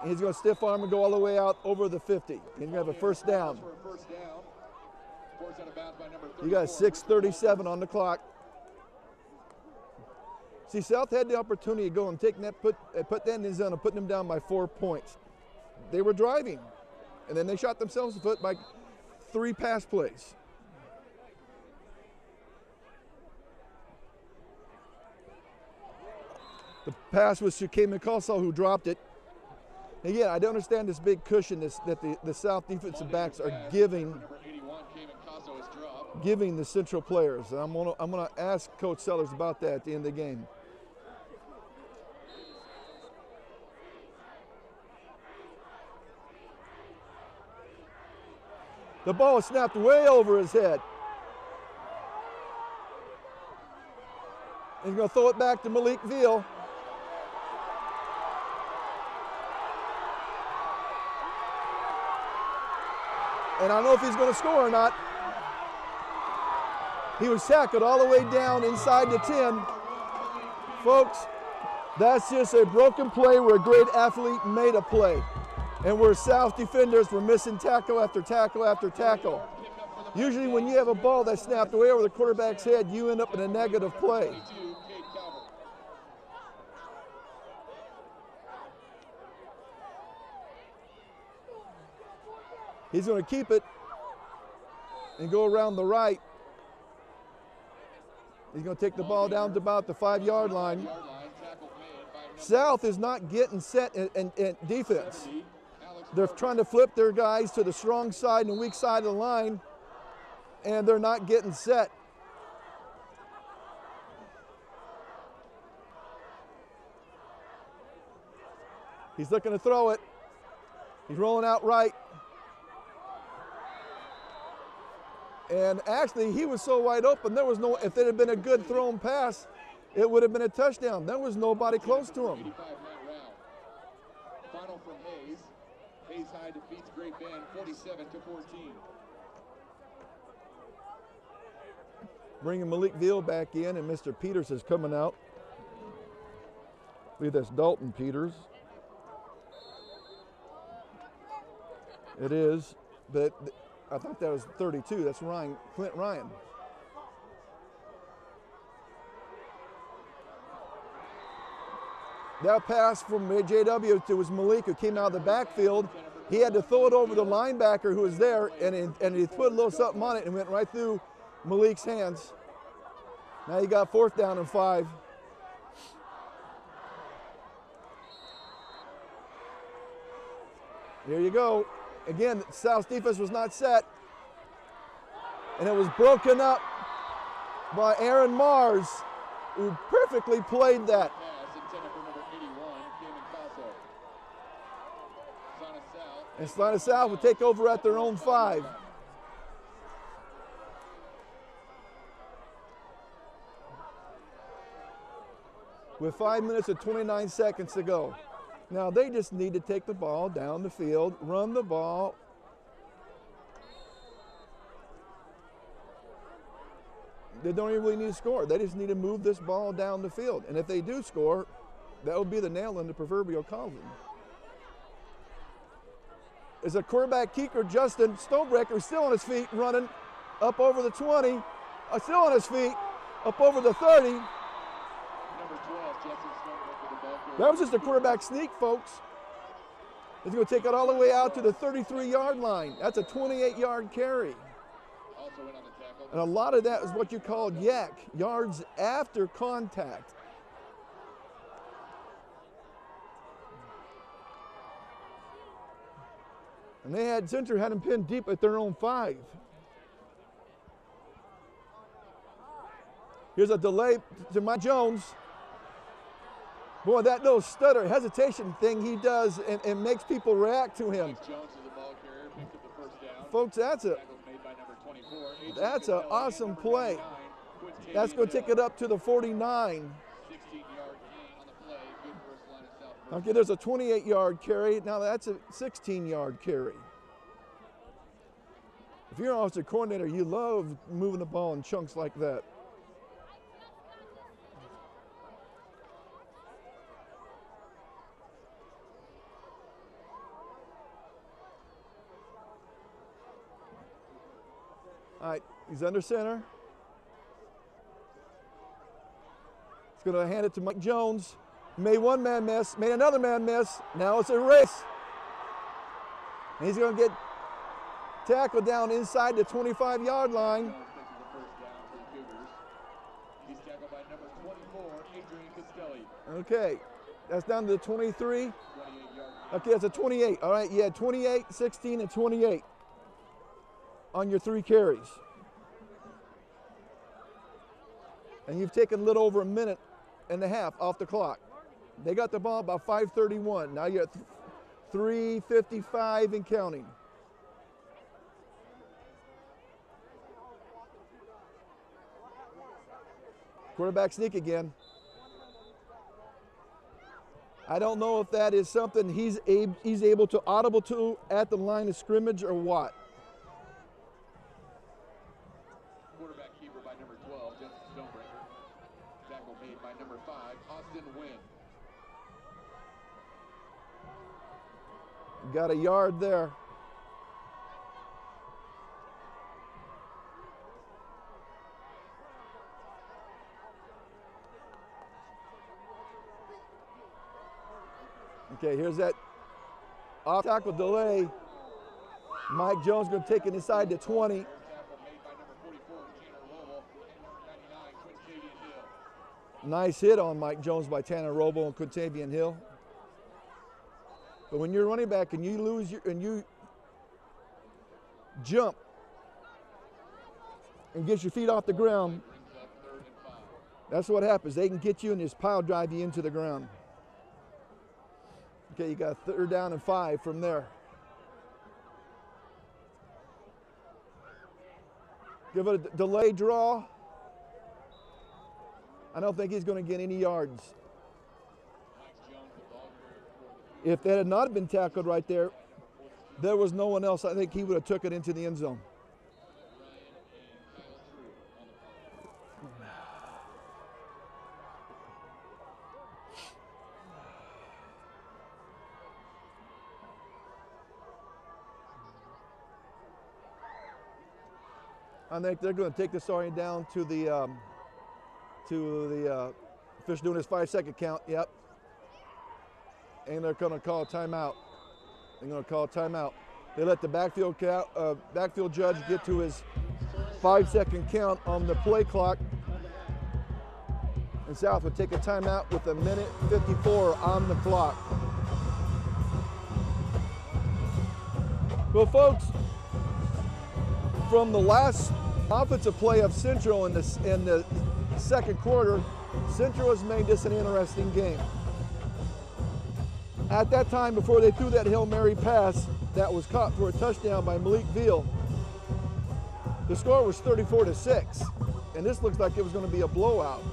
He's going to stiff arm and go all the way out over the 50. He's going to have a first down. You got 6:37 on the clock. See, South had the opportunity to go and take that, put that in the zone and putting them down by 4 points. They were driving, and then they shot themselves in the foot by 3 pass plays. The pass was to Kay McCulsall, who dropped it. Again, I don't understand this big cushion that the South defensive backs are giving the Central players. And I'm gonna ask Coach Sellers about that at the end of the game. The ball is snapped way over his head. He's going to throw it back to Malik Veal. And I don't know if he's going to score or not. He was tackled all the way down inside the 10. Folks, that's just a broken play where a great athlete made a play. And where South defenders were missing tackle after tackle after tackle. Usually when you have a ball that's snapped away over the quarterback's head, you end up in a negative play. He's going to keep it and go around the right. He's going to take the ball down to about the 5-yard line. South is not getting set in defense. They're trying to flip their guys to the strong side and the weak side of the line, and they're not getting set. He's looking to throw it. He's rolling out right. And actually, he was so wide open, there was no, if it had been a good thrown pass, it would have been a touchdown. There was nobody close to him. 85 round. Final from Hayes. Hayes High defeats Great Bend 47-14. Bringing Malik Veal back in, and Mr. Peters is coming out. I believe that's Dalton Peters. It is, but I thought that was 32. That's Clint Ryan. That pass from JW to was Malik, who came out of the backfield. He had to throw it over the linebacker who was there, and he put a little something on it and went right through Malik's hands. Now you got 4th down and 5. Here you go. Again, South's defense was not set. And it was broken up by Aaron Mars, who perfectly played that. Pass intended for number 81, Cayman Paso. Salina South. And Salina South would take over at their own 5. With 5 minutes and 29 seconds to go. Now they just need to take the ball down the field, run the ball. They don't even really need to score. They just need to move this ball down the field. And if they do score, that would be the nail in the proverbial coffin. Is a quarterback kicker, Justin Stonebreaker, still on his feet, running up over the 20, still on his feet, up over the 30. Number 12, Justin Stonebreaker, the ball carrier. That was just a quarterback sneak, folks. He's going to take it all the way out to the 33-yard line. That's a 28-yard carry. Also in on the tackle. And a lot of that is what you call yak, yards after contact. And Central had him pinned deep at their own 5. Here's a delay to Mike Jones. Boy, that little stutter, hesitation thing he does and makes people react to him. Jones is the ball carrier, picked up the first down. Folks, that's Tackle made by number 24. an awesome play. That's going to take it up to the 49. 16-yard gain on the play. Good for Salina South. Okay, there's a 28-yard carry. Now that's a 16-yard carry. If you're an offensive coordinator, you love moving the ball in chunks like that. All right, he's under center. He's going to hand it to Mike Jones. Made one man miss, made another man miss. Now it's a race. And he's going to get tackled down inside the 25-yard line. Jones takes the first down for the Cougars. He's tackled by number 24, Adrian Castelli. Okay, that's down to the 23. 28-yard gain. Okay, that's a 28. All right, yeah, 28, 16, and 28 on your 3 carries. And you've taken a little over a minute and a half off the clock. They got the ball about 5:31. Now you're at 3:55 and counting. Quarterback sneak again. I don't know if that is something he's able to audible to at the line of scrimmage or what. Quarterback keeper by number 12, Justin Stonebreaker. Tackle made by number 5, Austin Wynn. Got a yard there. Okay, here's that off tackle delay. Mike Jones going to take it inside the 20. Tackle made by number 44, Tanner Roble, and number 99, Quintavious Hill. Nice hit on Mike Jones by Tanner Roble and Quintavious Hill. But when you're a running back and you lose and you jump and get your feet off the ground, Brings up 3rd and 5. that's what happens. They can get you and just pile drive you into the ground. Okay, you got 3rd down and 5 from there. Give it a delay draw. I don't think he's going to get any yards. If that had not been tackled right there, there was no one else. I think he would have took it into the end zone. I think they're going to take this already down to the fish doing his 5-second count. Yep. And they're going to call a timeout. They're going to call a timeout. They let the backfield judge get to his 5-second count on the play clock. And South would take a timeout with 1:54 on the clock. Well, folks, from the last offensive play of Central in the second quarter, Central has made this an interesting game. At that time, before they threw that Hail Mary pass that was caught for a touchdown by Malik Veal, the score was 34-6, and this looks like it was going to be a blowout.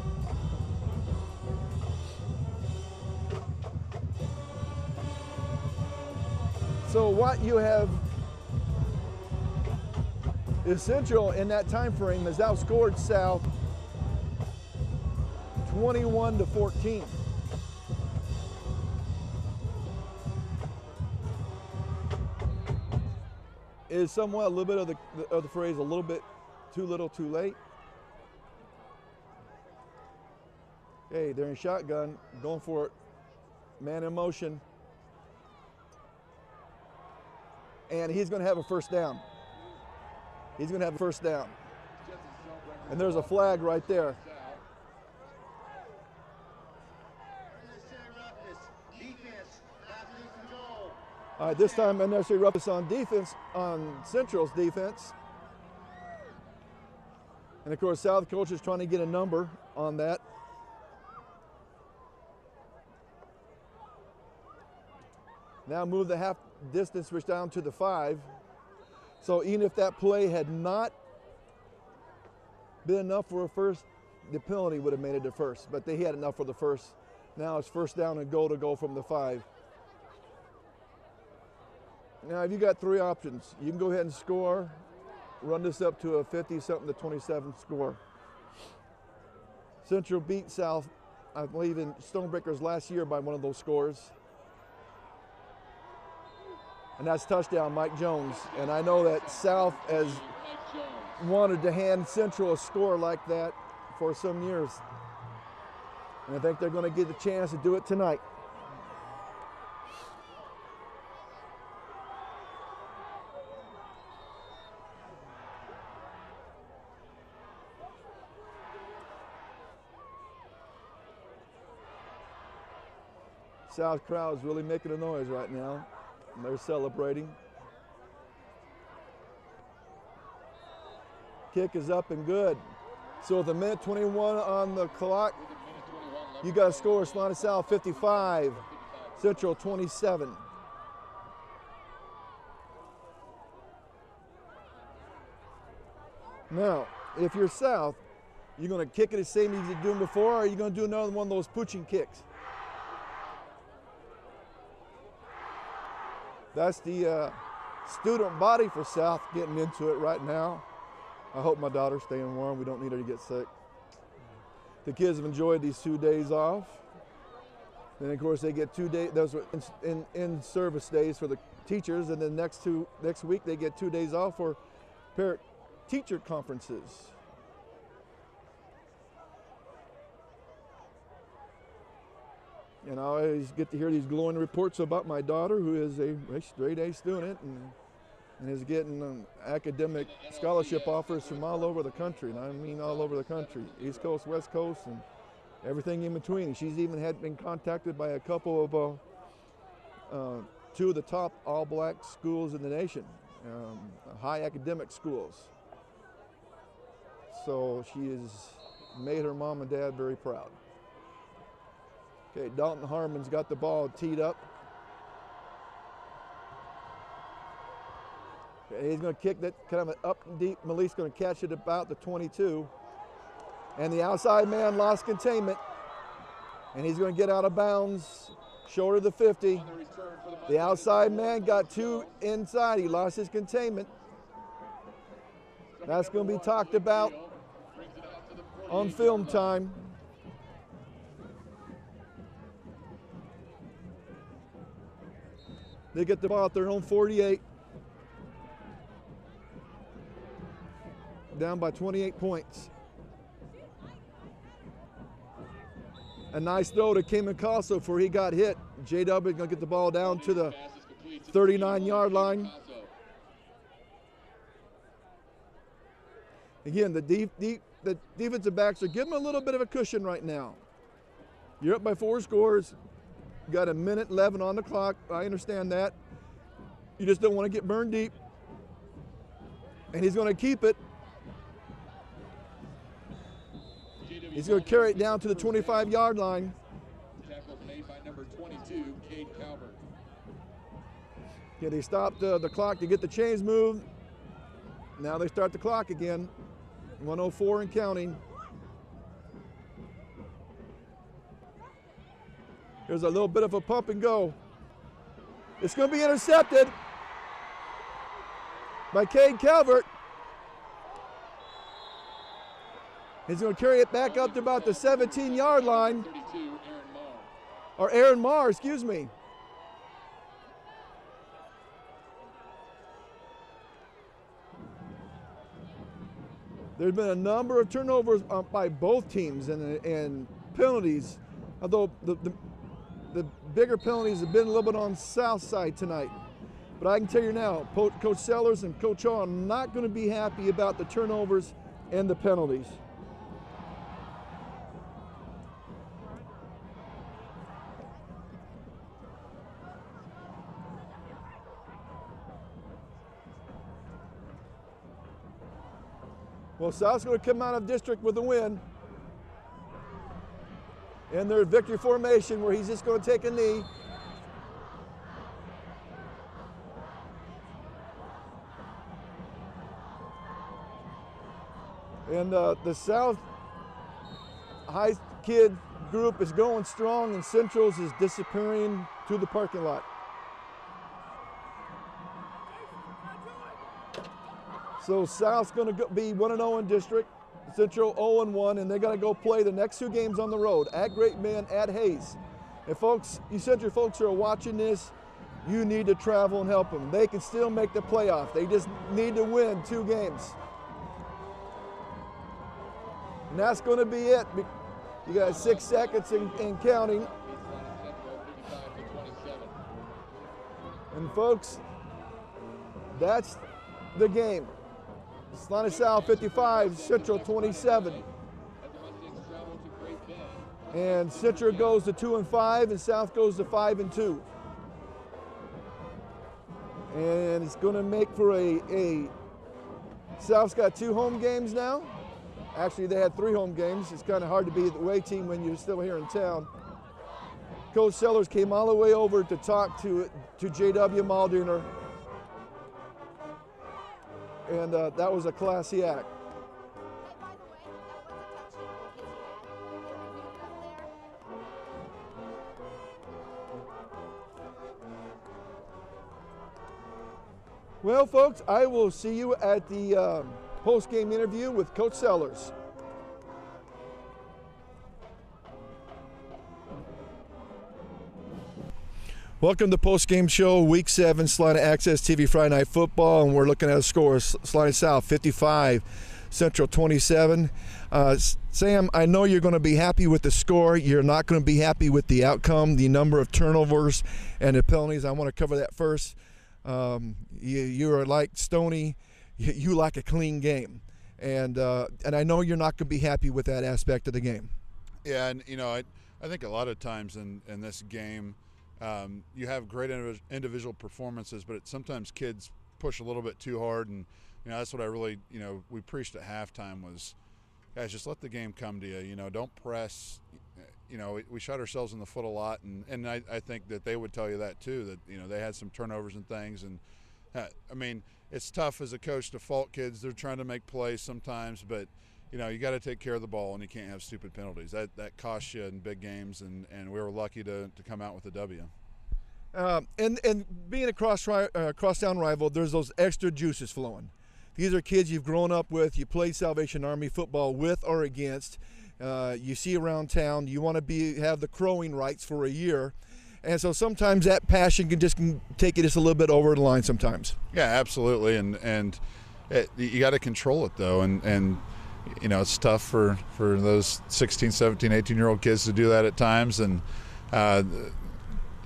So what you have is Central in that time frame has outscored South 21-14. Is somewhat a little bit of the phrase, a little bit too little, too late. Okay, they're in shotgun, going for it. Man in motion. And he's going to have a first down. He's going to have a first down. And there's a flag right there. All right, this time unnecessary roughness on defense, on Central's defense. And of course, South coach is trying to get a number on that. Now move the half distance switch down to the 5. So even if that play had not been enough for a first, the penalty would have made it a first, but they had enough for the first. Now it's first down and goal to go from the 5. Now you got 3 options. You can go ahead and score, run this up to a 50-something to 27 score. Central beat South, I believe, in Stonebreakers last year by one of those scores. And that's touchdown, Mike Jones. And I know that South has wanted to hand Central a score like that for some years. And I think they're going to get the chance to do it tonight. South crowd is really making a noise right now. And they're celebrating. Kick is up and good. So with 1:21 on the clock, you got a score, Salina South 55, Central 27. Now, if you're South, you're going to kick it the same as you're doing before, or are you going to do another one of those pooching kicks? That's the student body for South getting into it right now. I hope my daughter's staying warm. We don't need her to get sick. The kids have enjoyed these 2 days off. Then of course they get 2 days, those were in-service days for the teachers, and then next week they get 2 days off for parent-teacher conferences. And I always get to hear these glowing reports about my daughter, who is a straight A student and is getting academic scholarship offers from all over the country. And I mean all over the country, East Coast, West Coast, and everything in between. She's even been contacted by a couple of 2 of the top all-black schools in the nation, high academic schools. So she has made her mom and dad very proud. Okay, Dalton Harmon's got the ball teed up. He's going to kick that kind of an up and deep. Malik's going to catch it about the 22. And the outside man lost containment. And he's going to get out of bounds, short of the 50. The outside man got two inside. He lost his containment. That's going to be talked about on film time. They get the ball at their own 48. Down by 28 points. A nice throw to Kamikaso before he got hit. JW going to get the ball down to the 39-yard line. Again, the defensive backs are giving a little bit of a cushion right now. You're up by 4 scores. You got a minute 11 on the clock. I understand that. You just don't want to get burned deep. And he's going to keep it. He's going to carry it down to the 25-yard line. Tackle made by number 22, Cade Calvert. Yeah, they stopped the clock to get the chains moved. Now they start the clock again. 104 and counting. There's a little bit of a pump and go. It's going to be intercepted by Cade Calvert. He's going to carry it back up to about the 17-yard line. 32, Aaron Marr. Or Aaron Marr, excuse me. There's been a number of turnovers by both teams and penalties, although the bigger penalties have been a little bit on South side tonight. But I can tell you now, Coach Sellers and Coach Hall are not going to be happy about the turnovers and the penalties. Well, South's going to come out of district with a win. In their victory formation where he's just going to take a knee. And the South High kid group is going strong and Central's is disappearing to the parking lot. So South's going to be 1-0 in district, Central 0-1, and they got to go play the next 2 games on the road at Great Bend, at Hayes. And folks, you Central folks who are watching this, you need to travel and help them. They can still make the playoff. They just need to win 2 games. And that's going to be it. You got 6 seconds and counting. And folks, that's the game. Salina South 55, Central 27. And Central goes to 2-5 and South goes to 5-2. And it's going to make for a South's got 2 home games now. Actually, they had 3 home games. It's kind of hard to be the away team when you're still here in town. Coach Sellers came all the way over to talk to J.W. Maldiner. And that was a classy act. Well, folks, I will see you at the post-game interview with Coach Sellers. Welcome to post-game show, Week 7, Salina Access TV Friday Night Football, and we're looking at a score: Salina South 55, Central 27. Sam, I know you're going to be happy with the score. You're not going to be happy with the outcome, the number of turnovers, and the penalties. I want to cover that first. You are like Stoney. You like a clean game, and I know you're not going to be happy with that aspect of the game. Yeah, and you know, I think a lot of times in this game, you have great individual performances, but sometimes kids push a little bit too hard, and you know that's what I really, we preached at halftime was, guys, just let the game come to you. You know, don't press. You know, we shot ourselves in the foot a lot, and I think that they would tell you that too. That they had some turnovers and things, and I mean, it's tough as a coach to fault kids. They're trying to make plays sometimes, but you got to take care of the ball, and you can't have stupid penalties. That costs you in big games, and we were lucky to come out with a W. And being a crosstown rival, there's those extra juices flowing. These are kids you've grown up with, you played Salvation Army football with or against. You see around town, you want to have the crowing rights for a year. And so sometimes that passion can take it just a little bit over the line sometimes. Yeah, absolutely. And you got to control it, though. And it's tough for those 16, 17, 18-year-old kids to do that at times. And,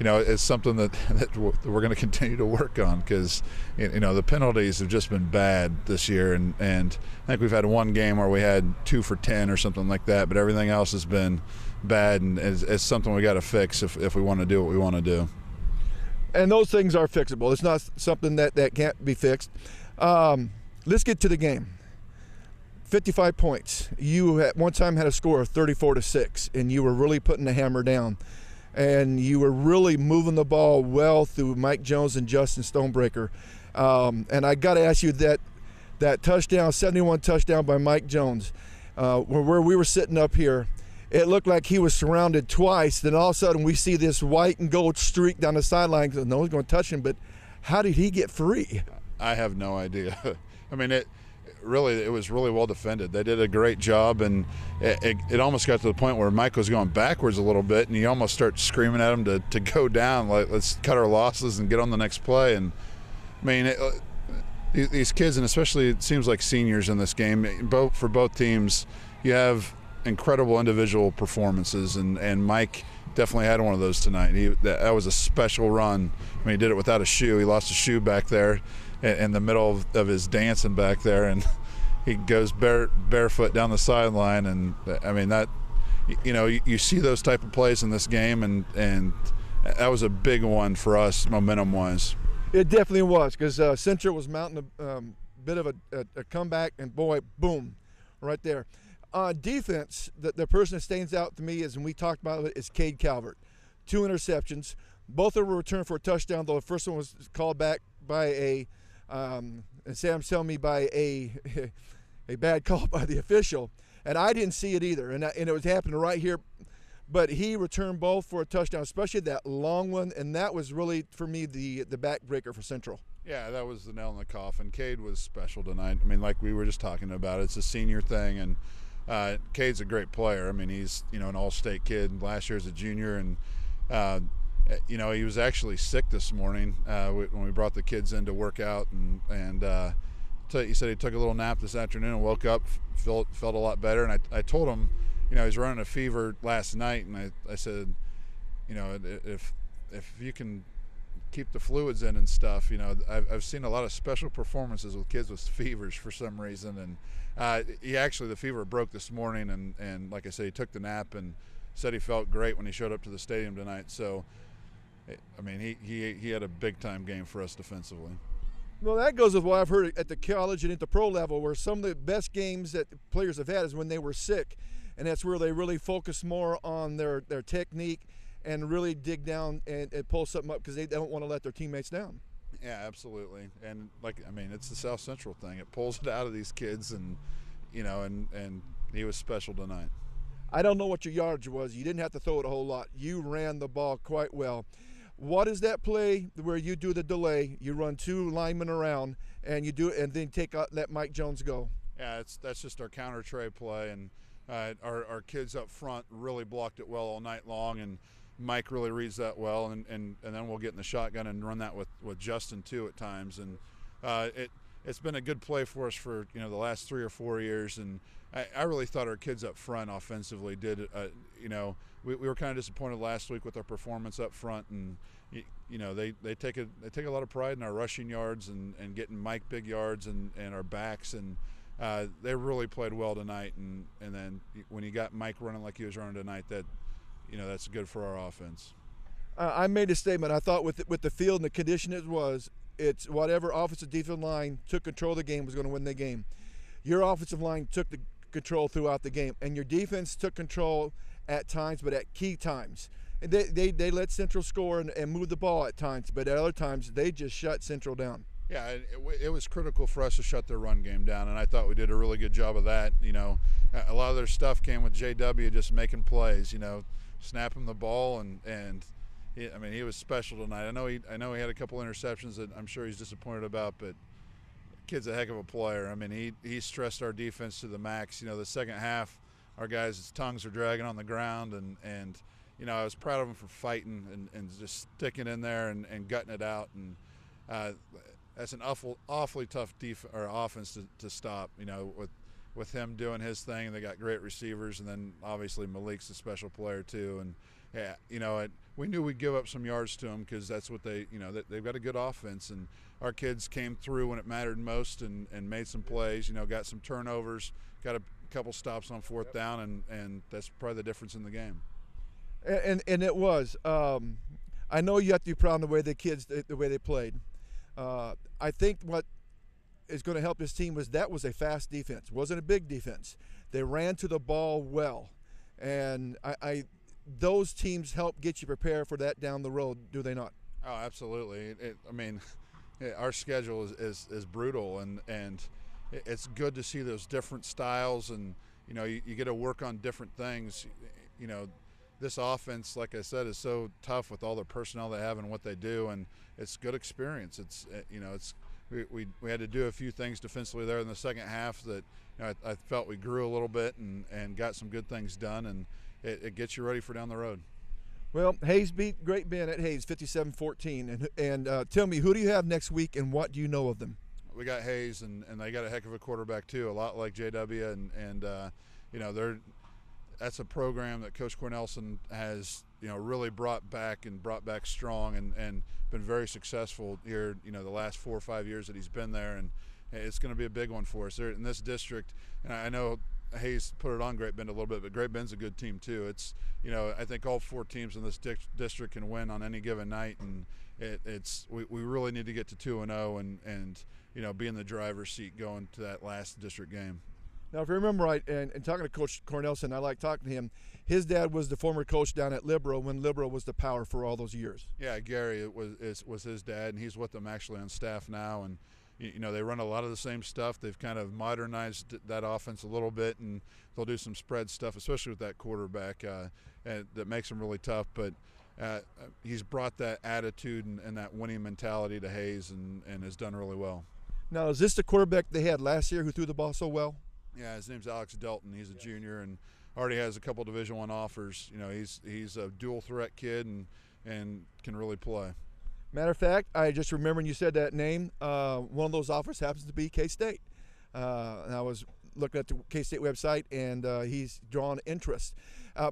it's something that we're going to continue to work on because, the penalties have just been bad this year. And I think we've had one game where we had 2 for 10 or something like that, but everything else has been bad, and it's something we got to fix if we want to do what we want to do. And those things are fixable. It's not something that can't be fixed. Let's get to the game. 55 points. You at one time had a score of 34-6, and you were really putting the hammer down. And you were really moving the ball well through Mike Jones and Justin Stonebreaker. And I got to ask you that touchdown, 71 touchdown by Mike Jones, where we were sitting up here, it looked like he was surrounded twice. Then all of a sudden we see this white and gold streak down the sideline. No one's going to touch him, but how did he get free? I have no idea. I mean, it was really well defended. They did a great job, and it almost got to the point where Mike was going backwards a little bit, and you almost start screaming at him to go down, like, let's cut our losses and get on the next play. And I mean, these kids, and especially it seems like seniors in this game, for both teams, you have incredible individual performances, and Mike definitely had one of those tonight. That was a special run. I mean, he did it without a shoe. He lost a shoe back there in the middle of his dancing back there, and he goes barefoot down the sideline. And I mean, that, you see those type of plays in this game, and that was a big one for us momentum wise. It definitely was, because Central was mounting a bit of a comeback, and boy, boom, right there. Defense, the person that stands out to me is, and we talked about it, is Cade Calvert. 2 interceptions. Both of them were returned for a touchdown, though the first one was called back by and Sam's telling me by a bad call by the official. And I didn't see it either, and it was happening right here. But he returned both for a touchdown, especially that long one, and that was really, for me, the backbreaker for Central. Yeah, that was the nail in the coffin. Cade was special tonight. I mean, like we were just talking about, it's a senior thing, and Cade's a great player. I mean, he's an all-state kid. Last year as a junior, and he was actually sick this morning when we brought the kids in to work out, and he said he took a little nap this afternoon and woke up, felt a lot better. And I told him, he's running a fever last night, and I said, if you can keep the fluids in and stuff, I've seen a lot of special performances with kids with fevers for some reason, and the fever broke this morning, and like I said, he took the nap and said he felt great when he showed up to the stadium tonight. So, I mean, he had a big-time game for us defensively. Well, that goes with what I've heard at the college and at the pro level, where some of the best games that players have had is when they were sick, and that's where they really focus more on their technique and really dig down and pull something up because they don't want to let their teammates down. Yeah, absolutely. And it's the South Central thing. It pulls it out of these kids, and he was special tonight. I don't know what your yardage was. You didn't have to throw it a whole lot. You ran the ball quite well. What is that play where you do the delay? You run 2 linemen around, and you do it, and then let Mike Jones go. Yeah, that's just our counter tray play, and our kids up front really blocked it well all night long, and Mike really reads that well, and then we'll get in the shotgun and run that with Justin too at times, and it's been a good play for us for the last 3 or 4 years, and I really thought our kids up front offensively did. We were kind of disappointed last week with our performance up front, and they take a lot of pride in our rushing yards and getting Mike big yards and our backs, and they really played well tonight, and then when you got Mike running like he was running tonight, that's good for our offense. I made a statement. I thought with the field and the condition it's whatever offensive defensive line took control of the game was going to win the game. Your offensive line took the control throughout the game, and your defense took control at times, but at key times. And they let Central score and move the ball at times, but at other times they just shut Central down. Yeah, it was critical for us to shut their run game down, and I thought we did a really good job of that. You know, a lot of their stuff came with JW just making plays. You know, snapping the ball, and he was special tonight. I know he had a couple interceptions that I'm sure he's disappointed about, but kid's a heck of a player. I mean, he stressed our defense to the max. You know, the second half, our guys' tongues are dragging on the ground, and you know, I was proud of him for fighting and just sticking in there and gutting it out. And that's an awfully tough offense to stop. You know, with him doing his thing, they got great receivers, and then obviously Malik's a special player too. And yeah, you know, we knew we'd give up some yards to them because that's what they've got a good offense, and our kids came through when it mattered most and made some plays. You know, got some turnovers, got a couple stops on fourth down, and that's probably the difference in the game. And it was. I know you have to be proud of the way the way they played. I think what is going to help this team was a fast defense. It wasn't a big defense. They ran to the ball well, and those teams help get you prepared for that down the road, do they not? Oh, absolutely. Our schedule is brutal, and it's good to see those different styles, and you know, you get to work on different things. You know, this offense, like I said, is so tough with all the personnel they have and what they do, and it's good experience. We had to do a few things defensively there in the second half that, you know, I felt we grew a little bit and got some good things done, and it gets you ready for down the road. Well, Hayes beat Great Bend at Hayes 57-14, and tell me, who do you have next week, and what do you know of them? We got Hayes, and they got a heck of a quarterback too, a lot like JW, and you know, that's a program that Coach Cornelson has, you know, really brought back strong and been very successful here, you know, the last 4 or 5 years that he's been there, and it's going to be a big one for us. They're in this district, and I know Hayes put it on Great Bend a little bit, but Great Bend's a good team too. It's, you know, I think all 4 teams in this district can win on any given night, and we really need to get to 2-0 and you know, be in the driver's seat going to that last district game. Now, if you remember right, and talking to Coach Cornelson, I like talking to him. His dad was the former coach down at Libero when Libero was the power for all those years. Yeah, Gary was his dad, and he's with them actually on staff now. And you know, they run a lot of the same stuff. They've kind of modernized that offense a little bit, and they'll do some spread stuff, especially with that quarterback, and that makes them really tough. But he's brought that attitude and that winning mentality to Hayes, and has done really well. Now, is this the quarterback they had last year who threw the ball so well? Yeah, his name's Alex Delton. He's a junior and already has a couple Division I offers. You know, he's a dual threat kid and can really play. Matter of fact, I just remember when you said that name, one of those offers happens to be K-State. And I was looking at the K-State website, and he's drawn interest.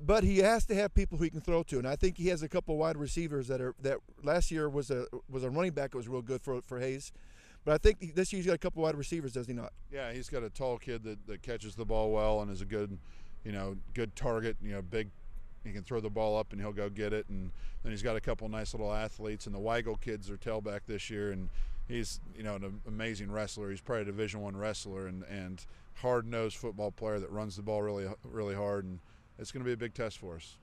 But he has to have people who he can throw to, and I think he has a couple wide receivers that last year was a running back that was real good for Hayes. But I think this year he's got a couple wide receivers, does he not? Yeah, he's got a tall kid that catches the ball well and is a good target. You know, big. He can throw the ball up and he'll go get it. And then he's got a couple nice little athletes. And the Weigel kid's their tailback this year, and he's, you know, an amazing wrestler. He's probably a Division I wrestler and hard-nosed football player that runs the ball really, really hard. And it's going to be a big test for us.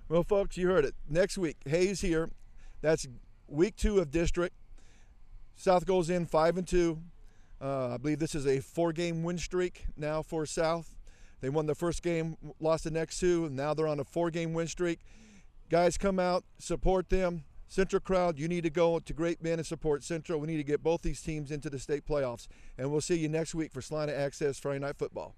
Well, folks, you heard it. Next week, Hayes here. That's week 2 of district. South goes in 5-2. I believe this is a 4-game win streak now for South. They won the first game, lost the next 2, and now they're on a 4-game win streak. Guys, come out, support them. Central crowd, you need to go to Great Bend and support Central. We need to get both these teams into the state playoffs. And we'll see you next week for Salina Access Friday Night Football.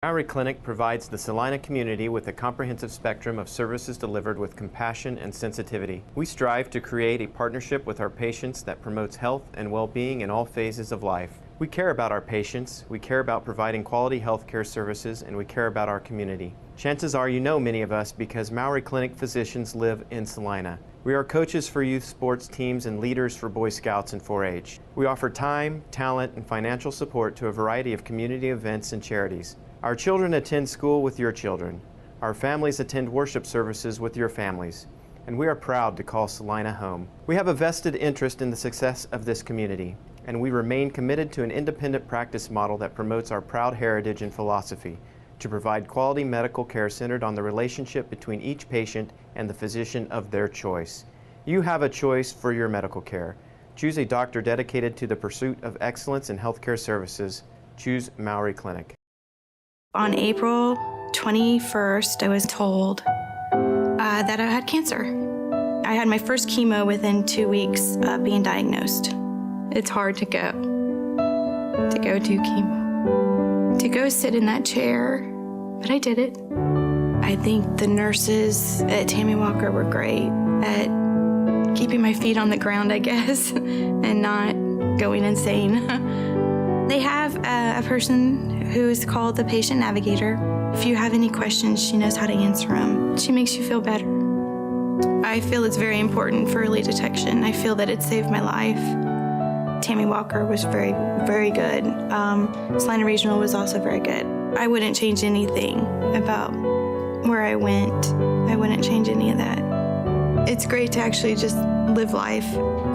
Maury Clinic provides the Salina community with a comprehensive spectrum of services delivered with compassion and sensitivity. We strive to create a partnership with our patients that promotes health and well-being in all phases of life. We care about our patients, we care about providing quality health care services, and we care about our community. Chances are you know many of us because Maury Clinic physicians live in Salina. We are coaches for youth sports teams and leaders for Boy Scouts and 4-H. We offer time, talent, and financial support to a variety of community events and charities. Our children attend school with your children. Our families attend worship services with your families. And we are proud to call Salina home. We have a vested interest in the success of this community, and we remain committed to an independent practice model that promotes our proud heritage and philosophy, to provide quality medical care centered on the relationship between each patient and the physician of their choice. You have a choice for your medical care. Choose a doctor dedicated to the pursuit of excellence in healthcare services. Choose Mowry Clinic. On April 21st, I was told that I had cancer. I had my first chemo within 2 weeks of being diagnosed. It's hard to go do chemo, to go sit in that chair, but I did it. I think the nurses at Tammy Walker were great at keeping my feet on the ground, I guess, and not going insane. They have a person who is called the patient navigator. If you have any questions, she knows how to answer them. She makes you feel better. I feel it's very important for early detection. I feel that it saved my life. Tammy Walker was very, very good. Salina Regional was also very good. I wouldn't change anything about where I went. I wouldn't change any of that. It's great to actually just live life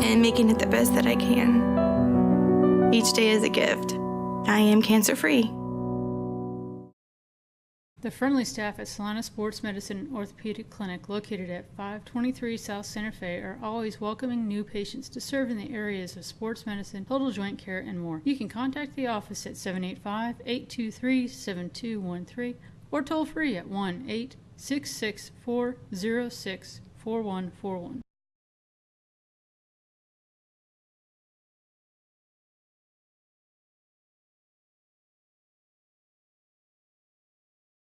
and making it the best that I can. Each day is a gift. I am cancer-free. The friendly staff at Salina Sports Medicine and Orthopedic Clinic, located at 523 South Santa Fe, are always welcoming new patients to serve in the areas of sports medicine, total joint care, and more. You can contact the office at 785-823-7213 or toll free at 1-866-406-4141.